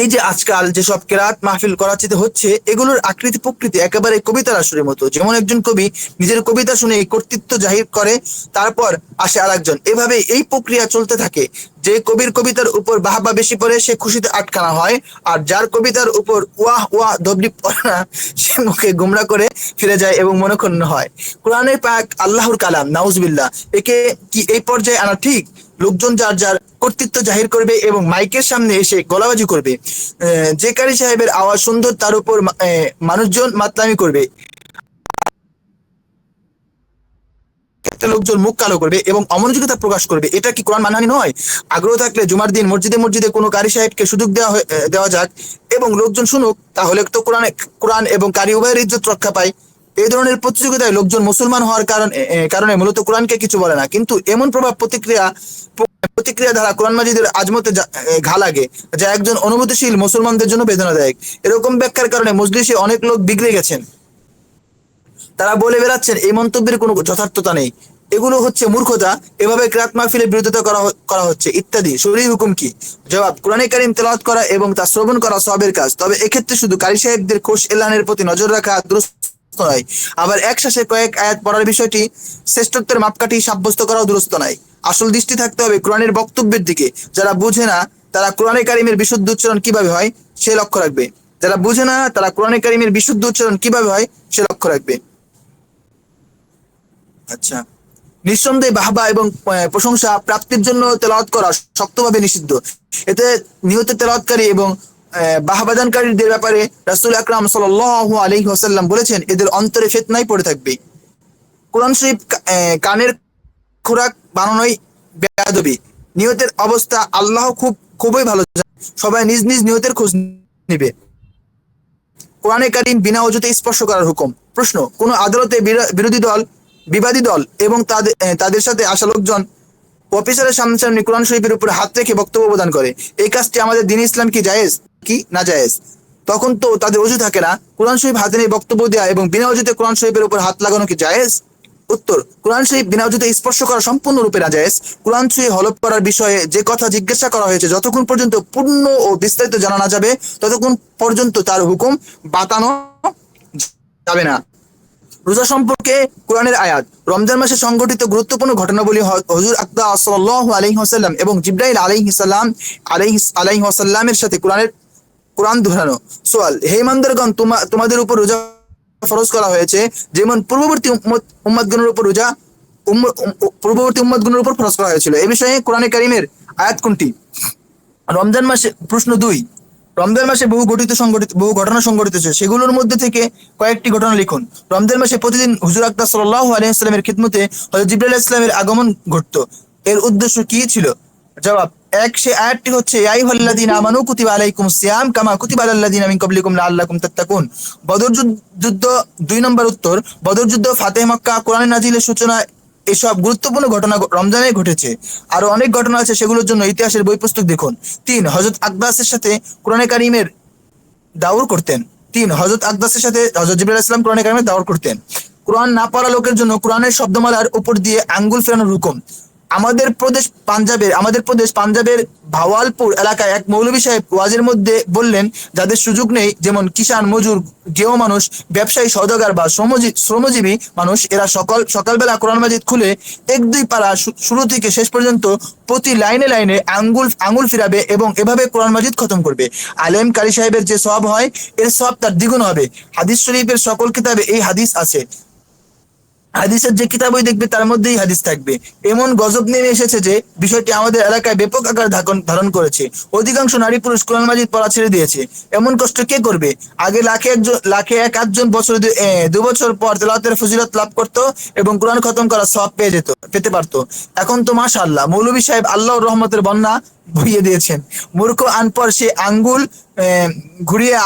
এই যে আজকাল যেসব কেরাত মাহফিল করাচিতে হচ্ছে এগুলোর আকৃতি প্রকৃতি একেবারে কবিতার আসরের মতো। যেমন একজন কবি নিজের কবিতা শুনে কর্তৃত্ব জাহির করে, তারপর আসে আরেকজন, এভাবে এই প্রক্রিয়া চলতে থাকে। যে কবির কবিতার উপর বাহবা বেশি পড়ে সে খুশিতে আটকানা হয়, আর যার কবিতার উপর ওয়াহ ওয়াহ দবলি পড়ে না সে মুখে গুমরা করে ফিরে যায় এবং মনক্ষুণ্ণ হয়। কোরআনের পাক আল্লাহর কালাম, নাউজুবিল্লাহ, একে কি এই পর্যায়ে আনা ঠিক? লোকজন যার যার কর্তৃত্ব জাহির করবে এবং মাইকের সামনে এসে গলাবাজি করবে। যে কারি সাহেবের আওয়াজ সুন্দর তার উপর মানুষজন মাতলামি করবে, লোকজন মুখ কালো করবে এবং অমনোযোগিতা প্রকাশ করবে। এটা কি কোরআন মানহানি নয়? আগ্রহ থাকলে জুমার দিন মসজিদে মসজিদে কোনো কারি সাহেবকে সুযোগ দেওয়া যাক এবং লোকজন শুনুক, তাহলে তো কোরআন এবং কারি উভয়ের ইজ্জত রক্ষা পায়। এই ধরনের প্রতিযোগিতায় লোকজন মুসলমান হওয়ার কারণে মূলত কোরআনকে কিছু বলে না, কিন্তু এমন প্রতিক্রিয়া দ্বারা কোরআন মাজিদের আজমতে ঘা লাগে, যা একজন অনুভূতিশীল মুসলমানদের জন্য বেদনাদায়ক। এরকম ব্যাখ্যার কারণে মজলিসে অনেক লোক বিগড়ে গেছেন, তারা বলে বেড়াচ্ছেন এই মন্তব্যের কোনো যথার্থতা নেই, এগুলো হচ্ছে মূর্খতা, এভাবে কিরাত মাহফিলের বিরোধিতা করা হচ্ছে ইত্যাদি। শরীর হুকুম কি? জবাব, কোরআনে কারীম তেলাওয়াত করা এবং তা শ্রবণ করা সওয়াবের কাজ, তবে এক্ষেত্রে শুধু কারি সাহেবদের খোশ এলানের প্রতি নজর রাখা দুরূহ নয়, আবার এক শ্বাসে কয়েক আয়াত পড়ার বিষয়টি শ্রেষ্ঠত্বের মাপকাঠি সাব্যস্ত করাও দুরূহ নয়। আসল দৃষ্টি থাকতে হবে কোরআনের বক্তব্যের দিকে। যারা বুঝে না তারা কোরআনে কারীমের বিশুদ্ধ উচ্চারণ কিভাবে হয় সে লক্ষ্য রাখবে। আচ্ছা, নিঃসন্দেহে বাহবা এবং প্রশংসা প্রাপ্তির জন্য তেলাওয়াত করা শক্তভাবে নিষিদ্ধ। এতে নিয়ত তেলাওয়াতকারী এবং বাহবাদানকারীদের ব্যাপারে রাসূল আকরাম সাল্লাল্লাহু আলাইহি ওয়াসাল্লাম বলেছেন, এদের অন্তরে ফিতনাই পড়ে থাকবে। কোরআন শরীফ কানের খোরাক বানানোই বেয়াদবি। নিয়তের অবস্থা আল্লাহ খুবই ভালো জানেন, সবাই নিজ নিজ নিয়তের খোঁজ নেবে। কোরআনে কারীম বিনা অজুতে স্পর্শ করার হুকুম। প্রশ্ন, কোন আদালতে বিবাদী দল এবং তাদের সাথে আসা লোকজন অফিসারের সামনাসামনি কোরআন শরীফের উপর হাত রেখে বক্তব্য প্রদান করে, এই কাজটি আমাদের দ্বীন ইসলাম কি জায়েজ কি না জায়েজ? তখন তো তাদের অজু থাকে না, কোরআন শরীফ হাতে নিয়ে বক্তব্য দেওয়া এবং বিনা অজুতে কোরআন শরীফের উপর হাত লাগানো কি জায়েজ? উত্তর, কোরআন শরীফ বিনা অজুতে স্পর্শ করা সম্পূর্ণরূপে নাজায়েজ। কোরআন ছুঁয়ে হলফ করার বিষয়ে যে কথা জিজ্ঞাসা করা হয়েছে, যতক্ষণ পর্যন্ত পূর্ণ ও বিস্তারিত জানা না যাবে ততক্ষণ পর্যন্ত তার হুকুম বাতানো যাবে না। রোজা সম্পর্কে কোরআনের আয়াত। রমজান মাসে সংঘটিত গুরুত্বপূর্ণ ঘটনাবলী হুজুর আকরাম সাল্লাল্লাহু আলাইহি ওয়াসাল্লাম এবং জিবরাইল আলাইহিস সালামের সাথে কোরআন দোহরানো। সোয়াল, হে ইমানদারগণ, তোমাদের উপর রোজা ফরজ করা হয়েছে যেমন পূর্ববর্তী উম্মতগণের উপর ফরজ করা হয়েছিল। এই বিষয়ে কোরআনে কারীমের আয়াত কোনটি? রমজান মাসে। প্রশ্ন 2, রমজান মাসে বহু ঘটনা সংঘটিত হয়েছে, সেগুলোর মধ্যে থেকে কয়েকটি ঘটনা লিখুন। রমজান মাসে প্রতিদিন হুজুর আকরাম সাল্লাল্লাহু আলাইহি ওয়াসাল্লামের খিদমতে হযরত জিবরাইল আলাইহিস সালামের আগমন ঘটতো। এর উদ্দেশ্য কি ছিল? জবাব, সে আয়াতটি হচ্ছে ইয়া আইয়ুহাল্লাযীনা আমানু কুতিবা আলাইকুমুস সিয়াম কামা কুতিবা আলাল লাযীনা মিন ক্বাবলিকুম লাআল্লাকুম তাত্তাকুন। বদর যুদ্ধ। 2 নম্বর উত্তর, বদর যুদ্ধ, ফাতেহ মক্কা, কোরআনের নাজিলের সূচনা, এসব গুরুত্বপূর্ণ ঘটনা রমজানে ঘটেছে। আরো অনেক ঘটনা আছে, সেগুলোর জন্য ইতিহাসের বই পুস্তক দেখুন। 3, হযরত আকদাসের সাথে কোরআনে কারীমের দাওর করতেন। হযরত আকদাসের সাথে হযরত জিবরাইল আলাইহিস সালাম কোরআনে কারীমের দাওর করতেন। কোরআন না পড়া লোকের জন্য কোরআনের শব্দমালার উপর দিয়ে আঙ্গুল ফেরানোর হুকুম। আমাদের প্রদেশ পাঞ্জাবের ভাওয়ালপুর এলাকায় এক মৌলভী সাহেব ওয়াজের মধ্যে বললেন, যাদের সুযোগ নেই, যেমন কিষান, মজুর, গেও মানুষ, ব্যবসায়ী, সওদাগর বা শ্রমজীবী মানুষ, এরা সকালবেলা কোরআন মাজিদ খুলে এক দুই পারা শুরু থেকে শেষ পর্যন্ত প্রতি লাইনে লাইনে আঙ্গুল ফিরাবে এবং এভাবে কোরআন মাজিদ খতম করবে। আলেম কারি সাহেবের যে সওয়াব হয়, এর সওয়াব তার দ্বিগুণ হবে। হাদিস শরীফের সকল কিতাবে এই হাদিস আছে। হাদিসের যে কিতাবই দেখবে তার মধ্যেই হাদিস থাকবে। এমন গজব নেমে এসেছে যে বিষয়টি আমাদের এলাকায় ব্যাপক আকার ধারণ করেছে। অধিকাংশ নারী পুরুষ কোরআন মাজিদ পড়া ছেড়ে দিয়েছে। এমন কষ্ট কে করবে? আগে লাখে এক আধজন বছর 2 বছর পর তেলাওয়াতের ফজিলত লাভ করত এবং কোরআন খতম করা সওয়াব পেতে পারতো। এখন তো মাশাআল্লাহ, মৌলভী সাহেব আল্লাহর রহমতের বন্যা বইয়ে দিয়েছেন। মূর্খ আনপড় সে আঙ্গুল ঘুরিয়ে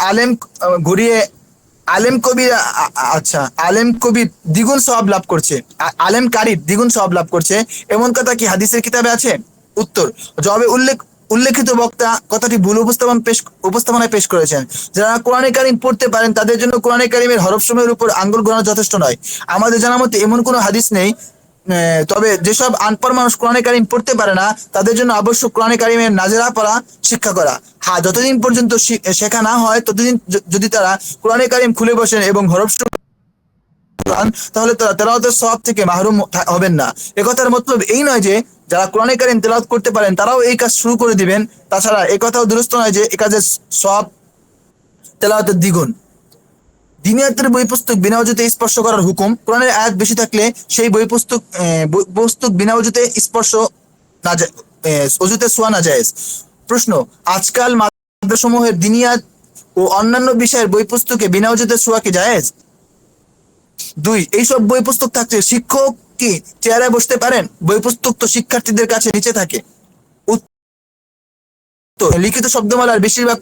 আলেম ঘুরিয়ে আলেম কবির দ্বিগুণ সওয়াব লাভ করছে, আলেম কারির দ্বিগুণ সওয়াব লাভ করছে। এমন কথা কি হাদিসের কিতাবে আছে? উত্তর: জবাবে উল্লেখিত বক্তা কথাটি ভুল উপস্থাপনায় পেশ করেছেন। যারা কোরআনে কারিম পড়তে পারেন তাদের জন্য কোরআনে কারিমের হরফসমূহের উপর আঙ্গুল গোনা যথেষ্ট নয়। আমাদের জানা মতে এমন কোনো হাদিস নেই। তবে যেসব আনপড় মানুষ কোরআনে কারিম পড়তে পারে না তাদের জন্য আবশ্যক কোরআনে কারিমের নাজেরা পড়া শিক্ষা করা। হ্যাঁ, যতদিন পর্যন্ত শেখা না হয় ততদিন যদি তারা কোরআনে কারিম খুলে বসেন এবং হরফ কোরআন, তাহলে তারা তেলাওয়াতের সওয়াব থেকে মাহরুম হবেন না। একথার মতলব এই নয় যে যারা কোরআনে কারিম তেলাওয়াত করতে পারেন তারাও এই কাজ শুরু করে দিবেন। তাছাড়া একথাও দুরূহ নয় যে এই কাজের সওয়াব তেলাওয়াতের দ্বিগুণ। দিনিয়াতের বই পুস্তক বিনা অজুতে স্পর্শ করার হুকুম। কোরআনের আয়াত বেশি থাকলে সেই বই পুস্তক বিনা অজুতে স্পর্শ অজুতে ছোঁয়া না জায়েজ। প্রশ্ন: আজকাল মাদ্রাসাসমূহের দিনিয়াত ও অন্যান্য বিষয়ের বই পুস্তকে বিনা অজুতে ছোঁয়া কি জায়েজ? 2. এইসব বই পুস্তক থাকতে শিক্ষক কি চেয়ারে বসতে পারেন? বই পুস্তক তো শিক্ষার্থীদের কাছে নিচে থাকে। লিখিত শব্দমালার বেশিরভাগ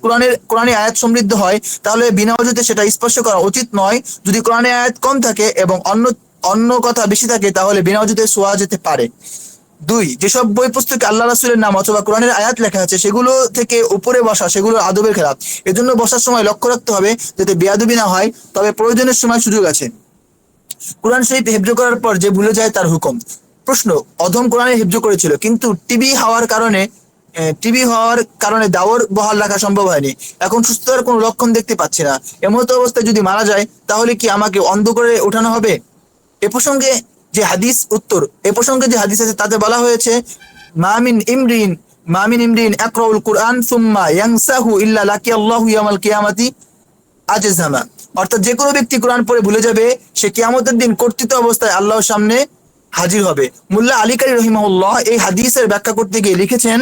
কোরআনী আয়াত সমৃদ্ধ হয়, তাহলে বিনা অজুতে সেটা স্পর্শ করা উচিত নয়। যদি কোরআনী আয়াত কম থাকে এবং অন্য কথা বেশি থাকে তাহলে বিনা অজুতে ছোঁয়া যেতে পারে। 2. যেসব বই পুস্তকে আল্লাহ রাসূলের নাম অথবা কোরআনের আয়াত লেখা আছে সেগুলো থেকে উপরে বসা সেগুলো আদবের খেলাফ। এজন্য বসার সময় লক্ষ্য রাখতে হবে যাতে বেয়াদবি না হয়, তবে প্রয়োজনের সময় সুযোগ আছে। কোরআন শরীফ হিফজ করার পর যে ভুলে যায় তার হুকুম। প্রশ্ন: অধম কোরআনে হিফজ করেছিল কিন্তু টিবি হওয়ার কারণে দাওর বহাল রাখা সম্ভব হয়নি। এখন সুস্থতার কোনো লক্ষণ দেখতে পাচ্ছি না। এমত অবস্থায় যদি মারা যায় তাহলে কি আমাকে অন্ধ করে ওঠানো হবে? এ প্রসঙ্গে যে হাদিস আছে তাতে বলা হয়েছে, মামিন ইমরিন ইয়াকরাউল কুরআন সুম্মা ইয়ানসাহু ইল্লা লাকিয়াল্লাহু ইয়াওমাল কিয়ামাতি আজজামা। অর্থাৎ যে কোনো ব্যক্তি কোরআন পড়ে ভুলে যাবে, সে কিয়ামতের দিন কর্তৃত্ব অবস্থায় আল্লাহর সামনে হাজির হবে। মুল্লা আলী কারি রহিমাহুল্লাহ এই হাদিসের ব্যাখ্যা করতে গিয়ে লিখেছেন,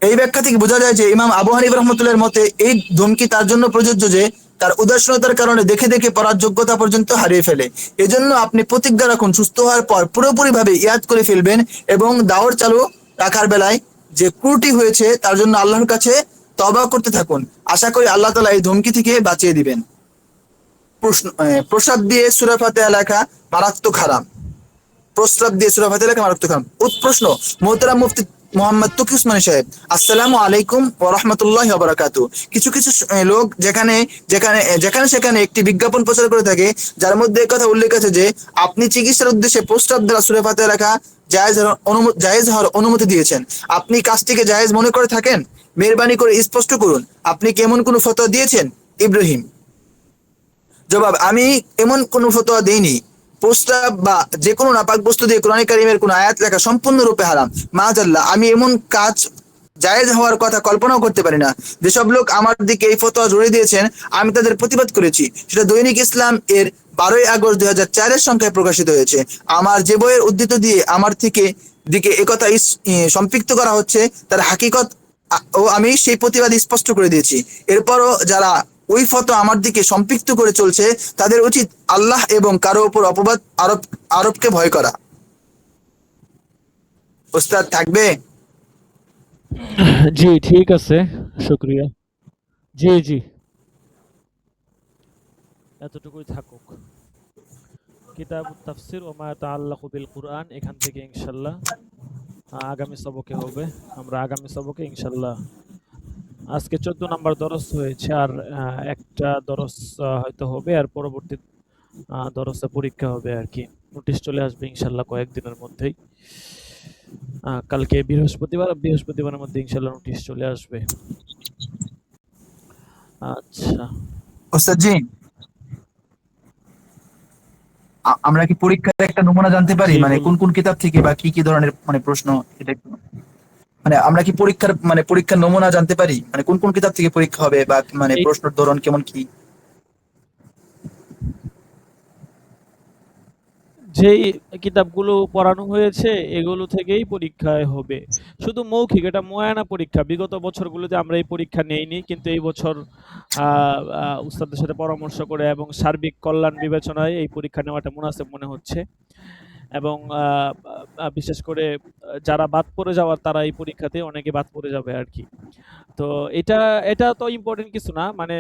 এই ব্যাখ্যা থেকে বোঝা যায় যে ইমাম আবু হানিফা রাহমাতুল্লাহর মতে এই ধমকি তার জন্য প্রযোজ্য যে তার উদাসীনতার কারণে দেখে দেখে পড়ার যোগ্যতা পর্যন্ত হারিয়ে ফেলে। এজন্য আপনি প্রতিজ্ঞা রাখুন সুস্থ হওয়ার পর পুরোপুরিভাবে ইয়াদ করে ফেলবেন এবং দাওর চালু রাখার বেলায় যে ত্রুটি হয়েছে তার জন্য আল্লাহর কাছে তওবা করতে থাকুন। আশা করি আল্লাহ তাআলা এই ধমকি থেকে বাঁচিয়ে দিবেন। প্রসাদ দিয়ে সূরা ফাতিহা লেখা মারাত্মক হারাম। প্রশ্ন: মোহতারাম মুফতি মোহাম্মদ তকি উসমানী সাহেব, আসসালামু আলাইকুম ওয়া রাহমাতুল্লাহি ওয়া বারাকাতুহু। কিছু লোক যেখানে সেখানে একটি বিজ্ঞাপন প্রচার করে থাকে যার মধ্যে কথা উল্লেখ আছে যে আপনি চিকিৎসার উদ্দেশ্যে প্রস্রাব দ্বারা সূরা ফাতিহা লেখা জায়েজ হওয়ার অনুমতি দিয়েছেন। আপনি কাজটিকে জায়েজ মনে করে থাকেন? মেহেরবানি করে স্পষ্ট করুন, আপনি কি এমন কোনো ফতোয়া দিয়েছেন? ইব্রাহিম। জবাব: আমি এমন কোনো ফতোয়া দেইনি। প্রস্তাব বা যে কোনো নাপাক বস্তু দিয়ে কোরআন কারীমের কোনো আয়াত লেখা সম্পূর্ণরূপে হারাম। মাআযাল্লাহ, আমি এমন কাজ জায়েজ হওয়ার কথা কল্পনাও করতে পারি না। যেসব লোক আমার দিকে এই ফতোয়া জড়িয়ে দিয়েছেন আমি তাদের প্রতিবাদ করেছি। সেটা দৈনিক ইসলাম এর 12ই আগস্ট 2004 এর সংখ্যায় প্রকাশিত হয়েছে। আমার যে বইয়ের উদ্ধৃত দিয়ে আমার দিকে একথা সম্পৃক্ত করা হচ্ছে তার হাকিকত ও আমি সেই প্রতিবাদ স্পষ্ট করে দিয়েছি। এরপরও যারা ওই ফতোয়া আমার দিকে সম্পৃক্ত করে চলছে তাদের উচিত আল্লাহ এবং কারো উপর অপবাদ আরোপকে ভয় করা। ওস্তাদ থাকবে? জি ঠিক আছে, শুক্রিয়া। জি এতটুকুই থাকুক। কিতাবুত তাফসির ওয়া মা ইয়াতাআল্লাকু বিল কুরআন এখান থেকে ইনশাআল্লাহ আগামী সবকে হবে। আমরা আগামী সবকে ইনশাআল্লাহ আজকে 14 নাম্বার দরস হয়েছে, আর একটা দরস হয়তো হবে, আর পরবর্তী দরসে পরীক্ষা হবে আর কি। নোটিশ চলে আসবে ইনশাল্লাহ কয়েকদিনের মধ্যেই। কালকে বৃহস্পতিবারের মধ্যে ইনশাল্লাহ নোটিশ চলে আসবে। আচ্ছা, ওস্তাদ জি, আমরা কি পরীক্ষার একটা নমুনা জানতে পারি, জি মানে বলুন। কোন কোন কিতাব থেকে বা কি কি ধরনের মানে প্রশ্ন, এটা মানে আমরা কি পরীক্ষার নমুনা জানতে পারি, মানে কোন কোন কিতাব থেকে পরীক্ষা হবে বা মানে এই প্রশ্নের ধরন কেমন কি? যেই কিতাবগুলো পড়ানো হয়েছে এগুলো থেকেই পরীক্ষায় হবে। শুধু মৌখিক, এটা মুয়ায়না পরীক্ষা। বিগত বছরগুলোতে আমরা এই পরীক্ষা নেইনি, কিন্তু এই বছর উস্তাদের সাথে পরামর্শ করে এবং সার্বিক কল্যাণ বিবেচনায় এই পরীক্ষা নেওয়াটা মুনাসেব মনে হচ্ছে। এবং বিশেষ করে যারা বাদ পড়ে যাওয়ার তারা এই পরীক্ষাতে অনেকে বাদ পড়ে যাবে আর কি। তো এটা এটা তো ইম্পর্টেন্ট কিছু না, মানে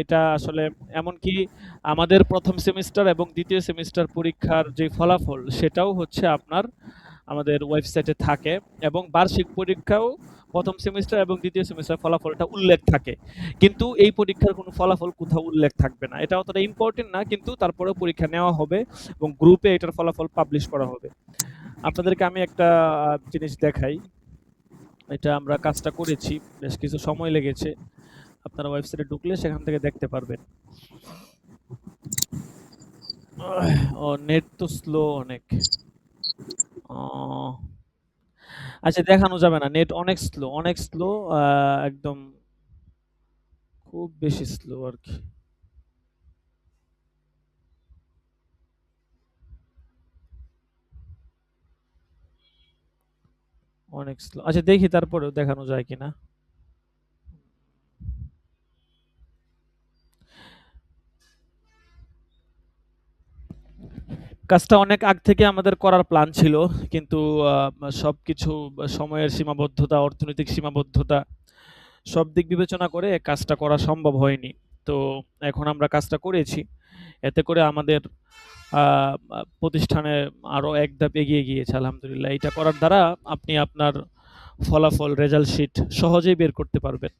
এটা আসলে এমনকি আমাদের প্রথম সেমিস্টার এবং দ্বিতীয় সেমিস্টার পরীক্ষার যে ফলাফল সেটাও হচ্ছে আপনার আমাদের ওয়েবসাইটে থাকে, এবং বার্ষিক পরীক্ষাও প্রথম সেমিস্টার এবং দ্বিতীয় সেমিস্টার ফলাফলটা উল্লেখ থাকে। কিন্তু এই পরীক্ষার কোনো ফলাফল কোথাও উল্লেখ থাকবে না। এটা অতটা ইম্পর্টেন্ট না, কিন্তু তারপরেও পরীক্ষা নেওয়া হবে এবং গ্রুপে এটার ফলাফল পাবলিশ করা হবে। আপনাদেরকে আমি একটা জিনিস দেখাই। এটা আমরা কাজটা করেছি, বেশ কিছু সময় লেগেছে। আপনারা ওয়েবসাইটে ঢুকলে সেখান থেকে দেখতে পারবেন। ও নেট তো স্লো অনেক। ও আচ্ছা, দেখানো যাবে না। নেট অনেক স্লো, একদম খুব বেশি স্লো আরকি। অনেক স্লো। আচ্ছা, দেখি তারপরেও দেখানো যায় কিনা। কাজটা অনেক আগ থেকে আমাদের করার প্ল্যান ছিল। কিন্তু সবকিছু সময়ের সীমাবদ্ধতা, অর্থনৈতিক সীমাবদ্ধতা সব দিক বিবেচনা করে কাজটা করা সম্ভব হয়নি। তো এখন আমরা কাজটা করেছি। এতে করে আমাদের আ আ প্রতিষ্ঠানে আরো এক ধাপ এগিয়ে গিয়েছে আলহামদুলিল্লাহ। এটা করার দ্বারা আপনি আপনার ফলাফল, রেজাল্ট শিট সহজেই বের করতে পারবেন।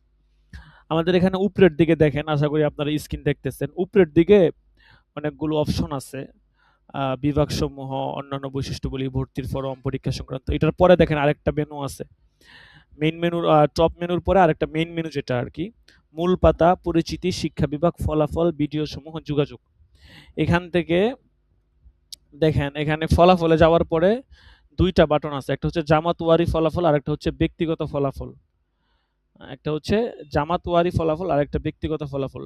আমাদের এখানে উপরের দিকে দেখেন, আশা করি আপনারা স্ক্রিন দেখতেছেন। উপরের দিকে অনেকগুলো অপশন আছে। বিভাগসমূহ, অন্যান্য বৈশিষ্ট্যাবলী, ভর্তির ফরম, পরীক্ষা সংক্রান্ত। এটার পরে দেখেন আরেকটা মেনু আছে। মেইন মেনুর টপ মেনুর পরে আরেকটা মেইন মেনু যেটা আরকি। মূল পাতা, পরিচিতি, শিক্ষা বিভাগ, ফলাফল, ভিডিও সমূহ, যোগাযোগ। এখান থেকে দেখেন এখানে ফলাফলে যাওয়ার পরে ২ টা বাটন আছে। একটা হচ্ছে জামাত ওয়ারি ফলাফল, আরেকটা হচ্ছে ব্যক্তিগত ফলাফল। একটা হচ্ছে জামাত ওয়ারি ফলাফল, আরেকটা ব্যক্তিগত ফলাফল।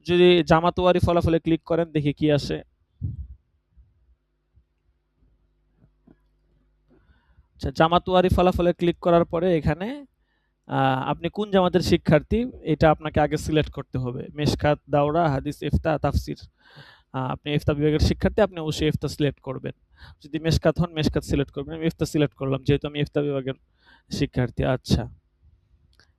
যদি জামাত ওয়ারি ফলাফলে ক্লিক করেন দেখি কি আসে। আচ্ছা, জামাত ওয়ারি ফলাফলে ক্লিক করার পরে এখানে আপনি কোন জামাতের শিক্ষার্থী এটা আপনাকে আগে সিলেক্ট করতে হবে। মেশকাত, দাওরা, হাদিস, ইফতা, তাফসির। আপনি ইফতা বিভাগের শিক্ষার্থী, আপনি অবশ্যই ইফতা সিলেক্ট করবেন। যদি মেশকাত হন মেশকাত সিলেক্ট করবেন। আমি ইফতা সিলেক্ট করলাম যেহেতু আমি ইফতা বিভাগের শিক্ষার্থী। আচ্ছা,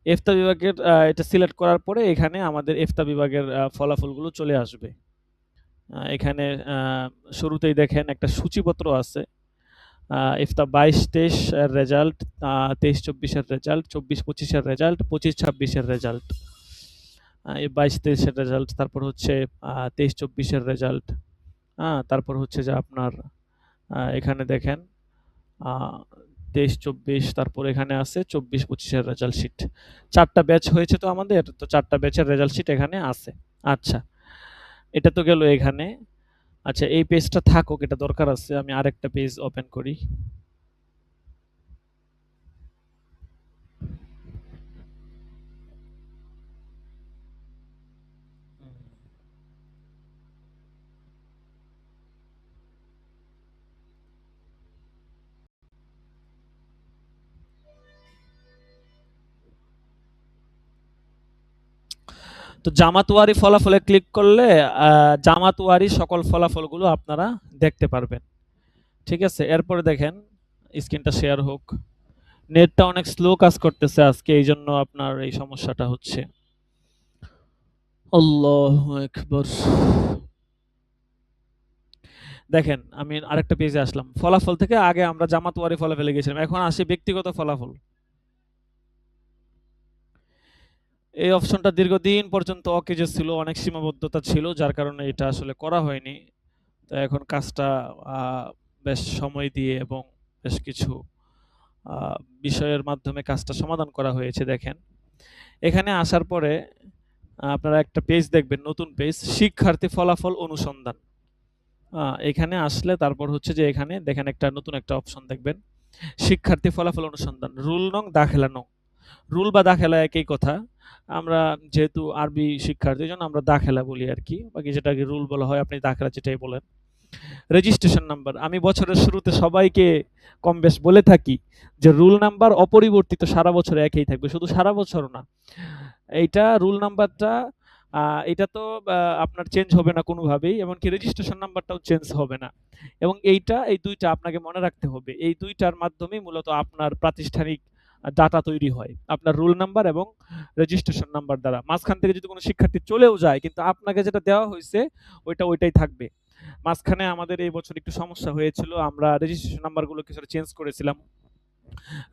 ইফতা বিভাগের এটা সিলেক্ট করার পরে এখানে আমাদের ইফতা বিভাগের ফলাফলগুলো চলে আসবে। এখানে শুরুতেই দেখেন একটা সূচিপত্র আছে। ইফতা ২২-২৩ এর রেজাল্ট, ২৩-২৪ এর রেজাল্ট, ২৪-২৫ এর রেজাল্ট, ২৫-২৬ এর রেজাল্ট। এই ২২-২৩ এর রেজাল্ট, তারপর হচ্ছে ২৩-২৪ এর রেজাল্ট। তারপর হচ্ছে যে আপনার এখানে দেখেন আ ২৩-২৪, তারপর এখানে আছে ২৪-২৫ এর রেজাল্ট শিট। ৪ টা ব্যাচ হয়েছে তো আমাদের, তো ৪ টা ব্যাচের রেজাল্ট শিট এখানে আছে। আচ্ছা, এটা তো গেল এখানে। আচ্ছা, এই পেজটা থাকুক, এটা দরকার আছে। আমি আরেকটা পেজ ওপেন করি। তো জামাত ওয়ারি ফলাফলে ক্লিক করলে জামাত ওয়ারি সকল ফলাফলগুলো আপনারা দেখতে পারবেন। ঠিক আছে? এরপরে দেখেন স্ক্রিনটা শেয়ার হোক। নেটটা অনেক স্লো কাজ করতেছে আজকে, এইজন্য আপনার এই সমস্যাটা হচ্ছে। আল্লাহু আকবার। দেখেন আমি আরেকটা পেজে আসলাম। ফলাফল থেকে আগে আমরা জামাত ওয়ারি ফলাফলে গেছিলাম। এখন আসি ব্যক্তিগত ফলাফল। এই অপশনটা দীর্ঘদিন পর্যন্ত অকেজো ছিল, অনেক সীমাবদ্ধতা ছিল, যার কারণে এটা আসলে করা হয়নি। তো এখন কাজটা বেশ সময় দিয়ে এবং বেশ কিছু আ বিষয়ের মাধ্যমে কাজটা সমাধান করা হয়েছে দেখেন। এখানে আসার পরে আপনারা একটা পেজ দেখবেন, নতুন পেজ, শিক্ষার্থী ফলাফল অনুসন্ধান। এখানে আসলে তারপর হচ্ছে যে এখানে দেখেন একটা নতুন একটা অপশন দেখবেন। শিক্ষার্থী ফলাফল অনুসন্ধান। রুল নং, দাখিলা নং। রুল বা দাখিলা একই কথা। আমরা যেহেতু আরবি শিক্ষার্থী এজন্য আমরা দাখিলা বলি আরকি। বাকি যেটাকে রুল বলা হয় আপনি দাখিলা যেটাই বলেন। Registration number. আমি বছরের শুরুতে সবাইকে কমবেশ বলে থাকি যে রুল নাম্বার অপরিবর্তিত সারা বছর একই থাকবে। শুধু সারা বছর না। এইটা রুল নাম্বারটা এটা তো আপনার চেঞ্জ হবে না কোনোভাবেই। এমনকি রেজিস্ট্রেশন নাম্বারটাও চেঞ্জ হবে না। এবং এই ২ টা আপনাকে মনে রাখতে হবে। এই ২ টার মাধ্যমেই মূলত আপনার প্রাতিষ্ঠানিক ডাটা তৈরি হয়। আপনার রুল নাম্বার এবং রেজিস্ট্রেশন নাম্বার দ্বারা। মাঝখান থেকে যদি কোনো শিক্ষার্থী চলেও যায় কিন্তু আপনাকে যেটা দেওয়া হইছে ওইটাই থাকবে। মাঝখানে আমাদের এই বছর একটু সমস্যা হয়েছিল। আমরা রেজিস্ট্রেশন নাম্বারগুলো কিছুটা চেঞ্জ করেছিলাম।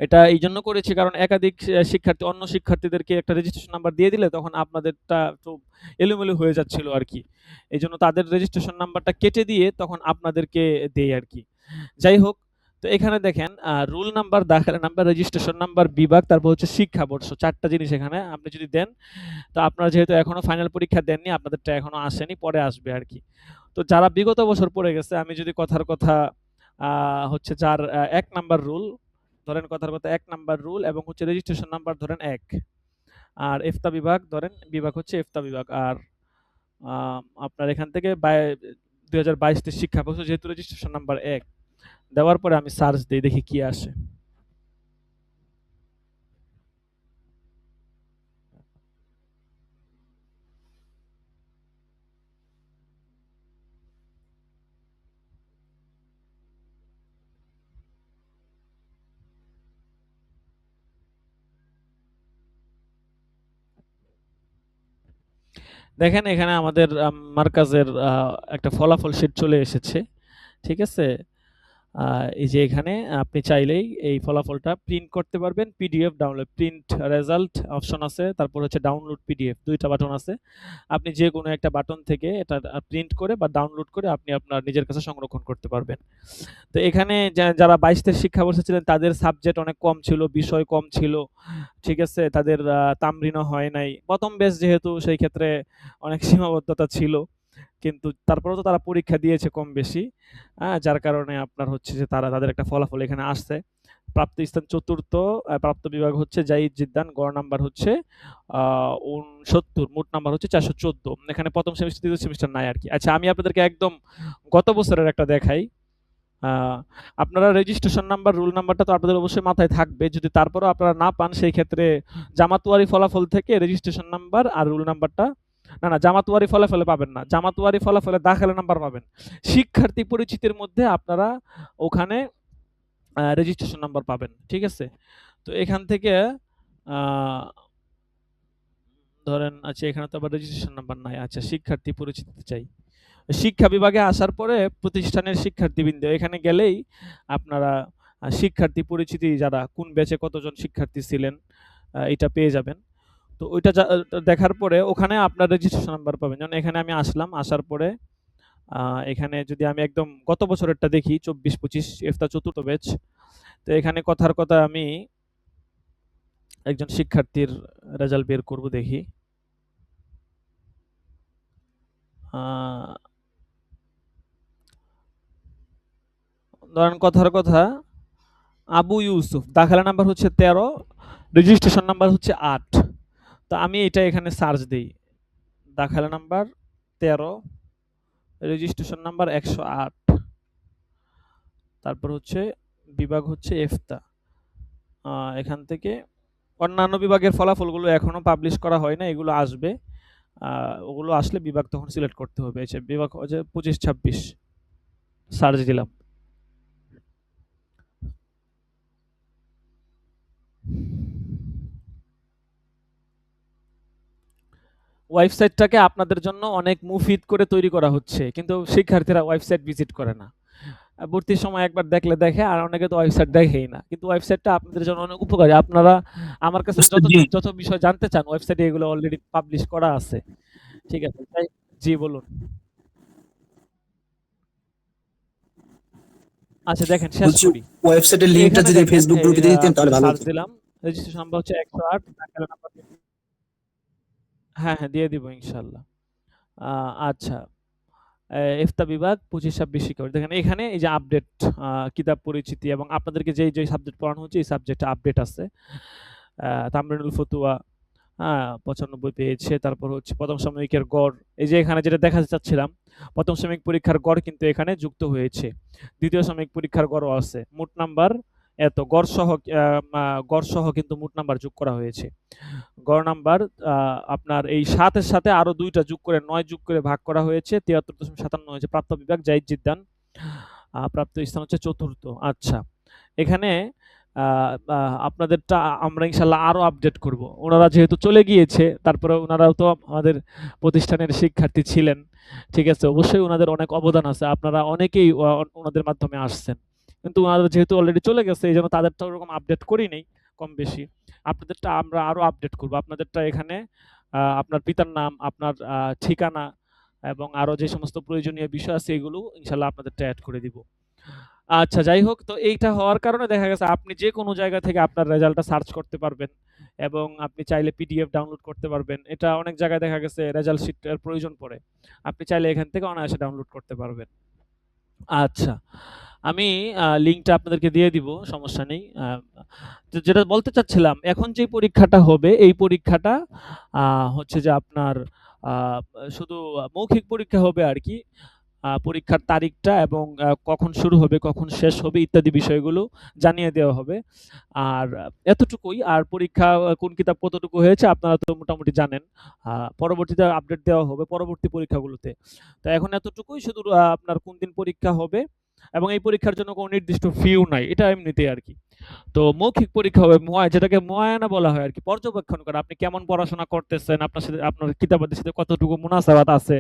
এটা এইজন্য করেছি কারণ একাধিক শিক্ষার্থী অন্য শিক্ষার্থীদেরকে একটা রেজিস্ট্রেশন নাম্বার দিয়ে দিলে তখন আপনাদেরটা একটু এলোমেলো হয়ে যাচ্ছিল আরকি। এইজন্য তাদের রেজিস্ট্রেশন নাম্বারটা কেটে দিয়ে তখন আপনাদেরকে দেই আরকি। যাই হোক, তো এখানে দেখেন রুল নাম্বার, দাখিলা নাম্বার, রেজিস্ট্রেশন নাম্বার, বিভাগ, তারপর হচ্ছে শিক্ষাবর্ষ। ৪ টা জিনিস এখানে আপনি যদি দেন, তো আপনারা যেহেতু এখনো ফাইনাল পরীক্ষা দেননি, আপনাদেরটা এখনো আসেনি, পরে আসবে আরকি। তো যারা বিগত বছর পড়ে গেছে, আমি যদি কথার কথা আ হচ্ছে যার ১ নাম্বার রুল ধরেন কথার কথা ১ নাম্বার রুল এবং হচ্ছে রেজিস্ট্রেশন নাম্বার ধরেন ১। আর ইফতা বিভাগ ধরেন বিভাগ হচ্ছে ইফতা বিভাগ। আর আ আপনার এখান থেকে ২০২২-২৩ শিক্ষাবর্ষ যেহেতু রেজিস্ট্রেশন নাম্বার ১ দেওয়ার পরে আমি সার্চ দেই দেখি কি আসে। দেখেন এখানে আমাদের মার্কাজের একটা ফলাফল শীট চলে এসেছে। ঠিক আছে? আ এই যে এখানে আপনি চাইলেই এই ফলাফলটা প্রিন্ট করতে পারবেন। PDF download, print result option আছে। তারপর হচ্ছে ডাউনলোড পিডিএফ ২ টা বাটন আছে। আপনি যেকোনো একটা বাটন থেকে এটা প্রিন্ট করে বা ডাউনলোড করে আপনি আপনার নিজের কাছে সংরক্ষণ করতে পারবেন। তো এখানে যারা ২২-২৩ শিক্ষাবর্ষে ছিলেন তাদের সাবজেক্ট অনেক কম ছিল, বিষয় কম ছিল। ঠিক আছে? তাদের তামরিনও হয় নাই। ১ম ব্যাচ যেহেতু সেই ক্ষেত্রে অনেক সীমাবদ্ধতা ছিল। কিন্তু তারপরেও তো তারা পরীক্ষা দিয়েছে কম বেশি। যার কারণে আপনার হচ্ছে যে তাদের একটা ফলাফল এখানে আসছে। প্রাপ্ত স্থান ৪র্থ, প্রাপ্ত বিভাগ হচ্ছে জাহিদ জিদ্দান, গড় নাম্বার হচ্ছে আ ৬৯, মোট নাম্বার হচ্ছে ৪১৪। এখানে ১ম সেমিস্টার, ২য় সেমিস্টার নাই আরকি। আচ্ছা আমি আপনাদেরকে একদম গত বছরের একটা দেখাই। আ আপনারা রেজিস্ট্রেশন নাম্বার, রুল নাম্বারটা তো আপনাদের অবশ্যই মাথায় থাকবে। যদি তারপরেও আপনারা না পান সেই ক্ষেত্রে জামাতুয়ারি ফলাফল থেকে রেজিস্ট্রেশন নাম্বার আর রুল নাম্বারটা না, জামাতুয়ারি ফলাফলে পাবেন না। জামাতুয়ারি ফলাফলে দাখিলা নাম্বার পাবেন। শিক্ষার্থী পরিচিতির মধ্যে আপনারা ওখানে রেজিস্ট্রেশন নাম্বার পাবেন। ঠিক আছে? তো এখান থেকে আ ধরেন আচ্ছা এখানে তো আবার রেজিস্ট্রেশন নাম্বার নাই। আচ্ছা শিক্ষার্থী পরিচিতিতে চাই। শিক্ষা বিভাগে আসার পরে প্রতিষ্ঠানের শিক্ষার্থীবৃন্দ এখানে গেলেই আপনারা শিক্ষার্থী পরিচিতি যারা কোন ব্যাচে কতজন শিক্ষার্থী ছিলেন এটা পেয়ে যাবেন। তো ওইটা দেখার পরে ওখানে আপনার রেজিস্ট্রেশন নাম্বার পাবেন। যেমন এখানে আমি আসলাম, আসার পরে এখানে যদি আমি একদম গত বছরেরটা দেখি ২৪-২৫ ইফতা ৪র্থ ব্যাচ। তো এখানে কথার কথা আমি একজন শিক্ষার্থীর রেজাল্ট বের করব দেখি। আ ধরেন কথার কথা আবু ইউসুফ, দাখিলা নাম্বার হচ্ছে ১৩, রেজিস্ট্রেশন নাম্বার হচ্ছে ৮। তো আমি এটা এখানে সার্চ দেই। দাখিলা নাম্বার ১৩, রেজিস্ট্রেশন নাম্বার ১০৮। তারপর হচ্ছে বিভাগ হচ্ছে ইফতা। এখান থেকে অন্যান্য বিভাগের ফলাফলগুলো এখনো পাবলিশ করা হয় না, এগুলো আসবে। ওগুলো আসলে বিভাগ তখন সিলেক্ট করতে হবে। এই যে বিভাগ হচ্ছে ২৫-২৬ সার্চ দিলাম। ওয়েবসাইটটাকে আপনাদের জন্য অনেক মুফিদ করে তৈরি করা হচ্ছে। কিন্তু শিক্ষার্থীরা ওয়েবসাইট ভিজিট করে না। ভর্তির সময় একবার দেখলে দেখে আর অনেকে তো ওয়েবসাইট দেখেই না। কিন্তু ওয়েবসাইটটা আপনাদের জন্য অনেক উপকারী। আপনারা আমার কাছে উস্তাদ জি, যত বিষয় জানতে চান ওয়েবসাইটে এগুলো অলরেডি পাবলিশ করা আছে। ঠিক আছে? জি বলুন। আচ্ছা দেখেন শেষ বলছি করি। ওয়েবসাইটের লিংকটা এখানে যদি দেখেন ফেসবুক এই গ্রুপে দিয়ে দিতেন তাহলে ভালো সার্চ হতো। দিলাম। রেজিস্ট্রেশন নাম্বার হচ্ছে 108 নাকালা নাম্বার। হ্যাঁ, হ্যাঁ দিয়ে দিব ইনশাআল্লাহ। আচ্ছা। ইফতা বিভাগ 25-26 শিক্ষাবর্ষ। দেখেন এখানে এই যে আপডেট কিতাব পরিচিতি এবং আপনাদেরকে যেই সাবজেক্ট পড়ানো হচ্ছে এই সাবজেক্টে আপডেট আছে। তামরিনুল ফতুয়া 95 পেয়েছে। তারপর হচ্ছে প্রথম সাময়িকের গড়। এই যে এখানে যেটা দেখাতে চাচ্ছিলাম, প্রথম সাময়িক পরীক্ষার গড় কিন্তু এখানে যুক্ত হয়েছে। দ্বিতীয় সাময়িক পরীক্ষার গড়ও আছে। মোট নাম্বার এত গড় সহ কিন্তু মোট নাম্বার যোগ করা হয়েছে। গড় নাম্বার আপনার এই ৭ এর সাথে আরো ২ টা যোগ করে ৯ যোগ করে ভাগ করা হয়েছে। ৭৩.৫৭ হয়েছে। প্রাপ্ত বিভাগ জাহিদ জিদ্দান। প্রাপ্ত স্থান হচ্ছে ৪র্থ। আচ্ছা। এখানে আ আ আপনাদেরটা আমরা ইনশাআল্লাহ আরো আপডেট করব। উনারা যেহেতু চলে গিয়েছে, তারপরে উনারাও তো আমাদের প্রতিষ্ঠানের শিক্ষার্থী ছিলেন। ঠিক আছে? অবশ্যই উনাদের অনেক অবদান আছে। আপনারা অনেকেই উনাদের মাধ্যমে আসছেন। কিন্তু উনারা যেহেতু অলরেডি চলে গেছে, এজন্য তাদেরটা ওরকম আপডেট করি নাই কম বেশি। আপনাদেরটা আমরা আরো আপডেট করব। আপনাদেরটা এখানে আপনার পিতার নাম, আপনার ঠিকানা এবং আরো যে সমস্ত প্রয়োজনীয় বিষয় আছে এগুলো ইনশাআল্লাহ আপনাদেরটা এড করে দিব। আচ্ছা যাই হোক, তো এইটা হওয়ার কারণে দেখা গেছে আপনি যেকোনো জায়গা থেকে আপনার রেজাল্টটা সার্চ করতে পারবেন এবং আপনি চাইলে পিডিএফ ডাউনলোড করতে পারবেন। এটা অনেক জায়গায় দেখা গেছে রেজাল্ট শিটের প্রয়োজন পড়ে। আপনি চাইলে এখান থেকে অনায়াসে ডাউনলোড করতে পারবেন। আচ্ছা, আমি লিঙ্কটা আপনাদেরকে দিয়ে দিব, সমস্যা নেই। তো যেটা বলতে চাচ্ছিলাম, এখন যে পরীক্ষাটা হবে এই পরীক্ষাটা হচ্ছে যে আপনার আ শুধু মৌখিক পরীক্ষা হবে আরকি। পরীক্ষার তারিখটা এবং কখন শুরু হবে, কখন শেষ হবে ইত্যাদি বিষয়গুলো জানিয়ে দেওয়া হবে। আর এতটুকুই। আর পরীক্ষা কোন কিতাব কতটুকু হয়েছে আপনারা তো মোটামুটি জানেন। পরবর্তীতে আপডেট দেওয়া হবে পরবর্তী পরীক্ষাগুলোতে। তো এখন এতটুকুই, শুধু আপনার কোন দিন পরীক্ষা হবে এবং এই পরীক্ষার জন্য কোনো নির্দিষ্ট ফিও নাই। এটা এমনিতেই আরকি। তো মৌখিক পরীক্ষা হবে যেটাকে মুআয়না বলা হয় আরকি, পর্যবেক্ষণ করা। আপনি কেমন পড়াশোনা করতেছেন, আপনার সাথে আপনার কিতাবাদের সাথে কতটুকু মুনাসাবাত আছে।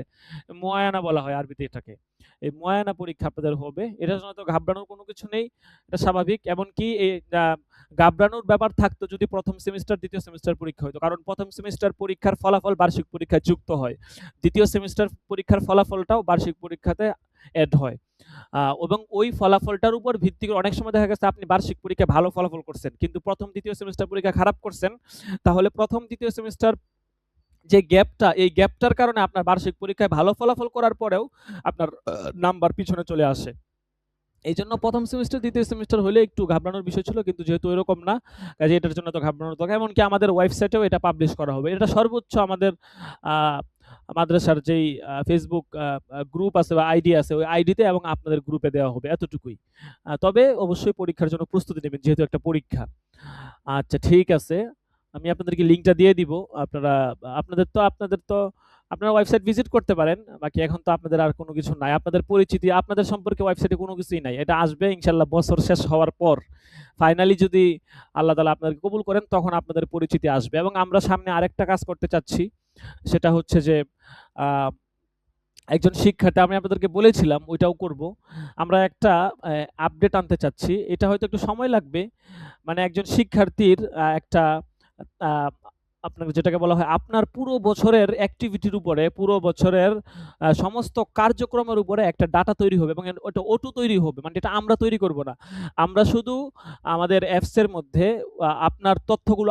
মুআয়না বলা হয় আরবিতে এটাকে। এই মুআয়না পরীক্ষা আপনাদের হবে। এটার জন্য তো ঘাবড়ানোর কোনো কিছু নেই। এটা স্বাভাবিক। এমনকি এই আ ঘাবড়ানোর ব্যাপার থাকতো যদি ১ম সেমিস্টার, ২য় সেমিস্টার পরীক্ষা হইতো। কারণ ১ম সেমিস্টার পরীক্ষার ফলাফল বার্ষিক পরীক্ষায় যুক্ত হয়। ২য় সেমিস্টার পরীক্ষার ফলাফলটাও বার্ষিক পরীক্ষাতে এড হয়। এবং ওই ফলাফলটার উপর ভিত্তি করে অনেক সময় দেখা গেছে আপনি বার্ষিক পরীক্ষায় ভালো ফলাফল করছেন। কিন্তু ১ম, ২য় সেমিস্টার পরীক্ষা খারাপ করছেন। তাহলে ১ম, ২য় সেমিস্টার যে গ্যাপটা, এই গ্যাপটার কারণে আপনার বার্ষিক পরীক্ষায় ভালো ফলাফল করার পরেও আপনার নাম্বার পিছনে চলে আসে। এইজন্য ১ম সেমিস্টার, ২য় সেমিস্টার হলে একটু ঘাবড়ানোর বিষয় ছিল। কিন্তু যেহেতু এরকম না, কাজেই এটার জন্য তো ঘাবড়ানোর দরকার। এমনকি আমাদের ওয়েবসাইটেও এটা পাবলিশ করা হবে। এটা সর্বোচ্চ আমাদের আ মাদ্রাসার যেই Facebook গ্রুপ আছে বা আইডি আছে, ওই আইডিতে এবং আপনাদের গ্রুপে দেওয়া হবে, এতটুকুই। তবে অবশ্যই পরীক্ষার জন্য প্রস্তুতি নেবেন, যেহেতু একটা পরীক্ষা। আচ্ছা ঠিক আছে। আমি আপনাদেরকে লিঙ্কটা দিয়ে দিব। আপনাদের তো আপনারা ওয়েবসাইট ভিজিট করতে পারেন। বাকি এখন তো আপনাদের আর কোনো কিছু নাই। আপনাদের পরিচিতি, আপনাদের সম্পর্কে ওয়েবসাইটে কোনো কিছুই নাই। এটা আসবে ইনশাআল্লাহ বছর শেষ হওয়ার পর। ফাইনালি যদি আল্লাহ তাআলা আপনাদেরকে কবুল করেন, তখন আপনাদের পরিচিতি আসবে। এবং আমরা সামনে আরেকটা কাজ করতে চাচ্ছি। সেটা হচ্ছে যে আ একজন শিক্ষার্থী, আমি আপনাদেরকে বলেছিলাম ওইটাও করব। আমরা একটা আপডেট আনতে চাচ্ছি। এটা হয়তো একটু সময় লাগবে। মানে একজন শিক্ষার্থীর একটা আ আপনার যেটাকে বলা হয় আপনার পুরো বছরের অ্যাক্টিভিটির উপরে, পুরো বছরের সমস্ত কার্যক্রমের উপরে একটা ডাটা তৈরি হবে এবং ওটা অটো তৈরি হবে। মানে এটা আমরা তৈরি করব না। আমরা শুধু আমাদের অ্যাপস এর মধ্যে আপনার তথ্যগুলো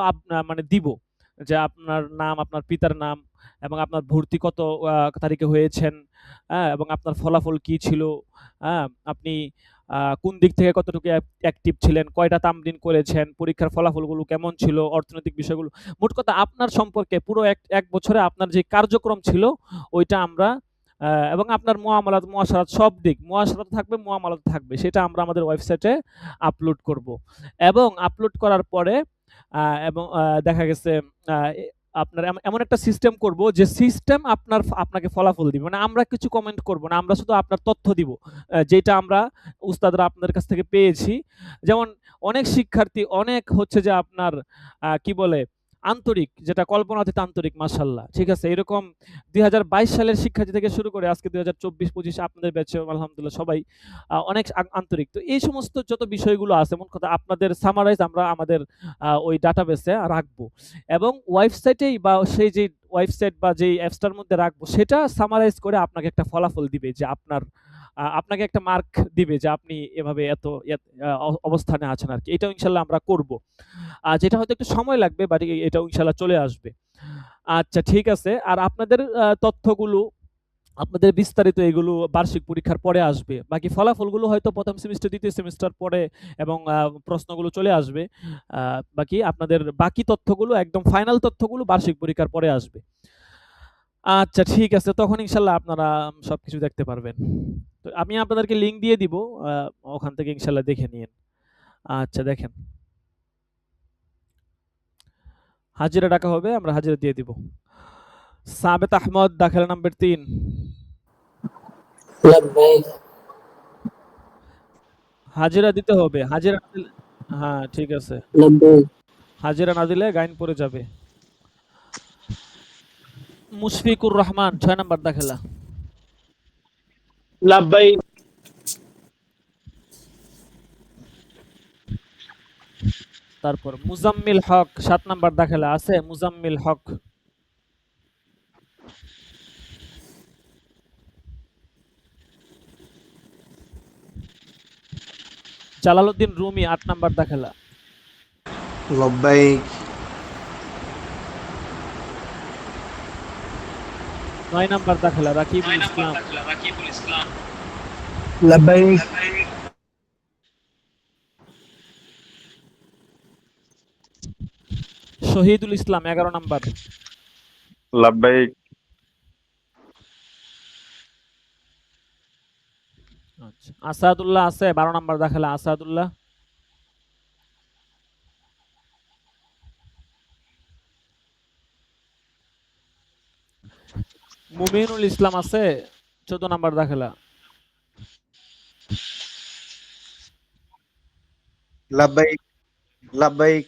মানে দিব। যে আপনার নাম, আপনার পিতার নাম এবং আপনার ভর্তি কত তারিখে হয়েছেন, এবং আপনার ফলাফল কি ছিল, আপনি কোন দিক থেকে কতটুকু অ্যাক্টিভ ছিলেন, কয়টা তামরিন করেছেন, পরীক্ষার ফলাফলগুলো কেমন ছিল, অর্থনৈতিক বিষয়গুলো। মোট কথা আপনার সম্পর্কে পুরো এক বছরে আপনার যে কার্যক্রম ছিল ওইটা আমরা এবং আপনার মুআমালাত, মুআশারাত সব দিক, মুআশারাত থাকবে, মুআমালাত থাকবে। সেটা আমরা আমাদের ওয়েবসাইটে আপলোড করব। এবং আপলোড করার পরে এবং দেখা গেছে আ এ আপনার এমন একটা সিস্টেম করব যে সিস্টেম আপনাকে ফলাফল দিবে। মানে আমরা কিছু কমেন্ট করব না। আমরা শুধু আপনার তথ্য দিব। যেটা আমরা উস্তাদরা আপনাদের কাছ থেকে পেয়েছি। যেমন অনেক শিক্ষার্থী অনেক হচ্ছে যে আপনার কি বলে আন্তরিক, যেটা কল্পনাতীত আন্তরিক, মাশাআল্লাহ। ঠিক আছে? এরকম ২০২২ সালের শিক্ষার্থী থেকে শুরু করে আজকে ২০২৪-২৫ আপনাদের ব্যাচে আলহামদুলিল্লাহ সবাই অনেক আন্তরিক। তো এই সমস্ত যত বিষয়গুলো আছে, মোট কথা আপনাদের সামারাইজ আমরা আমাদের ওই ডাটাবেসে রাখবো। এবং ওয়েবসাইটেই বা সেই যে ওয়েবসাইট বা যেই অ্যাপসটার মধ্যে রাখবো, সেটা সামারাইজ করে আপনাকে একটা ফলাফল দিবে যে আপনার আপনাকে একটা মার্ক দিবে যে আপনি এভাবে এত অবস্থানে আছেন আর কি। এটাও ইনশাল্লাহ আমরা করব। যেটা হয়তো একটু সময় লাগবে, বাট এটাও ইনশাল্লাহ চলে আসবে। আচ্ছা, ঠিক আছে। আর আপনাদের তথ্যগুলো, আপনাদের বিস্তারিত এগুলো বার্ষিক পরীক্ষার পরে আসবে। বাকি ফলাফলগুলো হয়তো প্রথম সেমিস্টার, দ্বিতীয় সেমিস্টার পরে, এবং প্রশ্নগুলো চলে আসবে। বাকি আপনাদের বাকি তথ্যগুলো, একদম ফাইনাল তথ্যগুলো বার্ষিক পরীক্ষার পরে আসবে। আচ্ছা, ঠিক আছে। তখন ইনশাল্লাহ আপনারা সবকিছু দেখতে পারবেন। তো আমি আপনাদেরকে লিঙ্ক দিয়ে দিব, ওখান থেকে ইনশাল্লাহ দেখে নিন। আচ্ছা, দেখেন, হাজিরা টাকা হবে, আমরা হাজিরা দিয়ে দিব। সাবেত আহমদ, দাখিলা নাম্বার 3। لبيك হাজিরা দিতে হবে, হাজিরা না দিলে, হ্যাঁ ঠিক আছে, لبيك হাজিরা না দিলে গাইন পড়ে যাবে। মুশফিকুর রহমান, 6 নাম্বার দাখিলা। لبيك তারপর মুজাম্মিল হক, 7 নাম্বার দাখিলা। আছে মুজাম্মিল হক? জালালউদ্দিন রুমি, 8 নাম্বার দাখিলা। لبيك 9 নাম্বার দাখিলা রাকিবুল ইসলাম। لبيك শহীদুল ইসলাম, 11 নাম্বার। لبيك আচ্ছা, আসাদুল্লাহ আছে, 12 নাম্বার দাখিলা। আসাদুল্লাহ। মুমিনুল ইসলাম আছে, 14 নাম্বার দাখিলা। لبيك لبيك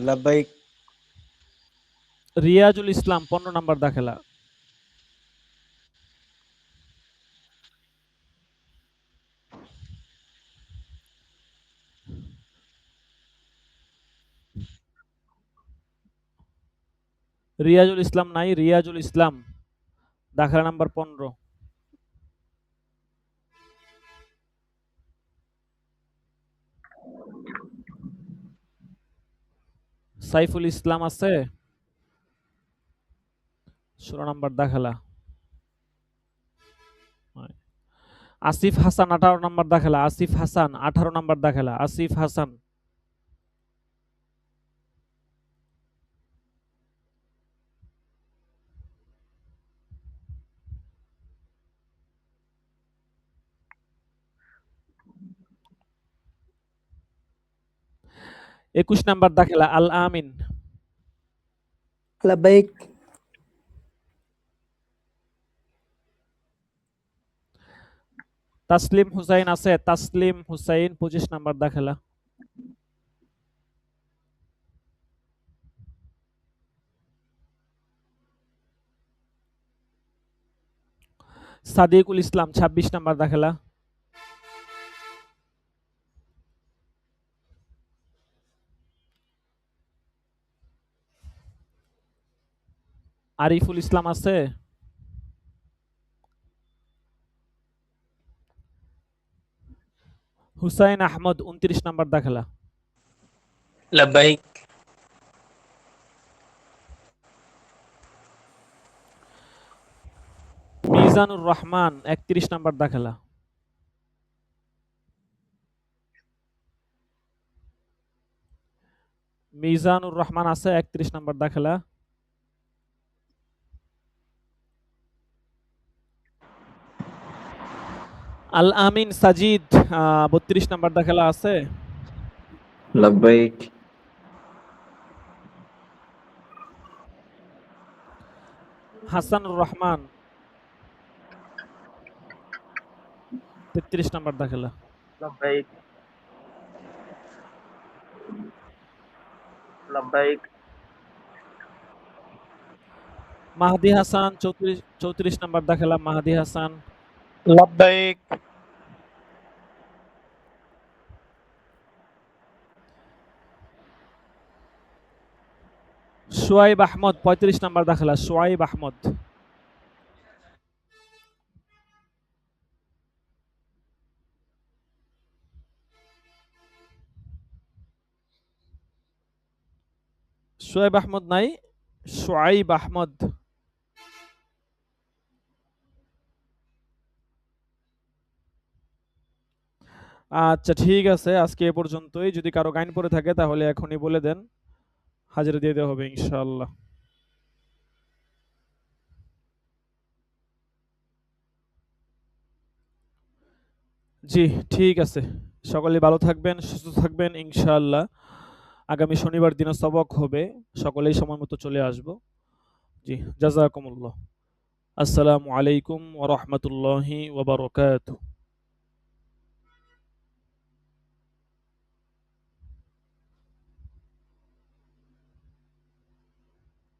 لبيك রিয়াজুল ইসলাম, 15 নাম্বার দাখিলা। রিয়াজুল ইসলাম নাই, রিয়াজুল ইসলাম, দাখিলা নাম্বার 15। সাইফুল ইসলাম আছে, 16 নাম্বার দাখিলা। আসিফ হাসান, 18 নাম্বার দাখিলা। আসিফ হাসান, 18 নাম্বার দাখিলা। আসিফ হাসান। একুশ নাম্বার দাখিলা আল আমিন। لبيك তাসলিম হুসাইন আছে, তাসলিম হুসাইন, 25 নাম্বার দাখিলা। সাদিকুল ইসলাম, 26 নাম্বার দাখিলা। আরিফুল ইসলাম আছে, হুসাইন আহমদ, 29 নাম্বার দাখিলা। لبيك মিজানুর রহমান, 31 নাম্বার দাখিলা। মিজানুর রহমান আছে, 31 নাম্বার দাখিলা। আল আমিন সাজিদ, 32 নাম্বার দাখিলা আছে। لبيك হাসানুর রহমান, 33 নাম্বার দাখিলা। لبيك لبيك মাহদি হাসান, 34 নাম্বার দাখিলা। মাহদি হাসান। لبيك সোয়াইব আহমদ, 35 নাম্বার দাখিলা। সোয়াইব আহমদ। শোয়েব আহমদ নাই, শোয়াইব আহমদ। আচ্ছা ঠিক আছে, আজকে এ পর্যন্তই। যদি কারো গাইন পড়ে থাকে তাহলে এখনই বলে দেন, হাজিরা দিয়ে দেওয়া হবে ইনশাআল্লাহ। জি ঠিক আছে, সকলে ভালো থাকবেন, সুস্থ থাকবেন ইনশাআল্লাহ। আগামী শনিবার দিনে সবক হবে, সকলেই সময় মতো চলে আসব। জি, জাযাকুমুল্লাহ। আসসালামু আলাইকুম ওয়া রাহমাতুল্লাহি ওয়া বারাকাতুহু।